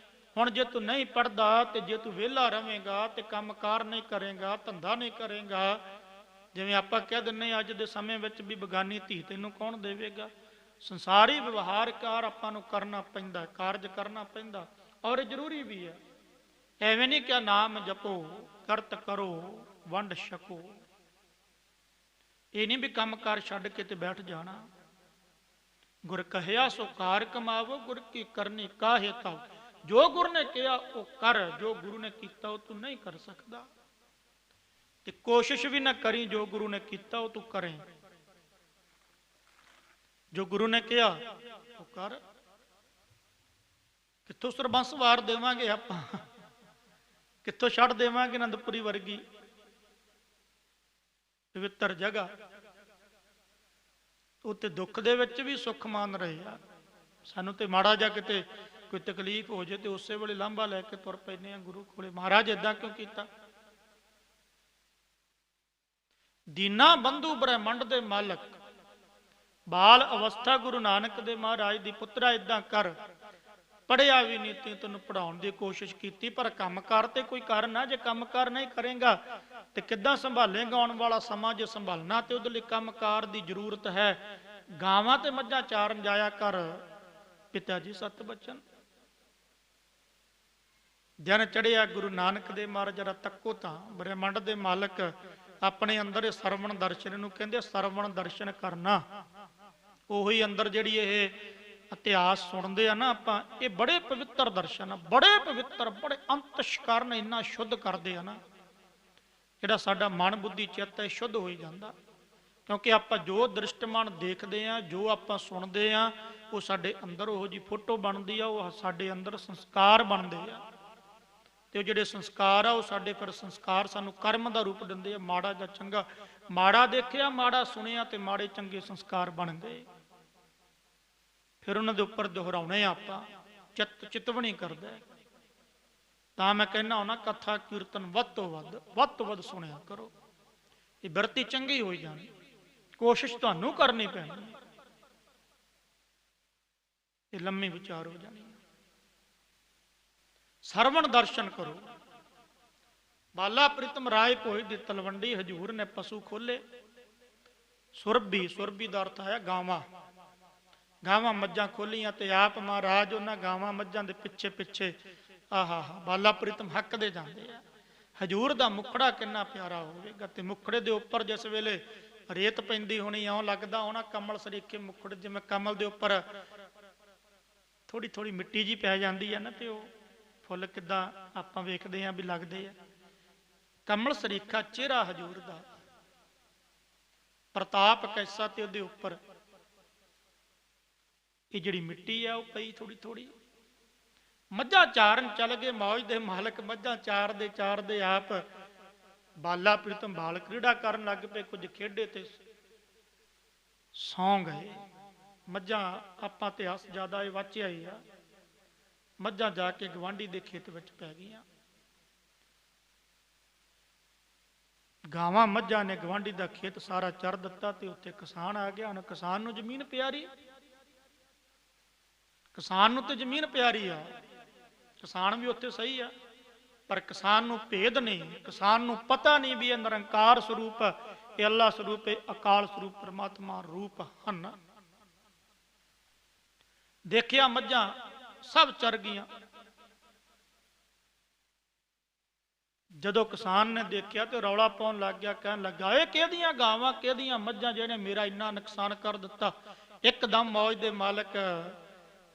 ਹੁਣ ਜੇ ਤੂੰ ਨਹੀਂ ਪੜ੍ਹਦਾ ਤੇ ਜੇ ਤੂੰ ਵਿਹਲਾ ਰਵੇਂਗਾ ਤੇ ਕੰਮਕਾਰ ਨਹੀਂ ਕਰੇਗਾ, ਧੰਦਾ ਨਹੀਂ ਕਰੇਗਾ, ਜਿਵੇਂ ਆਪਾਂ ਕਹਿ ਦਿੰਦੇ ਅੱਜ ਦੇ ਸਮੇਂ ਵਿੱਚ ਵੀ ਬਗਾਨੀ ਧੀ ਤੈਨੂੰ ਕੌਣ ਦੇਵੇਗਾ? ਸੰਸਾਰੀ ਵਿਵਹਾਰਕਾਰ ਆਪਾਂ ਨੂੰ ਕਰਨਾ ਪੈਂਦਾ, ਕਾਰਜ ਕਰਨਾ ਪੈਂਦਾ, ਔਰ ਜ਼ਰੂਰੀ ਵੀ ਹੈ। ਐਵੇਂ ਨਹੀਂ ਕਿ ਨਾਮ ਜਪੋ, ਕਰਤ ਕਰੋ, ਵੰਡ ਛਕੋ। ਇਹ ਨਹੀਂ ਵੀ ਕੰਮਕਾਰ ਛੱਡ ਕੇ ਤੇ ਬੈਠ ਜਾਣਾ। ਗੁਰ ਕਹਿਆ ਸੋ ਕਾਰ ਕਮਾਵੋ, ਗੁਰ ਕੀ ਕਰਨੀ ਕਾਹੇ ਤਾਉ। ਜੋ ਗੁਰੂ ਨੇ ਕਿਹਾ ਉਹ ਕਰ, ਜੋ ਗੁਰੂ ਨੇ ਕੀਤਾ ਉਹ ਤੂੰ ਨਹੀਂ ਕਰ ਸਕਦਾ, ਤੇ ਕੋਸ਼ਿਸ਼ ਵੀ ਨਾ ਕਰੀ ਜੋ ਗੁਰੂ ਨੇ ਕੀਤਾ ਉਹ ਤੂੰ ਕਰੇ। ਜੋ ਗੁਰੂ ਨੇ ਕਿਹਾ ਉਹ ਕਰ। ਕਿੱਥੋਂ ਸਰਬੰਸ ਵਾਰ ਦੇਵਾਂਗੇ ਆਪਾਂ, ਕਿੱਥੋਂ ਛੱਡ ਦੇਵਾਂਗੇ ਅਨੰਦਪੁਰੀ ਵਰਗੀ। ਪਵਿੱਤਰ ਜਗ੍ਹਾ, ਉੱਤੇ ਦੁੱਖ ਦੇ ਵਿੱਚ ਵੀ ਸੁੱਖ ਮਾਨ ਰਹੇ ਆ। ਸਾਨੂੰ ਤੇ ਮਾੜਾ ਜਿਹਾ ਕਿਤੇ ਕੋਈ ਤਕਲੀਫ ਹੋ ਜੇ ਤੇ ਉਸੇ ਵੇਲੇ ਲਾਂਭਾ ਲੈ ਕੇ ਤੁਰ ਪੈਂਦੇ ਆ ਗੁਰੂ ਕੋਲੇ। ਮਹਾਰਾਜ ਏਦਾਂ ਕਿਉਂ ਕੀਤਾ? ਦੀਨਾ ਬੰਧੂ ਬ੍ਰਹਿਮੰਡ ਦੇ ਮਾਲਕ, ਬਾਲ ਅਵਸਥਾ ਗੁਰੂ ਨਾਨਕ ਦੇ ਮਹਾਰਾਜ ਦੀ ਪੁੱਤਰਾ ਏਦਾਂ ਕਰ, ਪੜਿਆ ਵੀ ਨਹੀਂ ਤੇ ਤੈਨੂੰ ਪੜਾਉਣ ਦੀ ਕੋਸ਼ਿਸ਼ ਕੀਤੀ, ਪਰ ਕੰਮ ਕਰ ਤੇ ਕੋਈ ਕਰ ਨਾ। ਜੇ ਕੰਮ ਕਰ ਨਹੀਂ ਕਰੇਗਾ ਤੇ ਕਿੱਦਾਂ ਸੰਭਾਲੇਗਾ ਆਉਣ ਵਾਲਾ ਸਮਾਂ? ਜੇ ਸੰਭਾਲਣਾ ਤੇ ਉਹਦੇ ਲਈ ਕੰਮਕਾਰ ਦੀ ਜ਼ਰੂਰਤ ਹੈ। ਗਾਵਾਂ ਤੇ ਮੱਝਾਂ ਚਾਰਨ ਜਾਇਆ ਕਰ, ਪਿਤਾ ਜੀ ਸਤ ਬਚਨ। ਦਿਨ ਚੜਿਆ ਗੁਰੂ ਨਾਨਕ ਦੇ ਮਹਾਰਾਜ ਜਰਾ ਤੱਕੋ ਤਾਂ, ਬ੍ਰਹਿਮੰਡ ਦੇ ਮਾਲਕ ਆਪਣੇ ਅੰਦਰ ਇਹ ਸਰਵਣ ਦਰਸ਼ਨ ਨੂੰ ਕਹਿੰਦੇ ਸਰਵਣ ਦਰਸ਼ਨ ਕਰਨਾ। ਉਹੀ ਅੰਦਰ ਜਿਹੜੀ ਇਹ ਇਤਿਹਾਸ ਸੁਣਦੇ ਆ ਨਾ ਆਪਾਂ, ਇਹ ਬੜੇ ਪਵਿੱਤਰ ਦਰਸ਼ਨ ਆ, ਬੜੇ ਪਵਿੱਤਰ, ਬੜੇ ਅੰਤਸ਼ਕਰਨ, ਇੰਨਾ ਸ਼ੁੱਧ ਕਰਦੇ ਆ ਨਾ, ਜਿਹੜਾ ਸਾਡਾ ਮਨ ਬੁੱਧੀ ਚਿੱਤ ਹੈ ਸ਼ੁੱਧ ਹੋਈ ਜਾਂਦਾ। ਕਿਉਂਕਿ ਆਪਾਂ ਜੋ ਦ੍ਰਿਸ਼ਟਮਾਨ ਦੇਖਦੇ ਆ, ਜੋ ਆਪਾਂ ਸੁਣਦੇ ਆ, ਉਹ ਸਾਡੇ ਅੰਦਰ ਉਹੋ ਜੀ ਫੋਟੋ ਬਣਦੀ ਆ, ਉਹ ਸਾਡੇ ਅੰਦਰ ਸੰਸਕਾਰ ਬਣਦੇ ਆ। ਤੇ ਉਹ ਜਿਹੜੇ ਸੰਸਕਾਰ ਆ ਉਹ ਸਾਡੇ ਫਿਰ ਸੰਸਕਾਰ ਸਾਨੂੰ ਕਰਮ ਦਾ ਰੂਪ ਦਿੰਦੇ ਆ, ਮਾੜਾ ਜਾਂ ਚੰਗਾ। ਮਾੜਾ ਦੇਖਿਆ, ਮਾੜਾ ਸੁਣਿਆ ਤੇ ਮਾੜੇ ਚੰਗੇ ਸੰਸਕਾਰ ਬਣ ਗਏ। ਫਿਰ ਉਹਨਾਂ ਦੇ ਉੱਪਰ ਦੁਹਰਾਉਣੇ ਆਪਾਂ, ਚਿਤਵਣੀ ਕਰਦਾ। ਤਾਂ ਮੈਂ ਕਹਿੰਦਾ ਹੁੰਦਾ ਕਥਾ ਕੀਰਤਨ ਵੱਧ ਤੋਂ ਵੱਧ ਸੁਣਿਆ ਕਰੋ। ਇਹ ਬਿਰਤੀ ਚੰਗੀ ਹੋਈ ਜਾਣੀ, ਕੋਸ਼ਿਸ਼ ਤੁਹਾਨੂੰ ਕਰਨੀ ਪੈਣੀ, ਇਹ ਲੰਮੀ ਵਿਚਾਰ ਹੋ ਜਾਣੀ। ਸਰਵਣ ਦਰਸ਼ਨ ਕਰੋ। ਬਾਲਾ ਪ੍ਰੀਤਮ ਰਾਏ ਭੋਜ ਦੀ ਤਲਵੰਡੀ ਹਜੂਰ ਨੇ ਪਸ਼ੂ ਖੋਲੇ। ਸੁਰਭੀ ਦਾ ਅਰਥ ਹੈ ਗਾਵਾਂ। ਗਾਵਾਂ ਮੱਝਾਂ ਖੋਲੀਆਂ ਤੇ ਆਪ ਮਹਾਰਾਜ ਉਹਨਾਂ ਗਾਵਾਂ ਮੱਝਾਂ ਦੇ ਪਿੱਛੇ ਪਿੱਛੇ ਆਹਾ ਬਾਲਾ ਪ੍ਰੀਤਮ ਹੱਕਦੇ ਜਾਂਦੇ ਆ। ਹਜੂਰ ਦਾ ਮੁਖੜਾ ਕਿੰਨਾ ਪਿਆਰਾ ਹੋਵੇਗਾ। ਤੇ ਮੁਖੜੇ ਦੇ ਉੱਪਰ ਜਿਸ ਵੇਲੇ ਰੇਤ ਪੈਂਦੀ ਹੋਣੀ, ਇਉਂ ਲੱਗਦਾ ਹੋਣਾ ਕਮਲ ਸਰੀਕੇ ਮੁਖੜ, ਜਿਵੇਂ ਕਮਲ ਦੇ ਉੱਪਰ ਥੋੜੀ ਥੋੜੀ ਮਿੱਟੀ ਜੀ ਪੈ ਜਾਂਦੀ ਹੈ ਨਾ, ਤੇ ਉਹ ਫੁੱਲ ਕਿੱਦਾਂ ਆਪਾਂ ਵੇਖਦੇ ਆਂ ਵੀ ਲੱਗਦੇ ਆ। ਕਮਲ ਸਰੀਖਾ ਚਿਹਰਾ ਹਜੂਰ ਦਾ, ਪ੍ਰਤਾਪ ਕੈਸਾ, ਤੇ ਉਹਦੇ ਉੱਪਰ ਇਹ ਜਿਹੜੀ ਮਿੱਟੀ ਆ ਉਹ ਪਈ ਥੋੜੀ ਥੋੜੀ। ਮੱਝਾਂ ਚਾਰਨ ਚੱਲ ਗਏ ਮੌਜ ਦੇ ਮਾਲਕ, ਮੱਝਾਂ ਚਾਰਦੇ ਆਪ ਬਾਲਾ ਪ੍ਰੀਤਮ ਬਾਲ ਕ੍ਰੀੜਾ ਕਰਨ ਲੱਗ ਪਏ। ਕੁਝ ਖੇਡੇ ਤੇ ਸੌਂ ਗਏ। ਮੱਝਾਂ ਆਪਾਂ ਇਤਿਹਾਸ ਜ਼ਿਆਦਾ ਇਹ ਵਾਚਿਆ ਹੀ ਆ। ਮੱਝਾਂ ਜਾ ਕੇ ਗਵਾਂਢੀ ਦੇ ਖੇਤ ਵਿੱਚ ਪੈ ਗਈਆਂ। ਗਾਵਾਂ ਮੱਝਾਂ ਨੇ ਗਵਾਂਢੀ ਦਾ ਖੇਤ ਸਾਰਾ ਚਰ ਦਿੱਤਾ ਤੇ ਉੱਥੇ ਕਿਸਾਨ ਆ ਗਿਆ। ਹੁਣ ਕਿਸਾਨ ਨੂੰ ਜ਼ਮੀਨ ਪਿਆਰੀ, ਕਿਸਾਨ ਨੂੰ ਤੇ ਜ਼ਮੀਨ ਪਿਆਰੀ ਆ, ਕਿਸਾਨ ਵੀ ਉੱਥੇ ਸਹੀ ਆ, ਪਰ ਕਿਸਾਨ ਨੂੰ ਭੇਦ ਨਹੀਂ, ਕਿਸਾਨ ਨੂੰ ਪਤਾ ਨਹੀਂ ਵੀ ਇਹ ਨਿਰੰਕਾਰ ਸਰੂਪ, ਇਹ ਅੱਲਾ ਸਰੂਪ, ਇਹ ਅਕਾਲ ਸਰੂਪ ਪਰਮਾਤਮਾ ਰੂਪ ਹਨ। ਦੇਖਿਆ ਮੱਝਾਂ ਸਭ ਚਰ ਗਈਆਂ। ਜਦੋਂ ਕਿਸਾਨ ਨੇ ਦੇਖਿਆ ਤੇ ਰੌਲਾ ਪਾਉਣ ਲੱਗ ਗਿਆ, ਕਹਿਣ ਲੱਗਾ ਇਹ ਕਿਹਦੀਆਂ ਗਾਵਾਂ, ਕਿਹਦੀਆਂ ਮੱਝਾਂ ਜਿਹੜੇ ਮੇਰਾ ਇੰਨਾ ਨੁਕਸਾਨ ਕਰ ਦਿੱਤਾ। ਇੱਕਦਮ ਮੌਜ ਦੇ ਮਾਲਕ,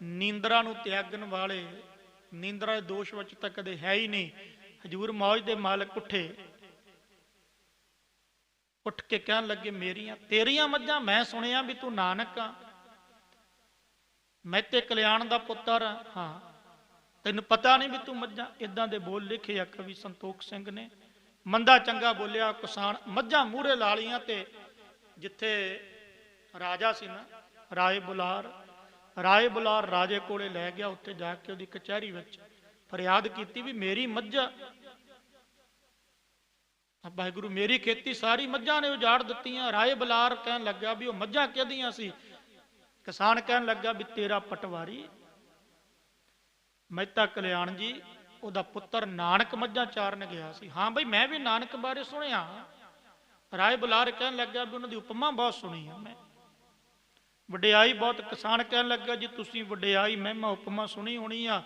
ਨੀਂਦਰਾ ਨੂੰ ਤਿਆਗਣ ਵਾਲੇ, ਨੀਂਦਰਾ ਦੇ ਦੋਸ਼ ਵਿੱਚ ਤਾਂ ਕਦੇ ਹੈ ਹੀ ਨਹੀਂ। ਹਜੂਰ ਮੌਜ ਦੇ ਮਾਲਕ ਉੱਠ ਕੇ ਕਹਿਣ ਲੱਗੇ ਮੇਰੀਆਂ ਤੇਰੀਆਂ ਮੱਝਾਂ, ਮੈਂ ਸੁਣਿਆ ਵੀ ਤੂੰ ਨਾਨਕ ਆ, ਮੈਂ ਤੇ ਕਲਿਆਣ ਦਾ ਪੁੱਤਰ ਹਾਂ, ਤੈਨੂੰ ਪਤਾ ਨਹੀਂ ਵੀ ਤੂੰ ਮੱਝਾਂ। ਇਦਾਂ ਦੇ ਬੋਲ ਲਿਖੇ ਆ ਕਵੀ ਸੰਤੋਖ ਸਿੰਘ ਨੇ। ਮੰਦਾ ਚੰਗਾ ਬੋਲਿਆ ਕਿਸਾਨ। ਮੱਝਾਂ ਮੂਹਰੇ ਲਾ ਲਈਆਂ ਤੇ ਜਿੱਥੇ ਰਾਜਾ ਸੀ ਨਾ, ਰਾਏ ਬੁਲਾਰ ਰਾਜੇ ਕੋਲੇ ਲੈ ਗਿਆ। ਉੱਥੇ ਜਾ ਕੇ ਉਹਦੀ ਕਚਹਿਰੀ ਵਿੱਚ ਫਰਿਆਦ ਕੀਤੀ ਵੀ ਮੇਰੀ ਮੱਝਾਂ, ਵਾਹਿਗੁਰੂ ਮੇਰੀ ਖੇਤੀ ਸਾਰੀ ਮੱਝਾਂ ਨੇ ਉਜਾੜ ਦਿੱਤੀਆਂ। ਰਾਏ ਬੁਲਾਰ ਕਹਿਣ ਲੱਗਾ ਵੀ ਉਹ ਮੱਝਾਂ ਕਿਹਦੀਆਂ ਸੀ? ਕਿਸਾਨ ਕਹਿਣ ਲੱਗਾ ਵੀ ਤੇਰਾ ਪਟਵਾਰੀ ਮਹਿਤਾ ਕਲਿਆਣ ਜੀ, ਉਹਦਾ ਪੁੱਤਰ ਨਾਨਕ ਮੱਝਾਂ ਚਾਰਨ ਗਿਆ ਸੀ। ਹਾਂ ਬਈ ਮੈਂ ਵੀ ਨਾਨਕ ਬਾਰੇ ਸੁਣਿਆ। ਰਾਏ ਬੁਲਾਰ ਕਹਿਣ ਲੱਗਾ ਵੀ ਉਹਨਾਂ ਦੀ ਉਪਮਾ ਬਹੁਤ ਸੁਣੀ ਆ ਮੈਂ, ਵਡਿਆਈ ਬਹੁਤ। ਕਿਸਾਨ ਕਹਿਣ ਲੱਗਾ ਜੀ ਤੁਸੀਂ ਵਡਿਆਈ ਮਹਿਮਾ ਉਪਮਾ ਸੁਣੀ ਹੋਣੀ ਆ,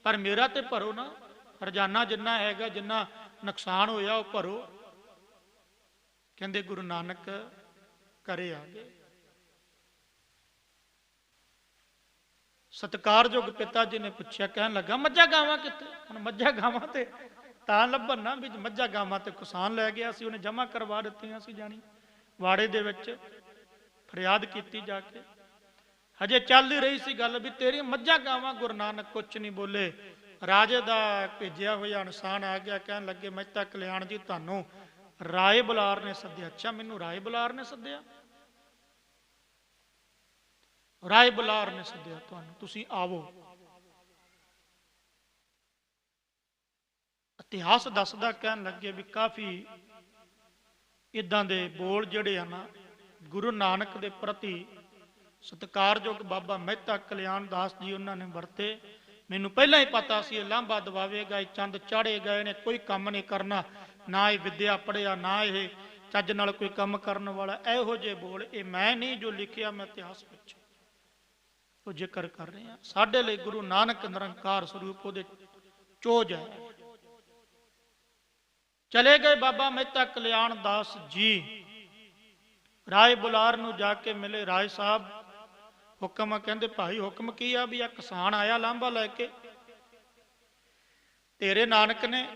ਪਰ ਮੇਰਾ ਤੇ ਭਰੋ ਨਾ, ਰੋਜ਼ਾਨਾ ਜਿੰਨਾ ਹੈਗਾ, ਜਿੰਨਾ ਨੁਕਸਾਨ ਹੋਇਆ ਉਹ ਭਰੋ। ਕਹਿੰਦੇ ਗੁਰੂ ਨਾਨਕ ਘਰੇ ਆ ਗਏ। ਸਤਿਕਾਰਯੋਗ ਪਿਤਾ ਜੀ ਨੇ ਪੁੱਛਿਆ, ਕਹਿਣ ਲੱਗਾ ਮੱਝਾਂ ਗਾਵਾਂ ਕਿੱਥੇ? ਹੁਣ ਮੱਝਾਂ ਗਾਵਾਂ ਤੇ ਤਾਂ ਲੱਭਣ ਨਾ ਵੀ ਮੱਝਾਂ ਗਾਵਾਂ ਤੇ ਕਿਸਾਨ ਲੈ ਗਿਆ ਸੀ, ਉਹਨੇ ਜਮ੍ਹਾਂ ਕਰਵਾ ਦਿੱਤੀਆਂ ਸੀ। ਜਾਣੀ ਵਾੜੇ ਦੇ ਵਿੱਚ ਫਰਿਆਦ ਕੀਤੀ ਜਾ ਕੇ। ਹਜੇ ਚੱਲ ਹੀ ਰਹੀ ਸੀ ਗੱਲ ਵੀ ਤੇਰੀ ਮੱਝਾਂ ਗਾਵਾਂ। ਗੁਰੂ ਨਾਨਕ ਕੁਛ ਨਹੀਂ ਬੋਲੇ। ਰਾਜੇ ਦਾ ਭੇਜਿਆ ਹੋਇਆ ਇਨਸਾਨ ਆ ਗਿਆ, ਕਹਿਣ ਲੱਗੇ ਮਹਿਤਾ ਕਲਿਆਣ ਜੀ ਤੁਹਾਨੂੰ ਰਾਏ ਬੁਲਾਰ ਨੇ ਸੱਦਿਆ। ਅੱਛਾ, ਮੈਨੂੰ ਰਾਏ ਬੁਲਾਰ ਨੇ ਸੱਦਿਆ? ਰਾਏ ਬੁਲਾਰ ਨੇ ਸੱਦਿਆ ਤੁਹਾਨੂੰ, ਤੁਸੀਂ ਆਵੋ। ਇਤਿਹਾਸ ਦੱਸਦਾ, ਕਹਿਣ ਲੱਗੇ ਵੀ ਕਾਫੀ ਇਦਾਂ ਦੇ ਬੋਲ ਜਿਹੜੇ ਆ ਨਾ ਗੁਰੂ ਨਾਨਕ ਦੇ ਪ੍ਰਤੀ ਸਤਿਕਾਰਯੋਗ ਬਾਬਾ ਮਹਿਤਾ ਕਲਿਆਣ ਦਾਸ ਜੀ ਉਹਨਾਂ ਨੇ ਵਰਤੇ। ਮੈਨੂੰ ਪਹਿਲਾਂ ਹੀ ਪਤਾ ਸੀ ਇਹ ਲਾਂਭਾ ਦਵਾਵੇਗਾ, ਇਹ ਚੰਦ ਚਾੜੇਗਾ, ਇਹਨੇ ਕੋਈ ਕੰਮ ਨਹੀਂ ਕਰਨਾ, ਨਾ ਇਹ ਵਿਦਿਆ ਪੜਿਆ, ਨਾ ਇਹ ਚੱਜ ਨਾਲ ਕੋਈ ਕੰਮ ਕਰਨ ਵਾਲਾ। ਇਹੋ ਜਿਹੇ ਬੋਲ ਇਹ ਮੈਂ ਨਹੀਂ ਜੋ ਲਿਖਿਆ, ਮੈਂ ਇਤਿਹਾਸ ਵਿੱਚ ਉਹ ਜ਼ਿਕਰ ਕਰ ਰਹੇ ਹਾਂ। ਸਾਡੇ ਲਈ ਗੁਰੂ ਨਾਨਕ ਨਿਰੰਕਾਰ ਸਰੂਪ ਉਹਦੇ ਚੋਜ ਹੈ। ਚਲੇ ਗਏ ਬਾਬਾ ਮਹਿਤਾ ਕਲਿਆਣ ਦਾਸ ਜੀ, ਰਾਏ ਬੁਲਾਰ ਨੂੰ ਜਾ ਕੇ ਮਿਲੇ। ਰਾਏ ਸਾਹਿਬ ਹੁਕਮ ਆ? ਕਹਿੰਦੇ ਭਾਈ ਹੁਕਮ ਕੀ ਆ? ਵੀ ਆ ਕਿਸਾਨ ਆਇਆ ਲਾਂਭਾ ਲੈ ਕੇ, ਤੇਰੇ ਨਾਨਕ ਨੇ,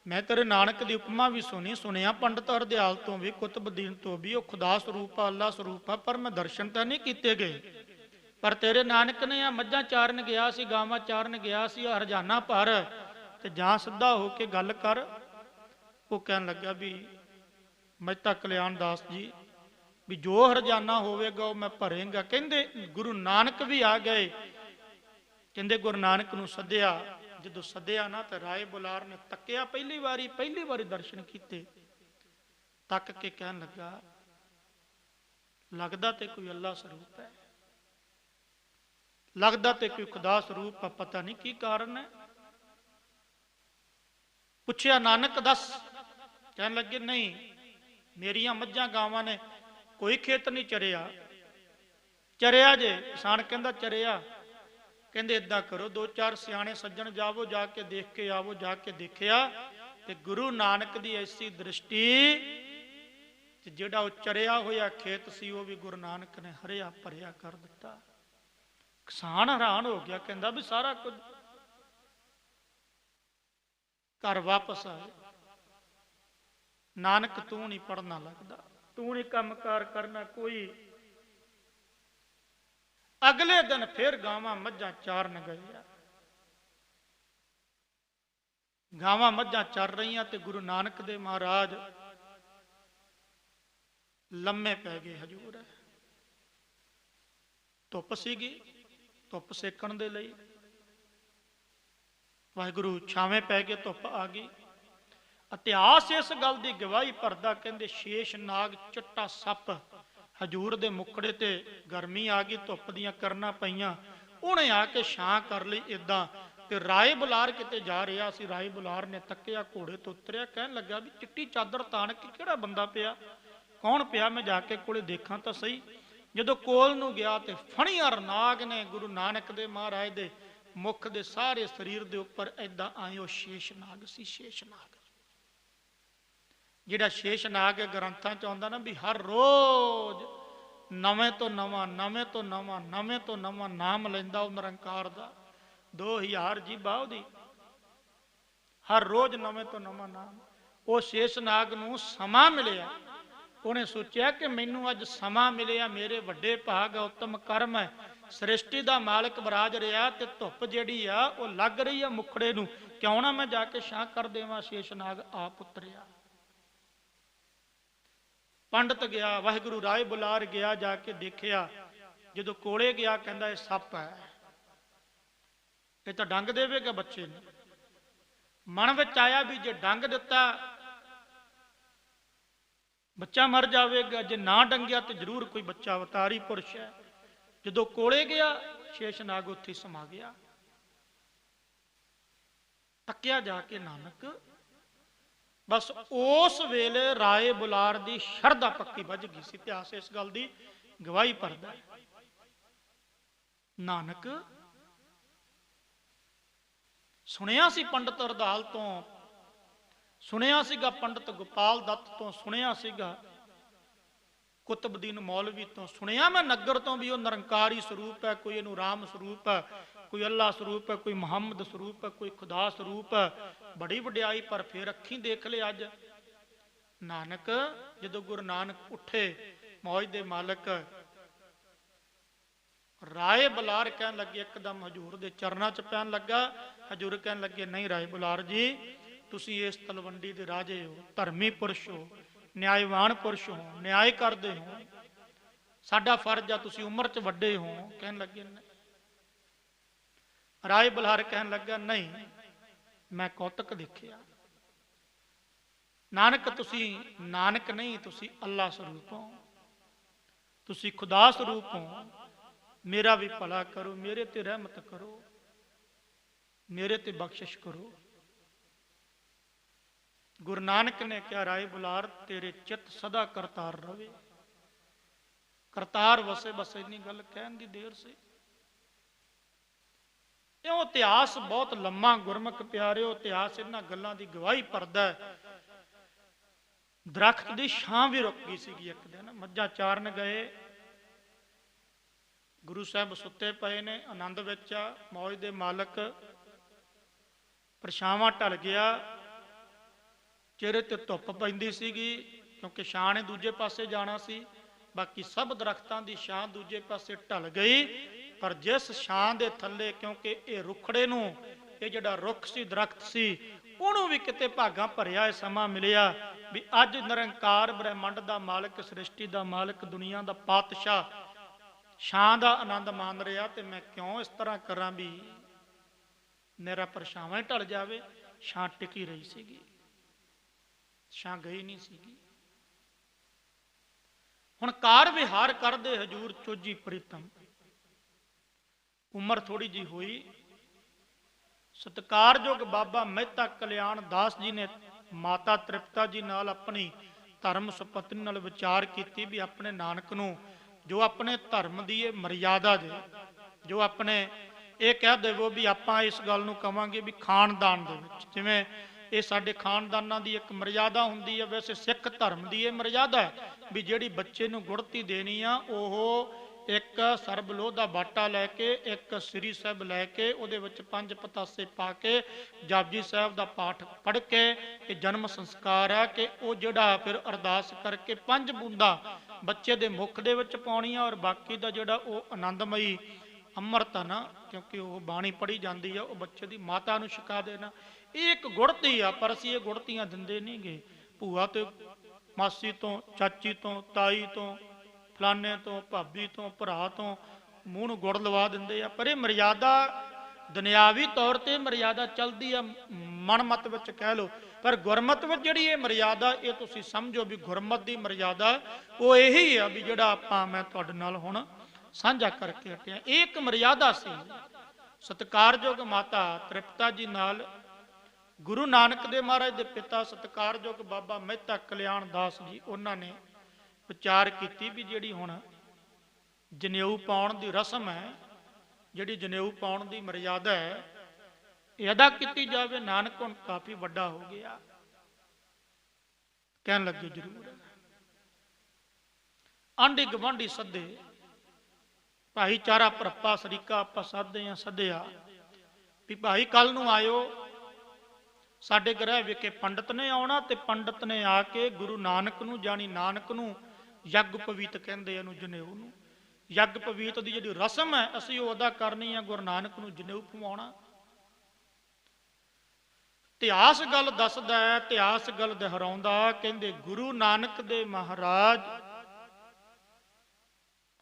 ਮੈਂ ਤੇਰੇ ਨਾਨਕ ਦੀ ਉਪਮਾ ਵੀ ਸੁਣੀ, ਸੁਣਿਆ ਪੰਡਤ ਹਰਦਿਆਲ ਤੋਂ ਵੀ, ਕੁਤਬਦੀਨ ਤੋਂ ਵੀ, ਉਹ ਖੁਦਾ ਸਰੂਪ ਆ, ਅੱਲਾ ਸਰੂਪ ਆ, ਪਰ ਮੈਂ ਦਰਸ਼ਨ ਤਾਂ ਨਹੀਂ ਕੀਤੇ ਗਏ। ਪਰ ਤੇਰੇ ਨਾਨਕ ਨੇ ਆ ਮੱਝਾਂ ਚਾਰਨ ਗਿਆ ਸੀ, ਗਾਵਾਂ ਚਾਰਨ ਗਿਆ ਸੀ, ਆ ਹਰਜਾਨਾ ਭਰ ਤੇ ਜਾਂ ਸਿੱਧਾ ਹੋ ਕੇ ਗੱਲ ਕਰ। ਉਹ ਕਹਿਣ ਲੱਗਾ ਵੀ ਮਹਿਤਾ ਕਲਿਆਣ ਦਾਸ ਜੀ, ਵੀ ਜੋ ਹਰਜਾਨਾ ਹੋਵੇਗਾ ਉਹ ਮੈਂ ਭਰੇਗਾ। ਕਹਿੰਦੇ ਗੁਰੂ ਨਾਨਕ ਵੀ ਆ ਗਏ। ਕਹਿੰਦੇ ਗੁਰੂ ਨਾਨਕ ਨੂੰ ਸੱਦਿਆ। ਜਦੋਂ ਸੱਦਿਆ ਨਾ ਤੇ ਰਾਏ ਬੁਲਾਰ ਨੇ ਤੱਕਿਆ, ਪਹਿਲੀ ਵਾਰੀ ਦਰਸ਼ਨ ਕੀਤੇ। ਤੱਕ ਕੇ ਕਹਿਣ ਲੱਗਾ, ਲੱਗਦਾ ਤੇ ਕੋਈ ਅੱਲਾ ਸਰੂਪ ਹੈ, ਲੱਗਦਾ ਤੇ ਕੋਈ ਖੁਦਾ ਸਰੂਪ ਆ, ਪਤਾ ਨਹੀਂ ਕੀ ਕਾਰਨ ਹੈ। ਪੁੱਛਿਆ ਨਾਨਕ ਦੱਸ। ਕਹਿਣ ਲੱਗੇ ਨਹੀਂ, ਮੇਰੀਆਂ ਮੱਝਾਂ ਗਾਵਾਂ ਨੇ ਕੋਈ ਖੇਤ ਨਹੀਂ ਚਰਿਆ। ਚਰਿਆ ਜੇ? ਕਿਸਾਨ ਕਹਿੰਦਾ ਚਰਿਆ। ਕਹਿੰਦੇ ਇਦਾਂ ਕਰੋ, ਦੋ ਚਾਰ ਸਿਆਣੇ ਸੱਜਣ ਜਾਵੋ, ਜਾ ਕੇ ਦੇਖ ਕੇ ਆਵੋ। ਜਾ ਕੇ ਦੇਖਿਆ ਤੇ ਗੁਰੂ ਨਾਨਕ ਦੀ ਐਸੀ ਦ੍ਰਿਸ਼ਟੀ ਕਿ ਜਿਹੜਾ ਉਹ ਚਰਿਆ ਹੋਇਆ ਖੇਤ ਸੀ ਉਹ ਵੀ ਗੁਰੂ ਨਾਨਕ ਨੇ ਹਰਿਆ ਭਰਿਆ ਕਰ ਦਿੱਤਾ। ਕਿਸਾਨ ਹੈਰਾਨ ਹੋ ਗਿਆ, ਕਹਿੰਦਾ ਵੀ ਸਾਰਾ ਕੁਝ। ਘਰ ਵਾਪਸ ਆਏ। ਨਾਨਕ ਤੂੰ ਨਹੀਂ ਪੜਨਾ ਲੱਗਦਾ, ਤੂੰ ਨਹੀਂ ਕੰਮਕਾਰ ਕਰਨਾ ਕੋਈ। ਅਗਲੇ ਦਿਨ ਫਿਰ ਗਾਵਾਂ ਮੱਝਾਂ ਚਾਰਨ ਗਏ। ਗਾਵਾਂ ਮੱਝਾਂ ਚਰ ਰਹੀਆਂ ਤੇ ਗੁਰੂ ਨਾਨਕ ਦੇ ਮਹਾਰਾਜ ਲੰਮੇ ਪੈ ਗਏ। ਹਜੂਰ ਧੁੱਪ ਸੀਗੀ, ਧੁੱਪ ਸੇਕਣ ਦੇ ਲਈ ਵਾਹਿਗੁਰੂ ਛਾਵੇਂ ਪੈ ਗਏ, ਧੁੱਪ ਆ ਗਈ। ਇਤਿਹਾਸ ਇਸ ਗੱਲ ਦੀ ਗਵਾਹੀ ਭਰਦਾ, ਕਹਿੰਦੇ ਸ਼ੇਸ਼ ਨਾਗ ਚਿੱਟਾ ਸੱਪ ਹਜੂਰ ਦੇ ਮੁਖੜੇ ਤੇ ਗਰਮੀ ਆ ਗਈ, ਧੁੱਪ ਦੀਆਂ ਕਰਨਾਂ ਪਈਆਂ, ਉਹਨੇ ਆ ਕੇ ਛਾਂ ਕਰ ਲਈ ਇਦਾਂ। ਤੇ ਰਾਏ ਬੁਲਾਰ ਕਿਤੇ ਜਾ ਰਿਹਾ ਸੀ। ਰਾਏ ਬੁਲਾਰ ਨੇ ਤੱਕਿਆ, ਘੋੜੇ ਤੋਂ ਉਤਰਿਆ, ਕਹਿਣ ਲੱਗਾ ਵੀ ਚਿੱਟੀ ਚਾਦਰ ਤਾਣ ਕੇ ਕਿਹੜਾ ਬੰਦਾ ਪਿਆ, ਕੌਣ ਪਿਆ, ਮੈਂ ਜਾ ਕੇ ਕੋਲੇ ਦੇਖਾਂ ਤਾਂ ਸਹੀ। ਜਦੋਂ ਕੋਲ ਨੂੰ ਗਿਆ ਤੇ ਫਣੀਅਰ ਨਾਗ ਨੇ ਗੁਰੂ ਨਾਨਕ ਦੇ ਮਹਾਰਾਜ ਦੇ ਮੁਖ ਦੇ ਸਾਰੇ ਸਰੀਰ ਦੇ ਉੱਪਰ ਏਦਾਂ ਆਏ। ਉਹ ਸ਼ੇਸ਼ ਨਾਗ ਸੀ। ਸ਼ੇਸ਼ ਨਾਗ, ਜਿਹੜਾ ਸ਼ੇਸ਼ ਨਾਗ ਗ੍ਰੰਥਾਂ ਚ ਆਉਂਦਾ ਨਾ ਵੀ ਹਰ ਰੋਜ਼ ਨਵੇਂ ਤੋਂ ਨਵਾਂ ਨਾਮ ਲੈਂਦਾ ਉਹ ਨਿਰੰਕਾਰ ਦਾ। 2000 ਜੀਭਾ ਉਹਦੀ, ਹਰ ਰੋਜ਼ ਨਵੇਂ ਤੋਂ ਨਵਾਂ ਨਾਮ। ਉਹ ਸ਼ੇਸ਼ ਨਾਗ ਨੂੰ ਸਮਾਂ ਮਿਲਿਆ, ਉਹਨੇ ਸੋਚਿਆ ਕਿ ਮੈਨੂੰ ਅੱਜ ਸਮਾਂ ਮਿਲਿਆ, ਮੇਰੇ ਵੱਡੇ ਭਾਗ ਉੱਤਮ ਕਰਮ ਹੈ, ਸ੍ਰਿਸ਼ਟੀ ਦਾ ਮਾਲਕ ਬਰਾਜ ਰਿਹਾ ਤੇ ਧੁੱਪ ਜਿਹੜੀ ਆ ਉਹ ਲੱਗ ਰਹੀ ਆ ਮੁਖੜੇ ਨੂੰ, ਕਿਉਂ ਨਾ ਮੈਂ ਜਾ ਕੇ ਛਾਂ ਕਰ ਦੇਵਾਂ। ਸ਼ੇਸ਼ ਨਾਗ ਆਪ ਉਤਰਿਆ। ਪੰਡਤ ਗਿਆ, ਵਾਹਿਗੁਰੂ ਰਾਏ ਬੁਲਾਰ ਗਿਆ, ਜਾ ਕੇ ਦੇਖਿਆ। ਜਦੋਂ ਕੋਲੇ ਗਿਆ ਕਹਿੰਦਾ ਇਹ ਸੱਪ ਹੈ, ਇਹ ਤਾਂ ਡੰਗ ਦੇਵੇਗਾ ਬੱਚੇ ਨੂੰ। ਮਨ ਵਿੱਚ ਆਇਆ ਵੀ ਜੇ ਡੰਗ ਦਿੱਤਾ ਬੱਚਾ ਮਰ ਜਾਵੇਗਾ, ਜੇ ਨਾ ਡੰਗਿਆ ਤੇ ਜ਼ਰੂਰ ਕੋਈ ਬੱਚਾ ਅਵਤਾਰੀ ਪੁਰਸ਼ ਹੈ। ਜਦੋਂ ਕੋਲੇ ਗਿਆ ਸ਼ੇਸ਼ ਨਾਗ ਉੱਥੇ ਸਮਾ ਗਿਆ। ਤੱਕਿਆ ਜਾ ਕੇ ਨਾਨਕ, ਬਸ ਉਸ ਵੇਲੇ ਰਾਏ ਬੁਲਾਰ ਦੀ ਸ਼ਰਧਾ ਪੱਕੀ ਵੱਜ ਗਈ ਸੀ। ਇਤਿਹਾਸ ਇਸ ਗੱਲ ਦੀ ਗਵਾਹੀ ਭਰਦਾ। ਨਾਨਕ ਸੁਣਿਆ ਸੀ ਪੰਡਤ ਹਰਦਾਲ ਤੋਂ, ਸੁਣਿਆ ਸੀਗਾ ਪੰਡਤ ਗੋਪਾਲ ਦੱਤ ਤੋਂ, ਸੁਣਿਆ ਸੀਗਾ ਕੁਤਬਦੀਨ ਮੌਲਵੀ ਤੋਂ, ਸੁਣਿਆ ਮੈਂ ਨਗਰ ਤੋਂ ਵੀ ਉਹ ਨਿਰੰਕਾਰੀ ਸਰੂਪ ਹੈ, ਕੋਈ ਇਹਨੂੰ ਰਾਮ ਸਰੂਪ ਹੈ, ਕੋਈ ਅੱਲਾ ਸਰੂਪ ਹੈ, ਕੋਈ ਮੁਹੰਮਦ ਸਰੂਪ ਹੈ, ਕੋਈ ਖੁਦਾ ਸਰੂਪ ਹੈ, ਬੜੀ ਵਡਿਆਈ। ਪਰ ਫਿਰ ਅੱਖੀਂ ਦੇਖ ਲਿਆ ਅੱਜ। ਨਾਨਕ ਜਦੋਂ ਗੁਰੂ ਨਾਨਕ ਉੱਠੇ, ਮੌਜ ਦੇ ਮਾਲਕ ਰਾਏ ਬੁਲਾਰ ਕਹਿਣ ਲੱਗੇ, ਇੱਕਦਮ ਹਜੂਰ ਦੇ ਚਰਨਾਂ 'ਚ ਪੈਣ ਲੱਗਾ। ਹਜੂਰ ਕਹਿਣ ਲੱਗੇ ਨਹੀਂ ਰਾਏ ਬੁਲਾਰ ਜੀ, तुसी इस तलवंडी दे राजे हो, धर्मी पुरुष हो, न्यायवान पुरुष हो, न्याय करते हो, साडा फर्ज आ, तुसी उम्र च वड्डे हो। कहन लगे नहीं। राय बलहार कहन लगा नहीं, मैं कौतक देखिया। नानक तुसी नानक नहीं, तुसी अल्लाह स्वरूप हो, तुसी खुदा स्वरूप हो। मेरा भी भला करो, मेरे ते रहमत करो, मेरे ते बख्शिश करो। गुरु नानक ने क्या राय बुलार तेरे चित सदा करतार रवे। करतार वसे बस इन्नी गल कहन दी देर से। क्यों इतिहास बहुत लम्मा गुरमुख प्यारिओ, इतिहास इन्हां गल्लां दी गवाही भरदा है। दरख्त की छां भी रुक गई सी। एक दिन मੱਝਾਂ चारन गए, गुरु साहब सुते पे ने, आनंद विच आ, मौज दे मालक। परछावां ढल गया, चेहरे ते धुप पैंदी सीगी क्योंकि छां ने दूजे पासे जाना सी। बाकी सब दरख्तां दी छां दूजे पासे ढल गई, पर जिस छां दे थल्ले, क्योंकि ये रुखड़े नूं, ये जिहड़ा रुख सी, दरख्त सी, ਉਹਨੂੰ भी किते भागां भरिया ਇਹ ਸਮਾਂ मिलिया भी अज निरंकार ब्रह्मंड का मालिक, सृष्टि का मालिक, दुनिया का पातशाह छां का आनंद मान रहा, तो मैं क्यों इस तरह करा भी मेरा परछावां ढल जाए। छां टिकी रही सीगी, छां गई नहीं सीगी। हुण कार विहार करदे हजूर चोजी प्रीतम, उम्र थोड़ी जी हुई। सत्कारयोग बाबा मेहता कल्याण दास जी ने माता तृप्ता जी नाल अपनी धर्म सुपत्नी नाल विचार की भी अपने नानक नूं जो अपने धर्म की ये मर्यादा जे, जो अपने ये कह देवो भी आपां इस गल नूं कहांगे भी खानदान दे विच, जिवें ये साडे खानदानां दी एक मर्यादा हुंदी है, वैसे सिख धर्म की ये मर्यादा है भी जिहड़ी बच्चे नूं गुड़ती देनी आ, ओह एक सरबलोह का बाटा लैके, एक श्री साहब लैके, उहदे विच 5 पतासे पा के, जापजी साहब का पाठ पढ़ के, ये जन्म संस्कार है कि वह जिहड़ा फिर अरदास करके 5 बूंदा बच्चे के मुख दे विच पाउणियां, और बाकी का जिहड़ा वह आनंदमई अमृत है ना, क्योंकि वह बाणी पढ़ी जाती है, वह बच्चे की माता नूं छका देना। ये एक गुड़ती आ, पर असीं ये गुड़तियां दिंदे नहीं गे। भूआ तो, मासी तो, चाची तो, ताई तो, फलाने तो, भाभी तो, भरा तो मूँह नूं गुड़ लवा दिंदे आ। पर यह मर्यादा दुनियावी तौर पर मर्यादा चलती है, मनमत विच कह लो, पर गुरमत विच जिहड़ी ये मर्यादा, ये तुसीं समझो भी गुरमत की मर्यादा वो यही है भी जिहड़ा आपां मैं तुहाडे नाल हुण साझा करके हटिया। एक मर्यादा सी। सत्कारयोग माता तृप्ता जी नाल गुरु नानक देव महाराज के पिता सत्कारयोग बाबा मेहता कल्याण दास जी, उन्होंने विचार की भी जिहड़ी हुण जनेऊ पाउण दी रस्म है, जिहड़ी जनेऊ पाउण दी मर्यादा है, ये अदा की जाए। नानक हुण काफ़ी वड्डा हो गया, कहन लगे जरूर। आंढी गवांढी सदे, भाईचारा भरप्पा सरीका आपां साधे आ, सद्या भी भाई कल नूं आयो, साडे गृह विखे पंडित ने आउणा, ते पंडित ने आके गुरु नानक नूं जानी नानक नूं यज्ञ पवीत कहंदे आ, जनेऊ नूं यज्ञ पवीत की जिहड़ी रस्म है असीं ओह अदा करनी है, गुरु नानक नूं जनेऊ पवाउणा। इतिहास गल दसदा है, इतिहास गल दोहराउंदा, कहंदे गुरु नानक दे महाराज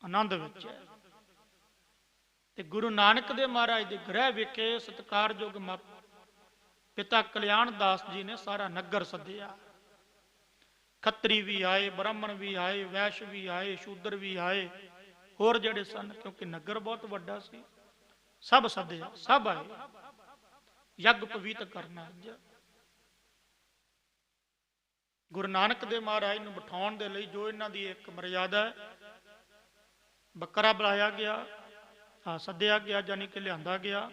आनंद विच है, ते गुरु नानक दे महाराज दे गृह विखे सत्कारयोग पिता कल्याण दास जी ने सारा नगर सद्या। खत्री भी आए, ब्राह्मण भी आए, वैश्य भी आए, शूद्र भी आए, होर जिहड़े सन, क्योंकि नगर बहुत वड्डा सी, सब सद्या, सब आए यज्ञ पवीत करना। गुरु नानक देव महाराज नूं बिठाउण दे लई जो इन्हां दी एक मर्यादा है, बकरा बुलाया गया, सद्या गया, जानी कि लिआंदा गया,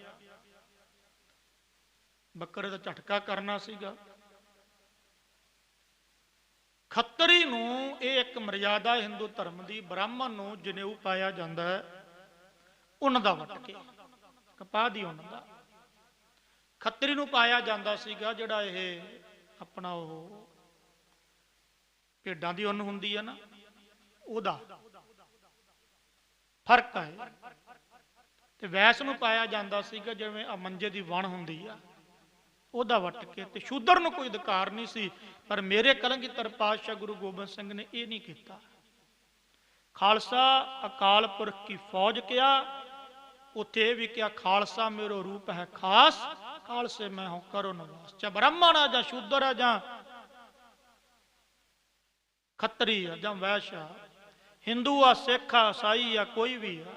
बकरे का झटका करना सीगा। खत्तरी नूं ये एक मर्यादा हिंदू धर्म की, ब्राह्मण नूं जनेऊ पाया जाता है उन दा वट के, कपाह दी उन दा। खत्तरी नूं पाया जाता सीगा जिहड़ा ये अपना वो भेडां दी उन हुंदी है ना, ओहदा फर्क है। ते वैस नूं पाया जाता सीगा जिवें आ मंजे दी वण हुंदी आ, ਉਹਦਾ ਵੱਟ ਕੇ, ਤੇ ਸ਼ੂਦਰ ਨੂੰ ਕੋਈ ਅਧਿਕਾਰ ਨਹੀਂ ਸੀ। ਪਰ ਮੇਰੇ ਕਲਗੀਧਰ ਪਾਤਸ਼ਾਹ ਗੁਰੂ ਗੋਬਿੰਦ ਸਿੰਘ ਨੇ ਇਹ ਨਹੀਂ ਕੀਤਾ। ਖਾਲਸਾ ਅਕਾਲ ਪੁਰਖ ਕੀ ਫੌਜ ਕਿਹਾ, ਉੱਥੇ ਇਹ ਵੀ ਕਿਹਾ ਖਾਲਸਾ ਮੇਰੋ ਰੂਪ ਹੈ ਖਾਸ, ਖਾਲਸੇ ਮੈਂ ਹੂੰ ਕਰੋ ਨਿਵਾਸ। ਚਾਹੇ ਬ੍ਰਾਹਮਣ ਆ ਜਾਂ ਸ਼ੂਦਰ ਆ ਜਾਂ ਖੱਤਰੀ ਆ ਜਾਂ ਵੈਸ਼ ਆ, ਹਿੰਦੂ ਆ, ਸਿੱਖ ਆ, ਈਸਾਈ ਆ, ਕੋਈ ਵੀ ਆ,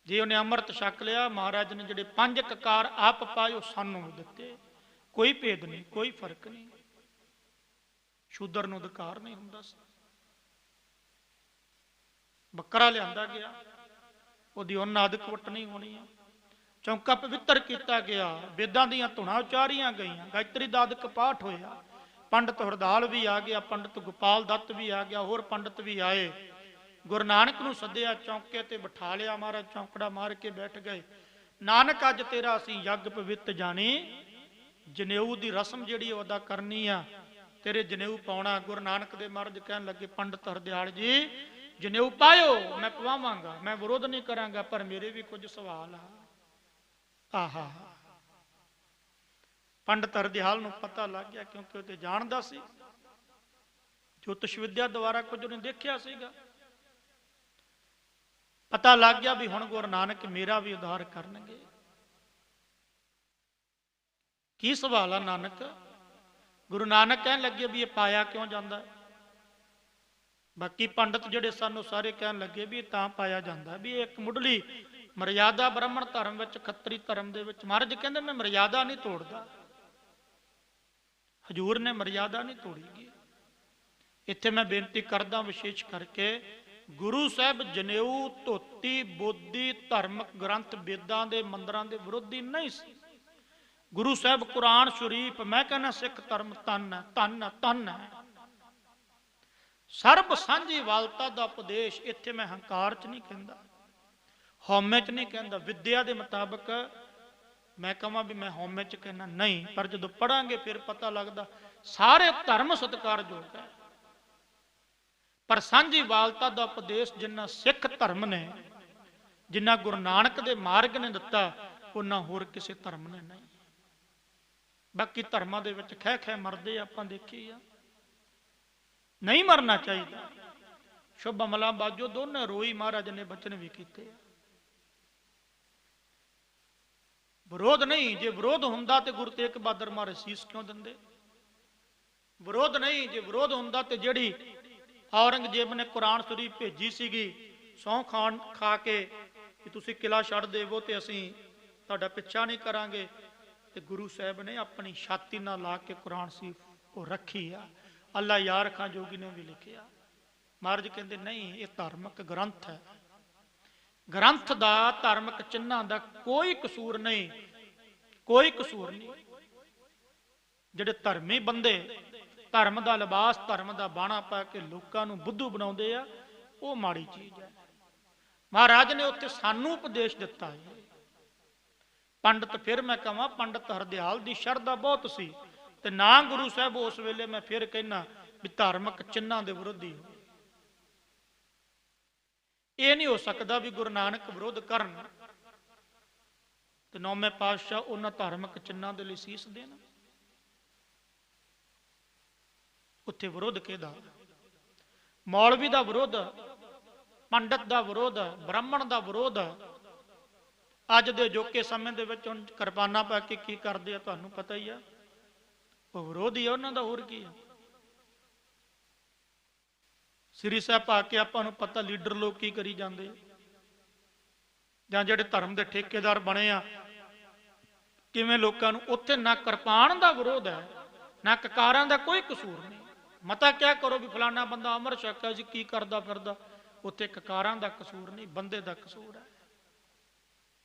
ਜੇ ਉਹਨੇ ਅੰਮ੍ਰਿਤ ਛਕ ਲਿਆ, ਮਹਾਰਾਜ ਨੇ ਜਿਹੜੇ 5 ਕਕਾਰ ਆਪ ਪਾਏ ਉਹ ਸਾਨੂੰ ਦਿੱਤੇ। ਕੋਈ ਭੇਦ ਨਹੀਂ, ਕੋਈ ਫਰਕ ਨਹੀਂ। ਸ਼ੂਦਰ ਨੂੰ ਅਧਿਕਾਰ ਨਹੀਂ ਹੁੰਦਾ ਸੀ। ਬੱਕਰਾ ਲਿਆਂਦਾ ਗਿਆ, ਉਹਦੀ ਉਹਨਾਂ ਅਦਕ ਵਟ ਨਹੀਂ ਹੋਣੀ ਆ। ਚੌਂਕਾ ਪਵਿੱਤਰ ਕੀਤਾ ਗਿਆ, ਵੇਦਾਂ ਦੀਆਂ ਧੁਨਾਂ ਉਚਾਰੀਆਂ ਗਈਆਂ, ਗਾਇਤਰੀ ਦਾ ਅਦਕ ਪਾਠ ਹੋਇਆ। ਪੰਡਤ ਹਰਦਾਲ ਵੀ ਆ ਗਿਆ, ਪੰਡਤ ਗੋਪਾਲ ਦੱਤ ਵੀ ਆ ਗਿਆ, ਹੋਰ ਪੰਡਤ ਵੀ ਆਏ। ਗੁਰੂ ਨਾਨਕ ਨੂੰ ਸੱਦਿਆ, ਚੌਂਕੇ ਤੇ ਬਿਠਾ ਲਿਆ। ਮਹਾਰਾਜ ਚੌਂਕੜਾ ਮਾਰ ਕੇ ਬੈਠ ਗਏ। ਨਾਨਕ ਅੱਜ ਤੇਰਾ ਅਸੀਂ ਯੱਗ ਪਵਿੱਤ ਜਾਣੀ, ਜਨੇਊ ਦੀ ਰਸਮ ਜਿਹੜੀ ਉਹਦਾ ਕਰਨੀ ਆ, ਤੇਰੇ ਜਨੇਊ ਪਾਉਣਾ। ਗੁਰੂ ਨਾਨਕ ਦੇ ਮਹਾਰਾਜ ਕਹਿਣ ਲੱਗੇ, ਪੰਡਤ ਹਰਦਿਆਲ ਜੀ ਜਨੇਊ ਪਾਇਓ, ਮੈਂ ਪਵਾਵਾਂਗਾ, ਮੈਂ ਵਿਰੋਧ ਨਹੀਂ ਕਰਾਂਗਾ, ਪਰ ਮੇਰੇ ਵੀ ਕੁਝ ਸਵਾਲ ਆ। ਆਹਾ, ਪੰਡਤ ਹਰਦਿਆਲ ਨੂੰ ਪਤਾ ਲੱਗ ਗਿਆ, ਕਿਉਂਕਿ ਉਹ ਤੇ ਜਾਣਦਾ ਸੀ, ਜੋਤਿਸ਼ ਵਿਦਿਆ ਦੁਆਰਾ ਕੁਝ ਉਹਨੇ ਦੇਖਿਆ ਸੀਗਾ। ਪਤਾ ਲੱਗ ਗਿਆ ਵੀ ਹੁਣ ਗੁਰੂ ਨਾਨਕ ਮੇਰਾ ਵੀ ਉਧਾਰ ਕਰਨਗੇ। ਕੀ ਸਵਾਲ ਆ ਨਾਨਕ? ਗੁਰੂ ਨਾਨਕ ਕਹਿਣ ਲੱਗੇ ਵੀ ਇਹ ਪਾਇਆ ਕਿਉਂ ਜਾਂਦਾ? ਬਾਕੀ ਪੰਡਤ ਜਿਹੜੇ ਸਾਨੂੰ ਸਾਰੇ ਕਹਿਣ ਲੱਗੇ ਵੀ ਇਹ ਤਾਂ ਪਾਇਆ ਜਾਂਦਾ ਵੀ ਇਹ ਇੱਕ ਮੁੱਢਲੀ ਮਰਿਆਦਾ ਬ੍ਰਾਹਮਣ ਧਰਮ ਵਿੱਚ, ਖੱਤਰੀ ਧਰਮ ਦੇ ਵਿੱਚ। ਮਹਾਰਾਜ ਕਹਿੰਦੇ ਮੈਂ ਮਰਿਆਦਾ ਨਹੀਂ ਤੋੜਦਾ, ਹਜੂਰ ਨੇ ਮਰਿਆਦਾ ਨਹੀਂ ਤੋੜੀ ਗਈ। ਇੱਥੇ ਮੈਂ ਬੇਨਤੀ ਕਰਦਾ ਵਿਸ਼ੇਸ਼ ਕਰਕੇ, ਗੁਰੂ ਸਾਹਿਬ ਜਨੇਊ, ਧੋਤੀ, ਬੋਧੀ, ਧਾਰਮਿਕ ਗ੍ਰੰਥ, ਵੇਦਾਂ ਦੇ ਮੰਦਰਾਂ ਦੇ ਵਿਰੋਧੀ ਨਹੀਂ ਸੀ। ਗੁਰੂ ਸਾਹਿਬ ਕੁਰਾਨ ਸ਼ਰੀਫ, ਮੈਂ ਕਹਿੰਦਾ ਸਿੱਖ ਧਰਮ ਧੰਨ ਹੈ, ਧੰਨ ਹੈ, ਧੰਨ ਹੈ। ਸਰਬ ਸਾਂਝੀ ਵਾਲਤਾ ਦਾ ਉਪਦੇਸ਼। ਇੱਥੇ ਮੈਂ ਹੰਕਾਰ ਚ ਨਹੀਂ ਕਹਿੰਦਾ, ਹਉਮੈ ਚ ਨਹੀਂ ਕਹਿੰਦਾ। ਵਿਦਿਆ ਦੇ ਮੁਤਾਬਕ ਮੈਂ ਕਹਾਂ ਵੀ ਮੈਂ ਹਉਮੈ ਚ ਕਹਿਣਾ ਨਹੀਂ, ਪਰ ਜਦੋਂ ਪੜਾਂਗੇ ਫਿਰ ਪਤਾ ਲੱਗਦਾ ਸਾਰੇ ਧਰਮ ਸਤਿਕਾਰਯੋਗ ਹੈ, ਪਰ ਸਾਂਝੀ ਵਾਲਤਾ ਦਾ ਉਪਦੇਸ਼ ਜਿੰਨਾ ਸਿੱਖ ਧਰਮ ਨੇ, ਜਿੰਨਾ ਗੁਰੂ ਨਾਨਕ ਦੇ ਮਾਰਗ ਨੇ ਦਿੱਤਾ, ਉਹਨਾਂ ਹੋਰ ਕਿਸੇ ਧਰਮ ਨੇ ਨਹੀਂ। ਬਾਕੀ ਧਰਮਾਂ ਦੇ ਵਿੱਚ ਖਹਿ ਖਹਿ ਮਰਦੇ ਆਪਾਂ ਦੇਖੀ ਆ, ਨਹੀਂ ਮਰਨਾ ਚਾਹੀਦਾ। ਸ਼ੁਭ ਅਮਲਾ ਬਾਜੋ ਦੋਨੇ ਰੋਈ, ਮਹਾਰਾਜ ਨੇ ਬਚਨ ਵੀ ਕੀਤੇ। ਵਿਰੋਧ ਨਹੀਂ, ਜੇ ਵਿਰੋਧ ਹੁੰਦਾ ਤੇ ਗੁਰੂ ਤੇਗ ਬਹਾਦਰ ਮਹਾਰਾਜ ਸੀਸ ਕਿਉਂ ਦਿੰਦੇ? ਵਿਰੋਧ ਨਹੀਂ, ਜੇ ਵਿਰੋਧ ਹੁੰਦਾ ਤੇ ਜਿਹੜੀ ਔਰੰਗਜ਼ੇਬ ਨੇ ਕੁਰਾਨ ਸ਼ਰੀਫ ਭੇਜੀ ਸੀਗੀ, ਸਹੁੰ ਖਾ ਕੇ ਕਿ ਤੁਸੀਂ ਕਿਲਾ ਛੱਡ ਦੇਵੋ ਤੇ ਅਸੀਂ ਤੁਹਾਡਾ ਪਿੱਛਾ ਨਹੀਂ ਕਰਾਂਗੇ, ਤੇ ਗੁਰੂ ਸਾਹਿਬ ਨੇ ਆਪਣੀ ਛਾਤੀ ਨਾਲ ਲਾ ਕੇ ਕੁਰਾਨ ਸ਼ਰੀਫ ਉਹ ਰੱਖੀ ਆ। ਅੱਲਾ ਯਾਰ ਖਾਂ ਜੋਗੀ ਨੇ ਵੀ ਲਿਖਿਆ। ਮਹਾਰਾਜ ਕਹਿੰਦੇ ਨਹੀਂ, ਇਹ ਧਾਰਮਿਕ ਗ੍ਰੰਥ ਹੈ, ਗ੍ਰੰਥ ਦਾ, ਧਾਰਮਿਕ ਚਿੰਨ੍ਹਾਂ ਦਾ ਕੋਈ ਕਸੂਰ ਨਹੀਂ, ਕੋਈ ਕਸੂਰ ਨਹੀਂ। ਜਿਹੜੇ ਧਰਮੀ ਬੰਦੇ ਧਰਮ ਦਾ ਲਿਬਾਸ, ਧਰਮ ਦਾ ਬਾਣਾ ਪਾ ਕੇ ਲੋਕਾਂ ਨੂੰ ਬੁੱਧੂ ਬਣਾਉਂਦੇ ਆ, ਉਹ ਮਾੜੀ ਚੀਜ਼ ਹੈ। ਮਹਾਰਾਜ ਨੇ ਉੱਥੇ ਸਾਨੂੰ ਉਪਦੇਸ਼ ਦਿੱਤਾ ਹੈ। ਪੰਡਤ, ਫਿਰ ਮੈਂ ਕਹਾਂ ਪੰਡਤ ਹਰਦਿਆਲ ਦੀ ਸ਼ਰਧਾ ਬਹੁਤ ਸੀ, ਤੇ ਨਾ ਗੁਰੂ ਸਾਹਿਬ ਉਸ ਵੇਲੇ ਮੈਂ ਫਿਰ ਕਹਿਣਾ ਵੀ ਧਾਰਮਿਕ ਚਿੰਨ੍ਹਾਂ ਦੇ ਵਿਰੋਧੀ ਹੋਏ। ਇਹ ਨਹੀਂ ਹੋ ਸਕਦਾ ਵੀ ਗੁਰੂ ਨਾਨਕ ਵਿਰੋਧ ਕਰਨ ਤੇ ਨੌਵੇਂ ਪਾਤਸ਼ਾਹ ਉਹਨਾਂ ਧਾਰਮਿਕ ਚਿੰਨ੍ਹਾਂ ਦੇ ਲਈ ਸੀਸ ਦੇਣ। ਉੱਥੇ ਵਿਰੋਧ ਕਿਹਦਾ? ਮੌਲਵੀ ਦਾ ਵਿਰੋਧ, ਪੰਡਤ ਦਾ ਵਿਰੋਧ, ਬ੍ਰਾਹਮਣ ਦਾ ਵਿਰੋਧ। ਅੱਜ ਦੇ ਅਜੋਕੇ ਸਮੇਂ ਦੇ ਵਿੱਚ ਹੁਣ ਕਿਰਪਾਨਾਂ ਪਾ ਕੇ ਕੀ ਕਰਦੇ ਆ ਤੁਹਾਨੂੰ ਪਤਾ ਹੀ ਆ, ਉਹ ਵਿਰੋਧ ਹੀ ਆ ਉਹਨਾਂ ਦਾ, ਹੋਰ ਕੀ ਆ। ਸ੍ਰੀ ਸਾਹਿਬ ਪਾ ਕੇ ਆਪਾਂ ਨੂੰ ਪਤਾ ਲੀਡਰ ਲੋਕ ਕੀ ਕਰੀ ਜਾਂਦੇ, ਜਾਂ ਜਿਹੜੇ ਧਰਮ ਦੇ ਠੇਕੇਦਾਰ ਬਣੇ ਆ ਕਿਵੇਂ ਲੋਕਾਂ ਨੂੰ। ਉੱਥੇ ਨਾ ਕਿਰਪਾਨ ਦਾ ਵਿਰੋਧ ਹੈ, ਨਾ ਕਕਾਰਾਂ ਦਾ ਕੋਈ ਕਸੂਰ ਨਹੀਂ। ਮਤਾ ਕਿਆ ਕਰੋ ਵੀ ਫਲਾਣਾ ਬੰਦਾ ਅਮਰ ਛਕਾ ਜੀ ਕੀ ਕਰਦਾ ਫਿਰਦਾ, ਉੱਥੇ ਕਕਾਰਾਂ ਦਾ ਕਸੂਰ ਨਹੀਂ, ਬੰਦੇ ਦਾ ਕਸੂਰ ਹੈ।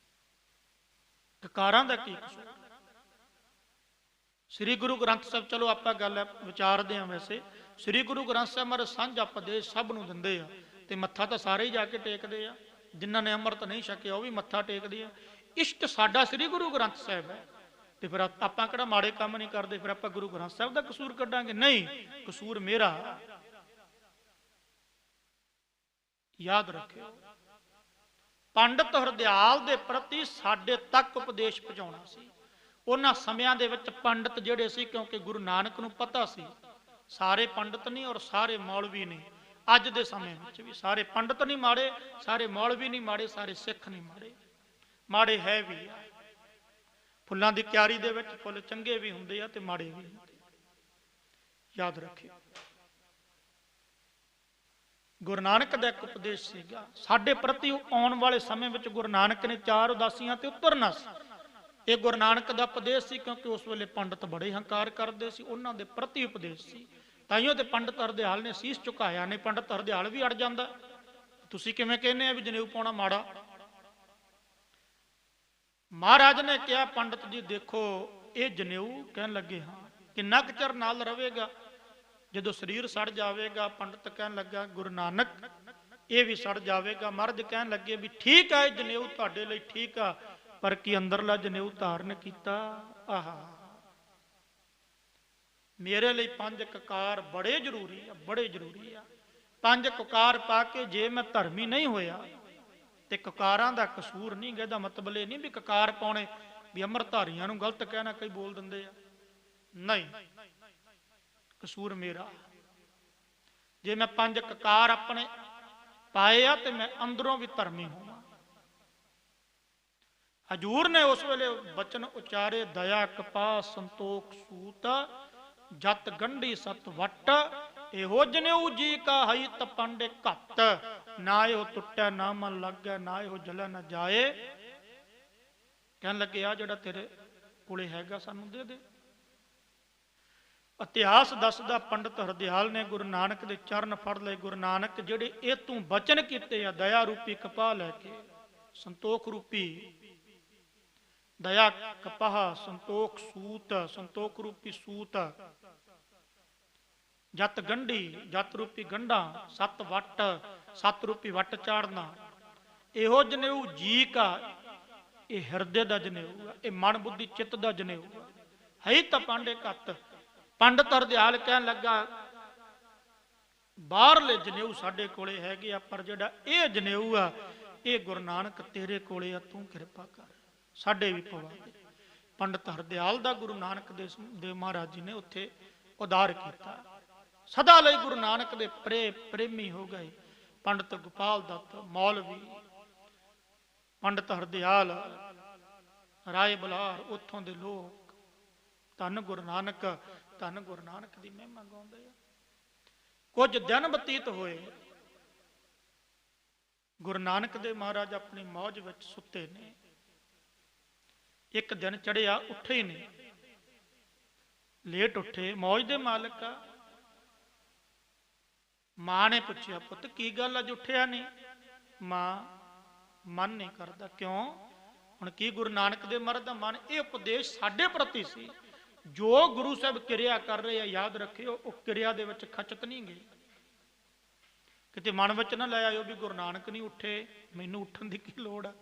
ਕਕਾਰਾਂ ਦਾ ਕੀ ਕਸੂਰ? ਸ੍ਰੀ ਗੁਰੂ ਗ੍ਰੰਥ ਸਾਹਿਬ, ਚਲੋ ਆਪਾਂ ਗੱਲ ਵਿਚਾਰਦੇ ਹਾਂ। ਵੈਸੇ ਸ੍ਰੀ ਗੁਰੂ ਗ੍ਰੰਥ ਸਾਹਿਬ ਮਹਾਰਾਜ ਸਾਂਝਾ ਉਪਦੇਸ਼ ਸਭ ਨੂੰ ਦਿੰਦੇ ਆ, ਤੇ ਮੱਥਾ ਤਾਂ ਸਾਰੇ ਹੀ ਜਾ ਕੇ ਟੇਕਦੇ ਆ। ਜਿਨ੍ਹਾਂ ਨੇ ਅੰਮ੍ਰਿਤ ਨਹੀਂ ਛਕਿਆ ਉਹ ਵੀ ਮੱਥਾ ਟੇਕਦੇ ਆ। ਇਸ਼ਟ ਸਾਡਾ ਸ੍ਰੀ ਗੁਰੂ ਗ੍ਰੰਥ ਸਾਹਿਬ ਹੈ, ਤੇ ਫਿਰ ਆਪਾਂ ਕਿਹੜਾ ਮਾੜੇ ਕੰਮ ਨਹੀਂ ਕਰਦੇ, ਫਿਰ ਆਪਾਂ ਗੁਰੂ ਗ੍ਰੰਥ ਸਾਹਿਬ ਦਾ ਕਸੂਰ ਕੱਢਾਂਗੇ? ਨਹੀਂ, ਕਸੂਰ ਮੇਰਾ। ਯਾਦ ਰੱਖਿਓ, ਪੰਡਤ ਹਰਦਿਆਲ ਦੇ ਪ੍ਰਤੀ ਸਾਡੇ ਤੱਕ ਉਪਦੇਸ਼ ਪਹੁੰਚਾਉਣਾ ਸੀ। ਉਹਨਾਂ ਸਮਿਆਂ ਦੇ ਵਿੱਚ ਪੰਡਤ ਜਿਹੜੇ ਸੀ, ਕਿਉਂਕਿ ਗੁਰੂ ਨਾਨਕ ਨੂੰ ਪਤਾ ਸੀ ਸਾਰੇ ਪੰਡਤ ਨਹੀਂ ਔਰ ਸਾਰੇ ਮੌਲਵੀ ਨਹੀਂ। ਅੱਜ ਦੇ ਸਮੇਂ ਵਿੱਚ ਵੀ ਸਾਰੇ ਪੰਡਤ ਨਹੀਂ ਮਾੜੇ, ਸਾਰੇ ਮੌਲਵੀ ਨਹੀਂ ਮਾੜੇ, ਸਾਰੇ ਸਿੱਖ ਨਹੀਂ ਮਾੜੇ, ਮਾੜੇ ਹੈ ਵੀ ਆ। ਫੁੱਲਾਂ ਦੀ ਕਿਆਰੀ ਦੇ ਵਿੱਚ ਫੁੱਲ ਚੰਗੇ ਵੀ ਹੁੰਦੇ ਆ ਤੇ ਮਾੜੇ ਵੀ ਹੁੰਦੇ, ਯਾਦ ਰੱਖਿਓ। ਗੁਰੂ ਨਾਨਕ ਦਾ ਇੱਕ ਉਪਦੇਸ਼ ਸੀਗਾ ਸਾਡੇ ਪ੍ਰਤੀ, ਆਉਣ ਵਾਲੇ ਸਮੇਂ ਵਿੱਚ ਗੁਰੂ ਨਾਨਕ ਨੇ 4 ਉਦਾਸੀਆਂ ਤੇ ਉਤਰਨਾ ਸੀ। ਇਹ ਗੁਰੂ ਨਾਨਕ ਦਾ ਉਪਦੇਸ਼ ਸੀ, ਕਿਉਂਕਿ ਉਸ ਵੇਲੇ ਪੰਡਤ ਬੜੇ ਹੰਕਾਰ ਕਰਦੇ ਸੀ, ਉਹਨਾਂ ਦੇ ਪ੍ਰਤੀ ਉਪਦੇਸ਼ ਸੀ। ਤਾਈਓ ਤੇ ਪੰਡਤ ਹਰਦਿਆਲ ਨੇ ਸੀਸ ਝੁਕਾਇਆ ਨਹੀਂ। ਪੰਡਤ ਹਰਦਿਆਲ ਵੀ ਅੜ ਜਾਂਦਾ, ਤੁਸੀਂ ਕਿਵੇਂ ਕਹਿੰਦੇ ਆ ਵੀ ਜਨੇਊ ਪਾਉਣਾ ਮਾੜਾ। ਮਹਾਰਾਜ ਨੇ ਕਿਹਾ ਪੰਡਤ ਜੀ ਦੇਖੋ ਇਹ ਜਨੇਊ, ਕਹਿਣ ਲੱਗੇ ਹਾਂ। ਕਿੰਨਾ ਕੁ ਚਿਰ ਨਾਲ ਰਹੇਗਾ, ਜਦੋਂ ਸਰੀਰ ਸੜ ਜਾਵੇਗਾ। ਪੰਡਤ ਕਹਿਣ ਲੱਗਾ ਗੁਰੂ ਨਾਨਕ ਇਹ ਵੀ ਸੜ ਜਾਵੇਗਾ। ਮਹਾਰਾਜ ਕਹਿਣ ਲੱਗੇ ਵੀ ਠੀਕ ਆ, ਇਹ ਜਨੇਊ ਤੁਹਾਡੇ ਲਈ ਠੀਕ ਆ, ਪਰ ਕੀ ਅੰਦਰਲਾ ਜਨੇਊ ਧਾਰਨ ਕੀਤਾ? ਆਹਾ, ਮੇਰੇ ਲਈ 5 ਕਕਾਰ ਬੜੇ ਜ਼ਰੂਰੀ ਆ, ਬੜੇ ਜ਼ਰੂਰੀ ਆ। 5 ਕਕਾਰ ਪਾ ਕੇ ਜੇ ਮੈਂ ਧਰਮੀ ਨਹੀਂ ਹੋਇਆ ਤੇ ਕਕਾਰਾਂ ਦਾ ਕਸੂਰ ਨਹੀਂ ਗਾ। ਇਹਦਾ ਮਤਲਬ ਇਹ ਨਹੀਂ ਵੀ ਕਕਾਰ ਪਾਉਣੇ ਵੀ ਅੰਮ੍ਰਿਤਧਾਰੀਆਂ ਨੂੰ ਗਲਤ ਕਹਿਣਾ, ਕਈ ਬੋਲ ਦਿੰਦੇ ਆ, ਨਹੀਂ, ਕਸੂਰ ਮੇਰਾ। ਜੇ ਮੈਂ 5 ਕਕਾਰ ਆਪਣੇ ਪਾਏ ਆ ਤੇ ਮੈਂ ਅੰਦਰੋਂ ਵੀ ਧਰਮੀ ਹੋਵਾਂ। ਹਜੂਰ ਨੇ ਉਸ ਵੇਲੇ ਬਚਨ ਉਚਾਰੇ, ਦਇਆ ਕਪਾਹ ਸੰਤੋਖ ਸੂਤ, ਜਤ ਗੰਢੀ ਸਤ ਵਟ, ਇਹੋ ਜਨੇਊ ਜੀ ਕਾ ਹਈ ਤਪੰਡੇ ਘੱਤ, ਨਾ ਇਹੋ ਟੁੱਟੈ ਨਾ ਮਨ ਲੱਗੈ, ਨਾ ਇਹੋ ਜਲੈ ਨਾ ਜਾਏ। ਕਹਿਣ ਲੱਗੇ ਆ ਜਿਹੜਾ ਤੇਰੇ ਕੋਲੇ ਹੈਗਾ ਸਾਨੂੰ ਦੇ ਦੇ। ਇਤਿਹਾਸ ਦੱਸਦਾ ਪੰਡਤ ਹਰਦਿਆਲ ਨੇ ਗੁਰੂ ਨਾਨਕ ਦੇ ਚਰਨ ਫੜ ਲਏ। ਗੁਰੂ ਨਾਨਕ ਜਿਹੜੇ ਇਹ ਤੂੰ ਬਚਨ ਕੀਤੇ ਆ, ਦਇਆ ਰੂਪੀ ਕਪਾਹ ਲੈ ਕੇ, ਸੰਤੋਖ ਰੂਪੀ ਦਇਆ ਕਪਾਹ, ਸੰਤੋਖ ਸੂਤ, ਸੰਤੋਖ ਰੂਪੀ ਸੂਤ, ਜਤ ਗੰਢੀ, ਜਤ ਰੂਪੀ ਗੰਢਾ, ਸਤ ਵਟ, ਸਤ ਰੂਪੀ ਵਟ ਚਾੜਨਾ, ਇਹੋ ਜਨੇਊ ਜੀ ਕਾ, ਇਹ ਹਿਰਦੇ ਦਾ ਜਨੇਊ ਆ, ਇਹ ਮਨ ਬੁੱਧੀ ਚਿੱਤ ਦਾ ਜਨੇਊ ਆ, ਹੈ ਤਾਂ ਪਾਂਡੇ ਘੱਤ। ਪੰਡਤ ਹਰਦਿਆਲ ਕਹਿਣ ਲੱਗਾ ਬਾਹਰਲੇ ਜਨੇਊ ਸਾਡੇ ਕੋਲੇ ਹੈਗੇ ਆ, ਪਰ ਜਿਹੜਾ ਇਹ ਜਨੇਊ ਆ ਇਹ ਗੁਰੂ ਨਾਨਕ ਤੇਰੇ ਕੋਲੇ ਆ, ਤੂੰ ਕਿਰਪਾ ਕਰ ਸਾਡੇ ਵੀ ਪਵਾ ਦੇ। ਪੰਡਤ ਹਰਦਿਆਲ ਦਾ ਗੁਰੂ ਨਾਨਕ ਦੇ ਮਹਾਰਾਜ ਜੀ ਨੇ ਉੱਥੇ ਉਦਾਰ ਕੀਤਾ। ਸਦਾ ਲਈ ਗੁਰੂ ਨਾਨਕ ਦੇ ਪ੍ਰੇਮੀ ਹੋ ਗਏ। ਪੰਡਤ ਗੋਪਾਲ ਦੱਤ, ਮੌਲਵੀ, ਪੰਡਤ ਹਰਦਿਆਲ, ਰਾਏ ਬਲਾਰ, ਉੱਥੋਂ ਦੇ ਲੋਕ ਧੰਨ ਗੁਰੂ ਨਾਨਕ, ਧੰਨ ਗੁਰੂ ਨਾਨਕ ਦੀ ਮਹਿਮਾ ਗਾਉਂਦੇ ਆ। ਕੁਝ ਦਿਨ ਬਤੀਤ ਹੋਏ, ਗੁਰੂ ਨਾਨਕ ਦੇ ਮਹਾਰਾਜ ਆਪਣੀ ਮੌਜ ਵਿੱਚ ਸੁੱਤੇ ਨੇ। ਇੱਕ ਦਿਨ ਚੜਿਆ, ਉੱਠੇ ਹੀ ਨਹੀਂ, ਲੇਟ ਉੱਠੇ, ਮੌਜ ਦੇ ਮਾਲਕ ਆ। ਮਾਂ ਨੇ ਪੁੱਛਿਆ ਪੁੱਤ ਕੀ ਗੱਲ ਅੱਜ ਉੱਠਿਆ ਨਹੀਂ? ਮਾਂ ਮਨ ਨਹੀਂ ਕਰਦਾ। ਕਿਉਂ? ਹੁਣ ਕੀ ਗੁਰੂ ਨਾਨਕ ਦੇ ਮਹਾਰਾਜ ਦਾ ਮਨ, ਇਹ ਉਪਦੇਸ਼ ਸਾਡੇ ਪ੍ਰਤੀ ਸੀ। ਜੋ ਗੁਰੂ ਸਾਹਿਬ ਕਿਰਿਆ ਕਰ ਰਹੇ ਆ, ਯਾਦ ਰੱਖਿਓ ਉਹ ਕਿਰਿਆ ਦੇ ਵਿੱਚ ਖਚਤ ਨਹੀਂ ਗਏ। ਕਿਤੇ ਮਨ ਵਿੱਚ ਨਾ ਲੈ ਆਇਓ ਵੀ ਗੁਰੂ ਨਾਨਕ ਨਹੀਂ ਉੱਠੇ, ਮੈਨੂੰ ਉੱਠਣ ਦੀ ਕੀ ਲੋੜ ਆ।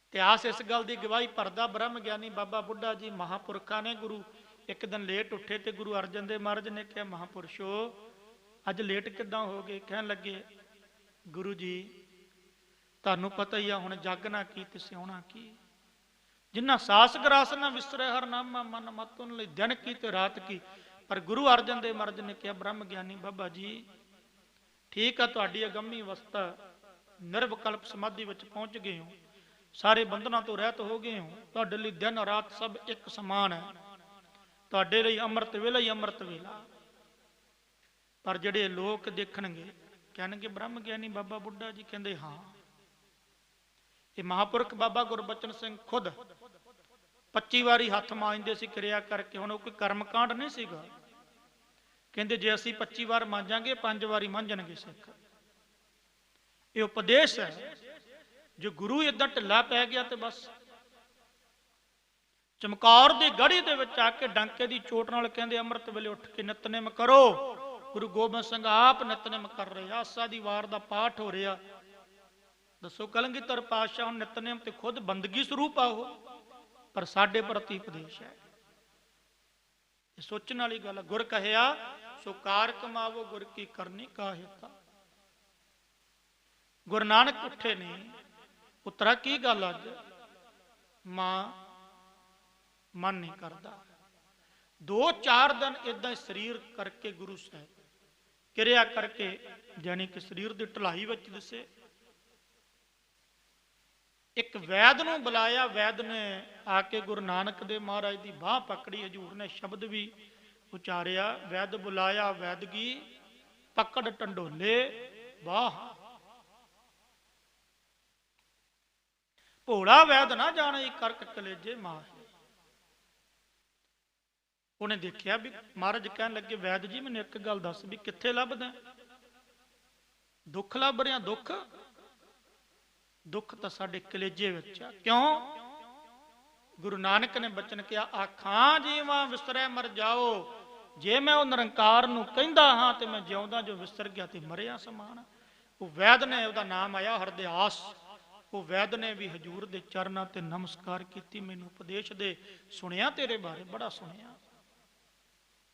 ਇਤਿਹਾਸ ਇਸ ਗੱਲ ਦੀ ਗਵਾਹੀ ਭਰਦਾ। ਬ੍ਰਹਮ ਗਿਆਨੀ ਬਾਬਾ ਬੁੱਢਾ ਜੀ ਮਹਾਂਪੁਰਖਾਂ ਨੇ ਗੁਰੂ ਇੱਕ ਦਿਨ ਲੇਟ ਉੱਠੇ ਤੇ ਗੁਰੂ ਅਰਜਨ ਦੇਵ ਮਹਾਰਾਜ ਨੇ ਕਿਹਾ ਮਹਾਂਪੁਰਸ਼ੋ ਅੱਜ ਲੇਟ ਕਿੱਦਾਂ ਹੋ ਗਏ? ਕਹਿਣ ਲੱਗੇ ਗੁਰੂ ਜੀ ਤੁਹਾਨੂੰ ਪਤਾ ਹੀ ਆ ਹੁਣ ਜਾਗਣਾ ਕੀ ਤੇ ਸਿਉਣਾ ਕੀ। ਜਿੰਨਾ ਸਾਸ ਗਰਾਸ ਨਾ ਵਿਸਰੇ ਹਰ ਨਾਮਾ ਮਨ ਮਤੁਨ ਲਈ ਦਿਨ ਕੀ ਤੇ ਰਾਤ ਕੀ। ਪਰ ਗੁਰੂ ਅਰਜਨ ਦੇਵ ਮਹਾਰਾਜ ਨੇ ਕਿਹਾ ਬ੍ਰਹਮ ਗਿਆਨੀ ਬਾਬਾ ਜੀ ਠੀਕ ਆ, ਤੁਹਾਡੀ ਅਗੰਮੀ ਅਵਸਥਾ ਨਿਰਵਿਕਲਪ ਸਮਾਧੀ ਵਿੱਚ ਪਹੁੰਚ ਗਏ ਹੋ, ਸਾਰੇ ਬੰਧਨਾਂ ਤੋਂ ਰਹਿਤ ਹੋ ਗਏ ਹੋ, ਤੁਹਾਡੇ ਲਈ ਦਿਨ ਰਾਤ ਸਭ ਇੱਕ ਸਮਾਨ ਹੈ, ਤੁਹਾਡੇ ਲਈ ਅੰਮ੍ਰਿਤ ਵੇਲਾ ਹੀ ਅੰਮ੍ਰਿਤ ਵੇਲਾ। ਪਰ ਜਿਹੜੇ ਲੋਕ ਦੇਖਣਗੇ ਕਹਿਣਗੇ ਬ੍ਰਹਮ ਗਿਆਨੀ ਬਾਬਾ ਬੁੱਢਾ ਜੀ ਕਹਿੰਦੇ ਹਾਂ। ਇਹ ਮਹਾਂਪੁਰਖ ਬਾਬਾ ਗੁਰਬਚਨ ਸਿੰਘ ਖੁਦ 25 ਵਾਰੀ ਹੱਥ ਮਾਂਜਦੇ ਸੀ ਕਿਰਿਆ ਕਰਕੇ। ਹੁਣ ਉਹ ਕੋਈ ਕਰਮਕਾਂਡ ਨਹੀਂ ਸੀਗਾ। ਕਹਿੰਦੇ ਜੇ ਅਸੀਂ 25 ਵਾਰ ਮਾਂਜਾਂਗੇ 5 ਵਾਰੀ ਮਾਂਜਣਗੇ ਸਿੱਖ। ਇਹ ਉਪਦੇਸ਼ ਹੈ। ਜੋ ਗੁਰੂ ਏਦਾਂ ਢਿੱਲਾ ਪੈ ਗਿਆ ਤੇ ਬਸ ਚਮਕੌਰ ਦੀ ਗੜੀ ਦੇ ਵਿੱਚ ਆ ਕੇ ਡਾਂਕੇ ਦੀ ਚੋਟ ਨਾਲ ਕਹਿੰਦੇ ਅੰਮ੍ਰਿਤ ਵੇਲੇ ਉੱਠ ਕੇ ਨਿਤਨੇਮ ਕਰੋ। ਗੁਰੂ ਗੋਬਿੰਦ ਸਿੰਘ ਆਪ ਨਿਤਨੇਮ ਕਰ ਰਹੇ, ਆਸਾ ਦੀ ਵਾਰ ਦਾ ਪਾਠ ਹੋ ਰਿਹਾ। ਦੱਸੋ ਕਲਗੀਧਰ ਪਾਤਸ਼ਾਹ ਹੁਣ ਨਿਤਨੇਮ ਤੇ ਖੁਦ ਬੰਦਗੀ ਸਰੂਪ ਆ ਉਹ, ਪਰ ਸਾਡੇ ਪ੍ਰਤੀ ਉਪਦੇਸ਼ ਹੈ। ਇਹ ਸੋਚਣ ਵਾਲੀ ਗੱਲ ਹੈ। ਗੁਰ ਕਹਿਆ ਸੋ ਕਾਰ ਕਮਾਵੋ ਗੁਰ ਕੀ ਕਰਨੀ ਕਾਹਿਤਾ। ਗੁਰੂ ਨਾਨਕ ਉੱਠੇ ਨਹੀਂ। ਪੁੱਤਰਾ ਕੀ ਗੱਲ ਅੱਜ? मां मन नहीं करता। 2-4 दिन इदा शरीर करके गुरु साहब किरिया करके जानी कि शरीर की ढलाई विच दिसे। एक वैद नूं बुलाया, वैद ने आके गुरु नानक देव महाराज की बाह पकड़ी, हजूर ने शब्द भी उचारिया, वैद बुलाया वैदगी पकड़ टंडोले बाह। भोला वैद ना जाने करक कलेजे माह। उन्हें देखिया भी महाराज कहन लगे, वैद जी मैंने एक गल दस भी कित्थे लभदा दुख लभ रहा? दुख दुख तो साडे कलेजे विच आ। क्यों? गुरु नानक ने बचन किया, आखां जीवां विसरै मर जाओ, जे मैं वो निरंकार नूं कहंदा हां ते मैं जिउंदा जो विसर गया ते मरिया समान। वो वैद ने, उसदा नाम आया हरदयास, वो वैद ने भी हजूर दे चरनां ते नमस्कार कीती, मैनूं उपदेश दे, सुनिया तेरे बारे बड़ा सुनिया।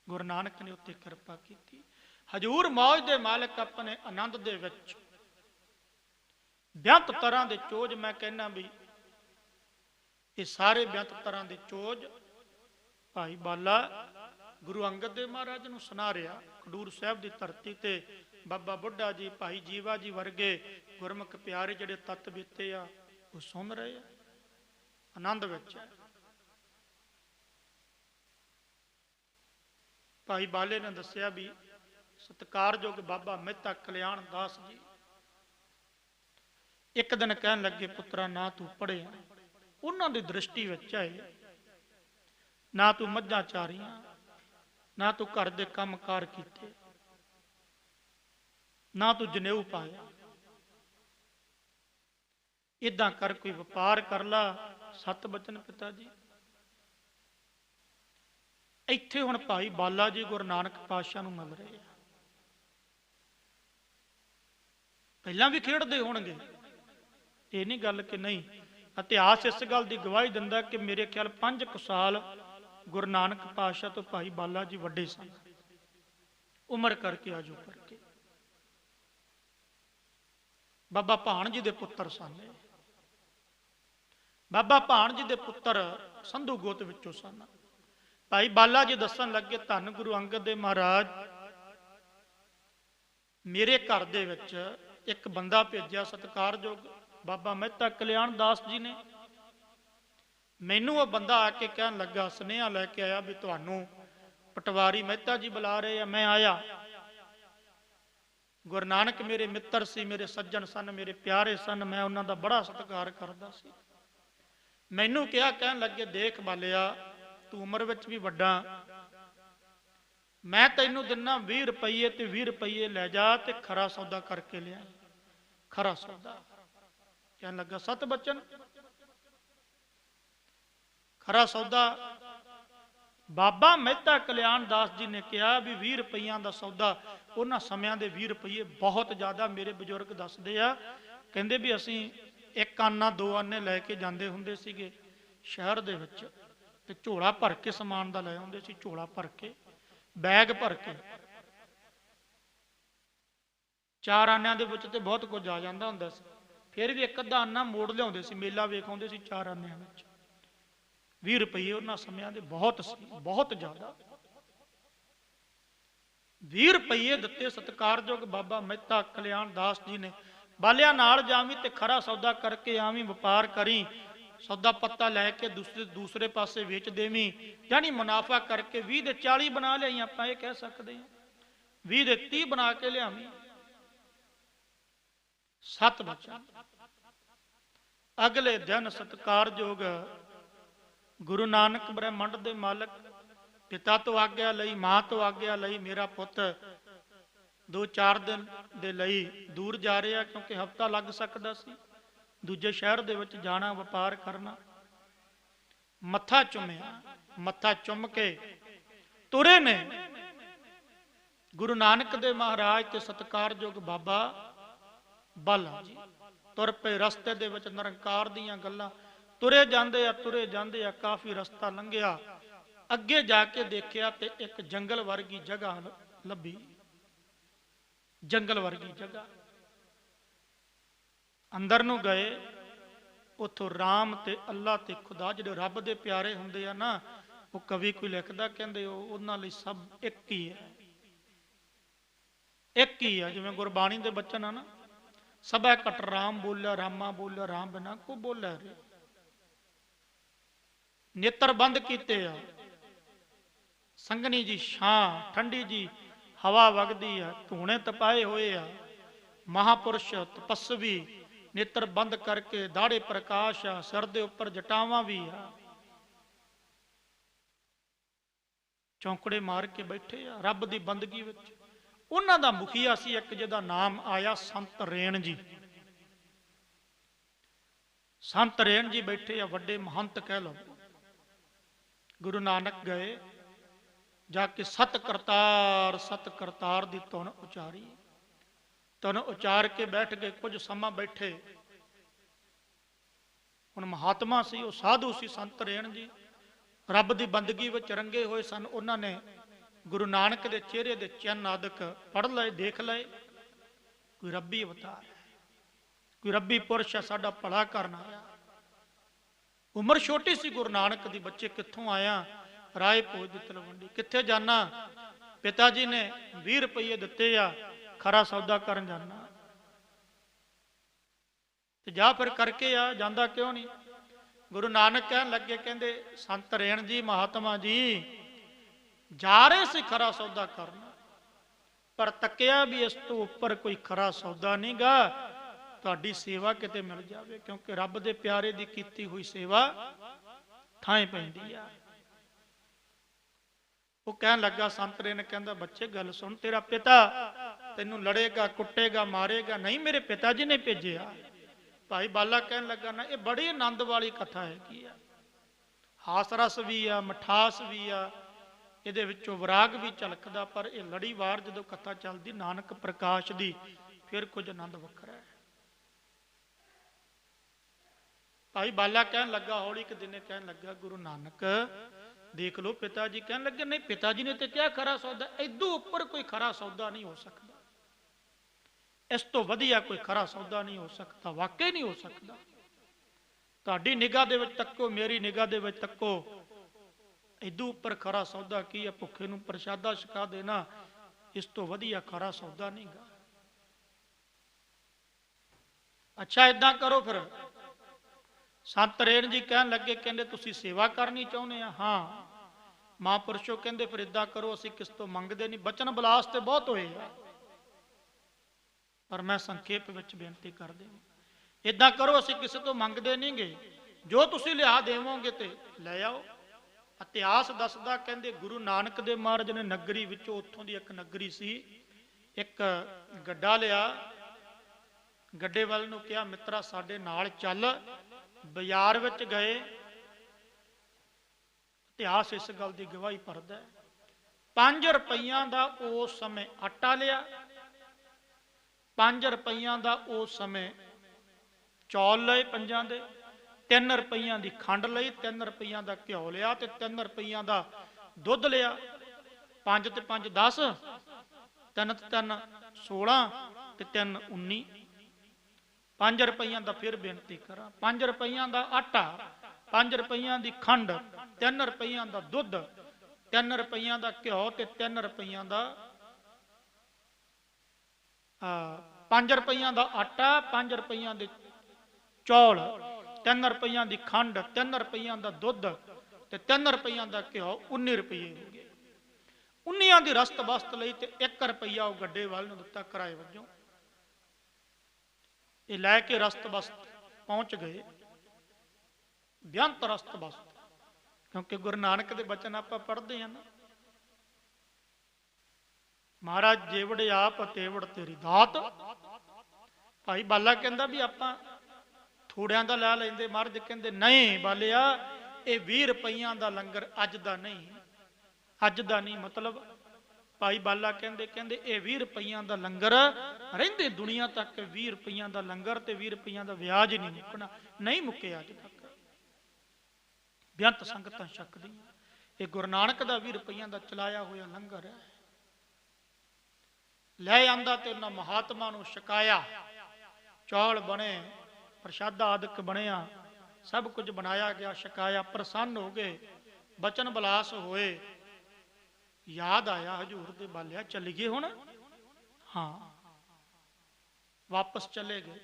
गुरु नानक ने उत्ते कृपा की। हजूर मौज दे मालिक अपने आनंद दे विच बेअंत तरह के चोज, मैं कहना भी ये सारे बेअंत तरह के चोज भाई बाला गुरु अंगद देव महाराज नूं सुना रहा। खडूर साहब की धरती ते बाबा बुढ़ा जी, भाई जीवा जी वर्गे गुरमुख प्यारे जिहड़े तत्त बीते आ वो सुन रहे आ, आनंद विच है। भाई बाले ने दसिया भी सत्कारयोग बाबा मेहता कल्याण दास जी एक दिन कहन लगे, पुत्रा ना तू पढ़िया, उन्हां दी दृष्टि विच है ना तू मझां चारियां, ना तू घर दे काम कार कीते, ना तू जनेऊ पाया, इदां कर कोई व्यापार कर ला। सत बचन पिता जी। इत्थे हुण भाई बाला जी गुरु नानक पातशाह नूं मिल रहे आ। पहलां भी खेडदे होणगे, ये नहीं गल कि नहीं। इतिहास इस गल की गवाही दिंदा कि मेरे ख्याल 5 साल गुरु नानक पातशाह तो भाई बाला जी वड्डे सन, उम्र करके आजू करके। बाबा भाण जी दे पुत्तर सन। बाबा भाण जी दे पुत्तर संधू गोत विचों सन। भाई बाला जी दसन लगे, धन गुरु अंगद देव महाराज मेरे घर दे विच एक बंदा भेजा सत्कारयोग बाबा मेहता कल्याण दास जी ने। मैनू वो बंदा आके कहन लगा, सुनेहा लैके आया भी तुहानू पटवारी मेहता जी बुला रहे हैं। मैं आया, गुरु नानक मेरे मित्र सी, मेरे सज्जन सन, मेरे प्यारे सन, मैं उन्हां दा बड़ा सत्कार करदा सी। मैनू कहा, कहन लगे, देख बालिया तू उम्र विच भी वड्डा, मैं तैनू दिना 20 रुपये ते 20 रुपये लै जा ते खरा सौदा करके लिया। खरा सौदा कहन लगा, सत बचन खरा सौदा। बाबा मेहता कल्याण दास जी ने कहा भी 20 रुपया का सौदा, उन्होंने समय के 20 रुपये बहुत ज़्यादा। मेरे बजुर्ग दसते आ, कहते भी असी एक आना 2 आने लैके जाते होंगे सीगे शहर दे विच, ते झोला भर के समान का लै आउंदे सी, झोला भर के बैग भर के। 4 आनिਆਂ ਦੇ ਵਿੱਚ ਤੇ बहुत कुछ आ ਜਾਂਦਾ ਹੁੰਦਾ ਸੀ, फिर भी एक अद्धा आना मोड़ लियाਉਂਦੇ ਸੀ, मेला ਵੇਖ ਆਉਂਦੇ ਸੀ 4 ਆਨਿਆਂ ਵਿੱਚ। 20 रुपये उन्होंने समय के बहुत सी, बहुत ज्यादा। 20 रुपये दिते सत्कारयोग बाबा मेहता कल्याण दास जी ने। बालिया नाल जावी ते खरा सौदा करके आवी, व्यापार करी, सौदा पत्ता लैके दूसरे पासे वेच देवी, यानी मुनाफा करके 20 दे 40 बना लिया। आप ये कह सकते हैं 20 दे 30 बना के लियावी। सत बचन। अगले दिन सत्कारयोग गुरु नानक ब्रह्मंड दे मालक पिता तो आग्या लई, मां तो आग्या लई, मेरा पुत 2-4 दिन दे लई दूर जा रहा, क्योंकि हफ्ता लग सकता सी दूजे शहर दे विच जाना, व्यापार करना। मत्था चुमिया, मत्था चुम के तुरे ने गुरु नानक देव महाराज ते सत्कारयोग बाबा बाला जी। तुर पे रस्ते दे विच निरंकार दीयां गल्लां, तुरे जांदे आ, काफी रस्ता लंघिया, अगे जाके देखिया ते एक जंगल वर्गी जगह लभी। जंगल वर्गी जगह अंदर नूं गए, ਉਥੋਂ ਰਾਮ ਤੇ ਅੱਲਾ ਤੇ ਖੁਦਾ ਜਿਹੜੇ ਰੱਬ ਦੇ ਪਿਆਰੇ ਹੁੰਦੇ ਆ ਨਾ, ਉਹ ਕਵੀ ਕੋਈ ਲਿਖਦਾ ਕਹਿੰਦੇ ਉਹ ਉਹਨਾਂ ਲਈ ਸਭ ਇੱਕ ਹੀ ਹੈ, ਇੱਕ ਹੀ ਆ। ਜਿਵੇਂ ਗੁਰਬਾਣੀ ਦੇ ਬਚਨ ਆ ਨਾ, ਸਭੈ ਕਟ ਰਾਮ ਬੋਲਿਆ ਰਾਮਾ ਬੋਲਿਆ ਰਾਮ ਬਿਨਾ ਕੋ ਬੋਲਿਆ ਰੇ। ਨੇਤਰ ਬੰਦ ਕੀਤੇ ਆ, ਸੰਗਣੀ ਜੀ ਛਾਂ, ਠੰਡੀ ਜੀ ਹਵਾ ਵਗਦੀ ਆ, ਧੂਣੇ ਤਪਾਏ ਹੋਏ ਆ, ਮਹਾਪੁਰਸ਼ ਤਪਸਵੀ ਨੇਤਰ ਬੰਦ ਕਰਕੇ, ਦਾੜੇ ਪ੍ਰਕਾਸ਼ ਆ, ਸਿਰ ਦੇ ਉੱਪਰ ਜਟਾਵਾਂ ਵੀ ਆ, ਚੌਂਕੜੇ ਮਾਰ ਕੇ ਬੈਠੇ ਆ ਰੱਬ ਦੀ ਬੰਦਗੀ ਵਿੱਚ। ਉਹਨਾਂ ਦਾ ਮੁਖੀਆ ਸੀ ਇੱਕ, ਜਿਹਦਾ ਨਾਮ ਆਇਆ ਸੰਤ ਰੇਣ ਜੀ। ਸੰਤ ਰੇਣ ਜੀ ਬੈਠੇ ਆ, ਵੱਡੇ ਮਹੰਤ ਕਹਿ ਲਓ। ਗੁਰੂ ਨਾਨਕ ਗਏ, ਜਾ ਕੇ ਸਤ ਕਰਤਾਰ ਦੀ ਧੁਨ ਉਚਾਰੀ। ਧੁਨ ਉਚਾਰ ਕੇ ਬੈਠ ਗਏ, ਕੁਝ ਸਮਾਂ ਬੈਠੇ। ਹੁਣ ਮਹਾਤਮਾ ਸੀ, ਉਹ ਸਾਧੂ ਸੀ ਸੰਤ ਰੇਣ ਜੀ, ਰੱਬ ਦੀ ਬੰਦਗੀ ਵਿੱਚ ਰੰਗੇ ਹੋਏ ਸਨ। ਉਹਨਾਂ ਨੇ ਗੁਰੂ ਨਾਨਕ ਦੇ ਚਿਹਰੇ ਦੇ ਚਿੰਨ੍ਹ ਆਦਿਕ ਪੜ੍ਹ ਲਏ, ਦੇਖ ਲਏ। ਕੋਈ ਰੱਬੀ ਅਵਤਾਰ ਹੈ, ਕੋਈ ਰੱਬੀ ਪੁਰਸ਼ ਹੈ, ਸਾਡਾ ਭਲਾ ਕਰਨ ਆਇਆ। ਉਮਰ ਛੋਟੀ ਸੀ ਗੁਰੂ ਨਾਨਕ ਦੀ। ਬੱਚੇ ਕਿੱਥੋਂ ਆਇਆ? ਰਾਏ ਭੋਜ ਦੀ ਤਲਵੰਡੀ। ਕਿੱਥੇ ਜਾਣਾ? ਪਿਤਾ ਜੀ ਨੇ 20 ਰੁਪਏ ਦਿੱਤੇ ਆ, ਖਰਾ ਸੌਦਾ ਕਰਨ ਜਾਣਾ। ਤੇ ਜਾ ਫਿਰ ਕਰਕੇ ਆ, ਜਾਂਦਾ ਕਿਉਂ ਨਹੀਂ? ਗੁਰੂ ਨਾਨਕ ਕਹਿਣ ਲੱਗੇ, ਕਹਿੰਦੇ ਸੰਤ ਰੇਣ ਜੀ, ਮਹਾਤਮਾ ਜੀ ਜਾ ਰਹੇ ਸੀ ਖਰਾ ਸੌਦਾ ਕਰਨ, ਪਰ ਤੱਕਿਆ ਵੀ ਇਸ ਤੋਂ ਉੱਪਰ ਕੋਈ ਖਰਾ ਸੌਦਾ ਨਹੀਂ ਗਾ, ਤੁਹਾਡੀ ਸੇਵਾ ਕਿਤੇ ਮਿਲ ਜਾਵੇ, ਕਿਉਂਕਿ ਰੱਬ ਦੇ ਪਿਆਰੇ ਦੀ ਕੀਤੀ ਹੋਈ ਸੇਵਾ ਥਾਂ ਪੈਂਦੀ ਆ। ਉਹ ਕਹਿਣ ਲੱਗਾ, ਸੰਤ ਰੇਣ ਕਹਿੰਦਾ, ਬੱਚੇ ਗੱਲ ਸੁਣ, ਤੇਰਾ ਪਿਤਾ ਤੈਨੂੰ ਲੜੇਗਾ, ਕੁੱਟੇਗਾ, ਮਾਰੇਗਾ ਨਹੀਂ, ਮੇਰੇ ਪਿਤਾ ਜੀ ਨੇ ਭੇਜਿਆ। ਭਾਈ ਬਾਲਾ ਕਹਿਣ ਲੱਗਾ, ਨਾ ਇਹ ਬੜੀ ਆਨੰਦ ਵਾਲੀ ਕਥਾ ਹੈਗੀ ਆ, ਹਾਸ ਰਸ ਵੀ ਆ, ਮਠਾਸ ਵੀ ਆ, ਇਹਦੇ ਵਿੱਚੋਂ ਵਿਰਾਗ ਵੀ ਝਲਕਦਾ, ਪਰ ਇਹ ਲੜੀਵਾਰ ਜਦੋਂ ਕਥਾ ਚੱਲਦੀ ਨਾਨਕ ਪ੍ਰਕਾਸ਼ ਦੀ, ਫਿਰ ਕੁਝ ਆਨੰਦ ਵੱਖਰਾ ਹੈ। ਭਾਈ ਬਾਲਾ ਕਹਿਣ ਲੱਗਾ, ਹੌਲੀ ਇੱਕ ਦਿਨੇ ਕਹਿਣ ਲੱਗਾ, ਗੁਰੂ ਨਾਨਕ ਦੇਖ ਲਓ, ਪਿਤਾ ਜੀ ਕਹਿਣ ਲੱਗੇ, ਨਹੀਂ ਪਿਤਾ ਜੀ ਨੇ ਤੇ ਕਿਹਾ ਖਰਾ ਸੌਦਾ, ਇਦੋਂ ਉੱਪਰ ਕੋਈ ਖਰਾ ਸੌਦਾ ਨਹੀਂ ਹੋ ਸਕਦਾ, ਇਸ ਤੋਂ ਵਧੀਆ ਕੋਈ ਖਰਾ ਸੌਦਾ ਨਹੀਂ ਹੋ ਸਕਦਾ, ਵਾਕਈ ਨਹੀਂ ਹੋ ਸਕਦਾ। ਤੁਹਾਡੀ ਨਿਗਾਹ ਦੇ ਵਿੱਚ ਤੱਕੋ, ਮੇਰੀ ਨਿਗਾਹ ਦੇ ਵਿੱਚ ਤੱਕੋ, ਇਦੋਂ ਉੱਪਰ ਖਰਾ ਸੌਦਾ ਕੀ ਹੈ? ਭੁੱਖੇ ਨੂੰ ਪ੍ਰਸ਼ਾਦਾ ਛਕਾ ਦੇਣਾ, ਇਸ ਤੋਂ ਵਧੀਆ ਖਰਾ ਸੌਦਾ ਨਹੀਂ ਗਾ। ਅੱਛਾ ਏਦਾਂ ਕਰੋ ਫਿਰ। ਸੰਤ ਰੇਣ ਜੀ ਕਹਿਣ ਲੱਗੇ, ਕਹਿੰਦੇ ਤੁਸੀਂ ਸੇਵਾ ਕਰਨੀ ਚਾਹੁੰਦੇ ਆ? ਹਾਂ। ਮਹਾਂਪੁਰਸ਼ੋ ਕਹਿੰਦੇ ਫਿਰ ਏਦਾਂ ਕਰੋ, ਅਸੀਂ ਕਿਸ ਤੋਂ ਮੰਗਦੇ ਨਹੀਂ, ਬਚਨ ਬਲਾਸ ਤੇ ਬਹੁਤ ਹੋਏ ਆ, ਪਰ ਮੈਂ ਸੰਖੇਪ ਵਿੱਚ ਬੇਨਤੀ ਕਰਦੇ ਹਾਂ, ਏਦਾਂ ਕਰੋ, ਅਸੀਂ ਕਿਸੇ ਤੋਂ ਮੰਗਦੇ ਨਹੀਂ ਗੇ, ਜੋ ਤੁਸੀਂ ਲਿਆ ਦੇਵੋਗੇ ਤੇ ਲੈ ਆਓ। ਇਤਿਹਾਸ ਦੱਸਦਾ, ਕਹਿੰਦੇ ਗੁਰੂ ਨਾਨਕ ਦੇਵ ਮਹਾਰਾਜ ਨੇ ਨਗਰੀ ਵਿੱਚੋਂ, ਉੱਥੋਂ ਦੀ ਇੱਕ ਨਗਰੀ ਸੀ, ਇੱਕ ਗੱਡਾ ਲਿਆ, ਗੱਡੇ ਵੱਲ ਨੂੰ ਕਿਹਾ, ਮਿੱਤਰਾ ਸਾਡੇ ਨਾਲ ਚੱਲ। ਬਾਜ਼ਾਰ ਵਿੱਚ ਗਏ, ਇਤਿਹਾਸ ਇਸ ਗੱਲ ਦੀ ਗਵਾਹੀ ਭਰਦਾ। 5 ਰੁਪਈਆਂ ਦਾ ਉਸ ਸਮੇਂ ਆਟਾ ਲਿਆ, 5 ਰੁਪਈਆਂ ਦਾ ਉਸ ਸਮੇਂ ਚੌਲ ਲਏ ਪੰਜਾਂ ਦੇ, 3 ਰੁਪਈਆਂ ਦੀ ਖੰਡ ਲਈ, 3 ਰੁਪਈਆਂ ਦਾ ਘਿਓ ਲਿਆ, ਤੇ 3 ਰੁਪਈਆਂ ਦਾ ਦੁੱਧ ਲਿਆ। 5 ਤੇ 5 10, 3 ਤੇ 3 16, ਤੇ 3 19। 5 ਰੁਪਈਆਂ ਦਾ ਫਿਰ ਬੇਨਤੀ ਕਰਾਂ, 5 ਰੁਪਈਆਂ ਦਾ ਆਟਾ, 5 ਰੁਪਈਆਂ ਦੀ ਖੰਡ, 3 ਰੁਪਈਆਂ ਦਾ ਦੁੱਧ, 3 ਰੁਪਈਆਂ ਦਾ ਘਿਓ, ਤੇ 3 ਰੁਪਈਆਂ ਦਾ 5 ਰੁਪਈਆਂ ਦਾ ਆਟਾ, 5 ਰੁਪਈਆਂ ਦੇ ਚੌਲ, 3 ਰੁਪਈਆਂ ਦੀ ਖੰਡ, 3 ਰੁਪਈਆਂ ਦਾ ਦੁੱਧ, ਤੇ 3 ਰੁਪਈਆਂ ਦਾ ਘਿਓ, 19 ਰੁਪਈਏ ਹੋ ਗਏ। 19 ਦੀ ਰਸਤ ਬਸਤ ਲਈ ਤੇ 1 ਰੁਪਈਆ ਉਹ ਗੱਡੇ ਵੱਲ ਨੂੰ ਦਿੱਤਾ ਕਿਰਾਏ ਵਜੋਂ। ਇਹ ਲੈ ਕੇ ਰਸਤ ਬਸਤ ਪਹੁੰਚ ਗਏ, ਬੇਅੰਤ ਰਸਤ ਬਸਤ, ਕਿਉਂਕਿ ਗੁਰੂ ਨਾਨਕ ਦੇ ਬਚਨ ਆਪਾਂ ਪੜ੍ਹਦੇ ਹਾਂ ਨਾ, ਮਹਾਰਾਜ ਜੇਵੜ ਆਪ ਤੇਵੜ ਤੇਰੀ ਦਾਤ। ਭਾਈ ਬਾਲਾ ਕਹਿੰਦਾ ਵੀ ਆਪਾਂ ਥੋੜਿਆਂ ਦਾ ਲੈ ਲੈਂਦੇ, ਮਹਾਰਾਜ ਕਹਿੰਦੇ ਨਹੀਂ ਬਾਲਿਆ, ਇਹ 20 ਰੁਪਈਆਂ ਦਾ ਲੰਗਰ ਅੱਜ ਦਾ ਨਹੀਂ, ਅੱਜ ਦਾ ਨਹੀਂ। ਮਤਲਬ ਭਾਈ ਬਾਲਾ ਕਹਿੰਦੇ ਇਹ 20 ਰੁਪਈਆਂ ਦਾ ਲੰਗਰ ਰਹਿੰਦੇ ਦੁਨੀਆ ਤੱਕ, 20 ਰੁਪਈਆਂ ਦਾ ਲੰਗਰ ਤੇ 20 ਰੁਪਈਆਂ ਦਾ ਵਿਆਜ ਨਹੀਂ ਮੁੱਕਣਾ, ਨਹੀਂ ਮੁੱਕਿਆ ਅੱਜ ਤੱਕ। ਬੇਅੰਤ ਸੰਗਤਾਂ ਛਕਦੀਆਂ, ਇਹ ਗੁਰੂ ਨਾਨਕ ਦਾ 20 ਰੁਪਈਆਂ ਦਾ ਚਲਾਇਆ ਹੋਇਆ ਲੰਗਰ ਹੈ। ਲੈ ਆਂਦਾ ਤੇ ਉਹਨਾਂ ਮਹਾਤਮਾ ਨੂੰ ਛਕਾਇਆ, ਚੌਲ ਬਣੇ, ਪ੍ਰਸ਼ਾਦਾ ਆਦਿਕ ਬਣਿਆ, सब कुछ बनाया गया, छकाया, प्रसन्न हो गए, बचन बलास होए। याद आया हजूर दे बालिया चलीए हुण। हाँ, वापस चले गए।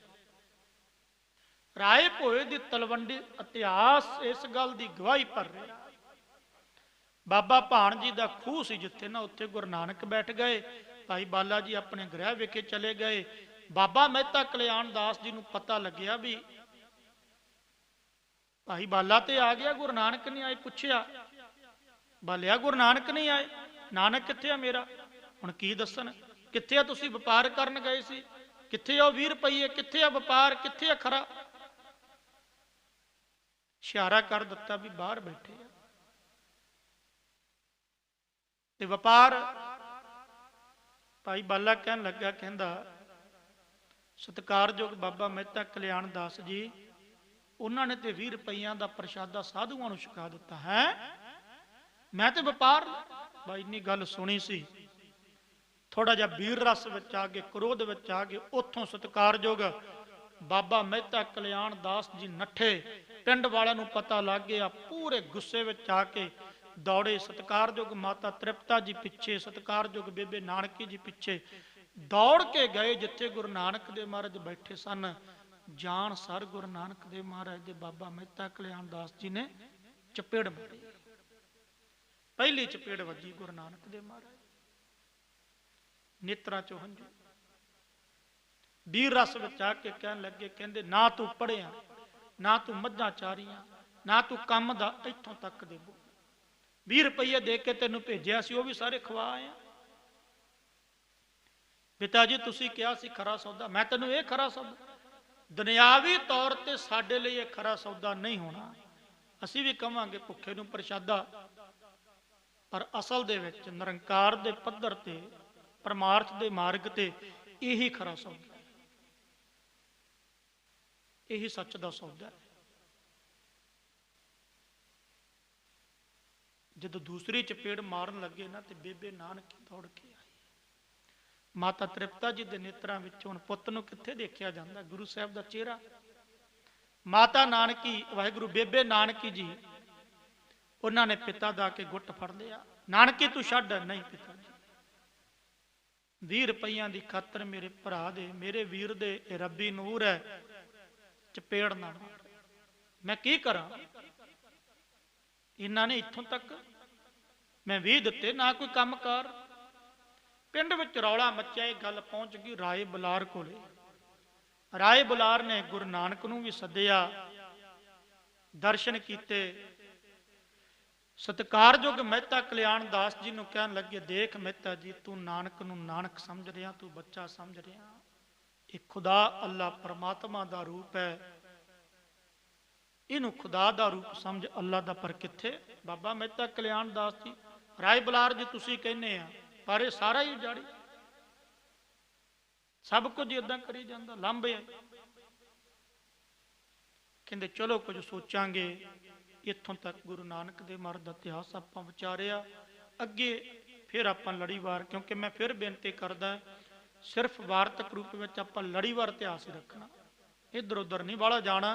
राय भोए दी तलवंडी इतिहास इस गल दी गवाही भर रहा। बाबा भाण जी का खूह सी जिथे ना, उत्थे गुरु नानक बैठ गए। भाई बाला जी अपने गृह विखे चले गए। बाबा मेहता कल्याण दास जी नूं पता लग्या भी भाई बाला ते आ गया, गुरु नानक नहीं आए। पुछया बालिया गुरु नानक नहीं आए, नानक किथे आ मेरा? हुण की दसन, किथे आ तुसीं व्यापार करन गए सी, किथे आ 20 रुपये, किथे आ व्यापार, किथे आ खरा? इशारा कर दिता भी बाहर बैठे आ। ते व्यापार भाई बाला कहन लगा, कहंदा सत्कारयोग बाबा मेहता कल्याण दास जी, उन्होंने तो 20 रुपया का प्रशादा साधुओं को छका दिता है, मैं तो व्यापार। भाई इन्नी गल सुनी सी, थोड़ा जा वीर रस विच आ गए, क्रोध विच आ गए। उतों सत्कारयोग बाबा मेहता कल्याण दास जी नठे। पिंड वालों को पता लग गया, पूरे गुस्से विच आके दौड़े। सत्कारयोग माता तृप्ता जी पिछे, सत्कारयोग बेबे नानकी जी पिछे दौड़ के गए जिथे गुरु नानक देव महाराज बैठे सन। जान सर गुरु नानक देव महाराज दे बाबा मेहता कल्याण दास जी ने चपेड़ मारी। पहली चपेड़ वजी गुरु नानक देव महाराज, नेत्रा चो हंजू। वीर रस विच आके कहन लगे, कहंदे ना तू पढ़िया, ना तू मझां चारियां, ना तू कम दा इत्थों तक दे 20 रुपये दे के तेनों भेजिया सी, वो भी सारे खवा आए। पिता जी तुसी कहा सी खरा सौदा, मैं तेनों ये खरा सौदा। दुनियावी तौर पर साडे लिए ये खरा सौदा नहीं होना। असी भी कहांगे भुखे नूं प्रशादा, पर असल दे विच निरंकार दे पद्धर ते, परमार्थ दे मार्ग ते यही खरा सौदा है, यही सच दा सौदा है। जदों दूसरी चपेड़ मारन लगे ना, तो बेबे नानकी दौड़ के आई। माता तृप्ता जी के नेत्रां विच हुण पुੱਤ नूं कित्थे देखिया जांदा, गुरु साहब दा चेहरा। माता नानकी वाहिगुरु बेबे नानकी जी, उन्होंने पिता दा के गुट फड़ लिया। नानकी तू छड्ड, नहीं पिता जी 20 रुपया की खातर मेरे भरा दे, मेरे वीर दे रब्बी नूर है, चपेड़ ना मार, मैं की करा? इन्होंने इत्थों तक मैं 20 दिते, ना कोई काम कर। पिंड विच रौला मचिया, गल पहुंच गई राय बुलार कोले। राय बुलार ने गुरु नानक नूं भी सद्दिया, दर्शन कीते। सत्कारयोग मेहता कल्याण दास जी नूं कहन लगे, देख मेहता जी, तू नानक नूं नानक समझ रहा, तू बच्चा समझ रहा, ये खुदा अल्लाह परमात्मा दा रूप है, इनू खुदा दा रूप समझ अल्लाह दा। पर किथे बाबा मेहता कल्याण दास जी, राय बुलार जी तुसी कहने आ, पर यह सारा ही उजाड़ी, सब कुछ इदा करी जाता, लांभे। कहते चलो कुछ सोचांगे। इत्थों तक गुरु नानक देव महाराज का इतिहास आपां विचारिया। अगे फिर आपां लड़ीवार, क्योंकि मैं फिर बेनती करदा, सिर्फ वार्तक रूप में आपां लड़ीवार इतिहास ही रखना, इधर उधर नहीं बाला जाना,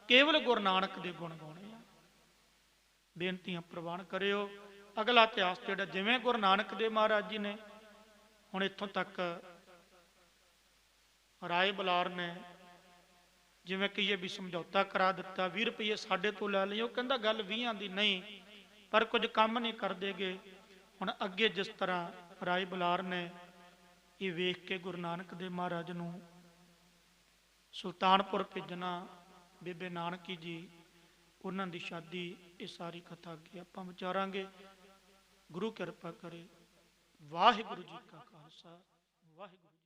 केवल गुरु नानक दे गुण गाने। बेनतियां प्रवान करियो। अगला इतिहास जिहड़ा जिवें गुरु नानक देव महाराज जी ने हुण इत्थों तक राय बुलार ने जिवें कहिए भी समझौता करा दिता, 20 रुपये साडे तो लै लई। कहंदा गल 20 दी नहीं, पर कुछ काम नहीं कर देगे। हुण अगे जिस तरह राय बुलार ने ये वेख के गुरु नानक देव महाराज नूं सुल्तानपुर भेजना, बेबे नानकी जी उन्हां दी शादी, ये सारी कथा अगे आपां विचारांगे। गुरु किरपा करे। वाहिगुरू जी का खालसा, वाहिगुरू।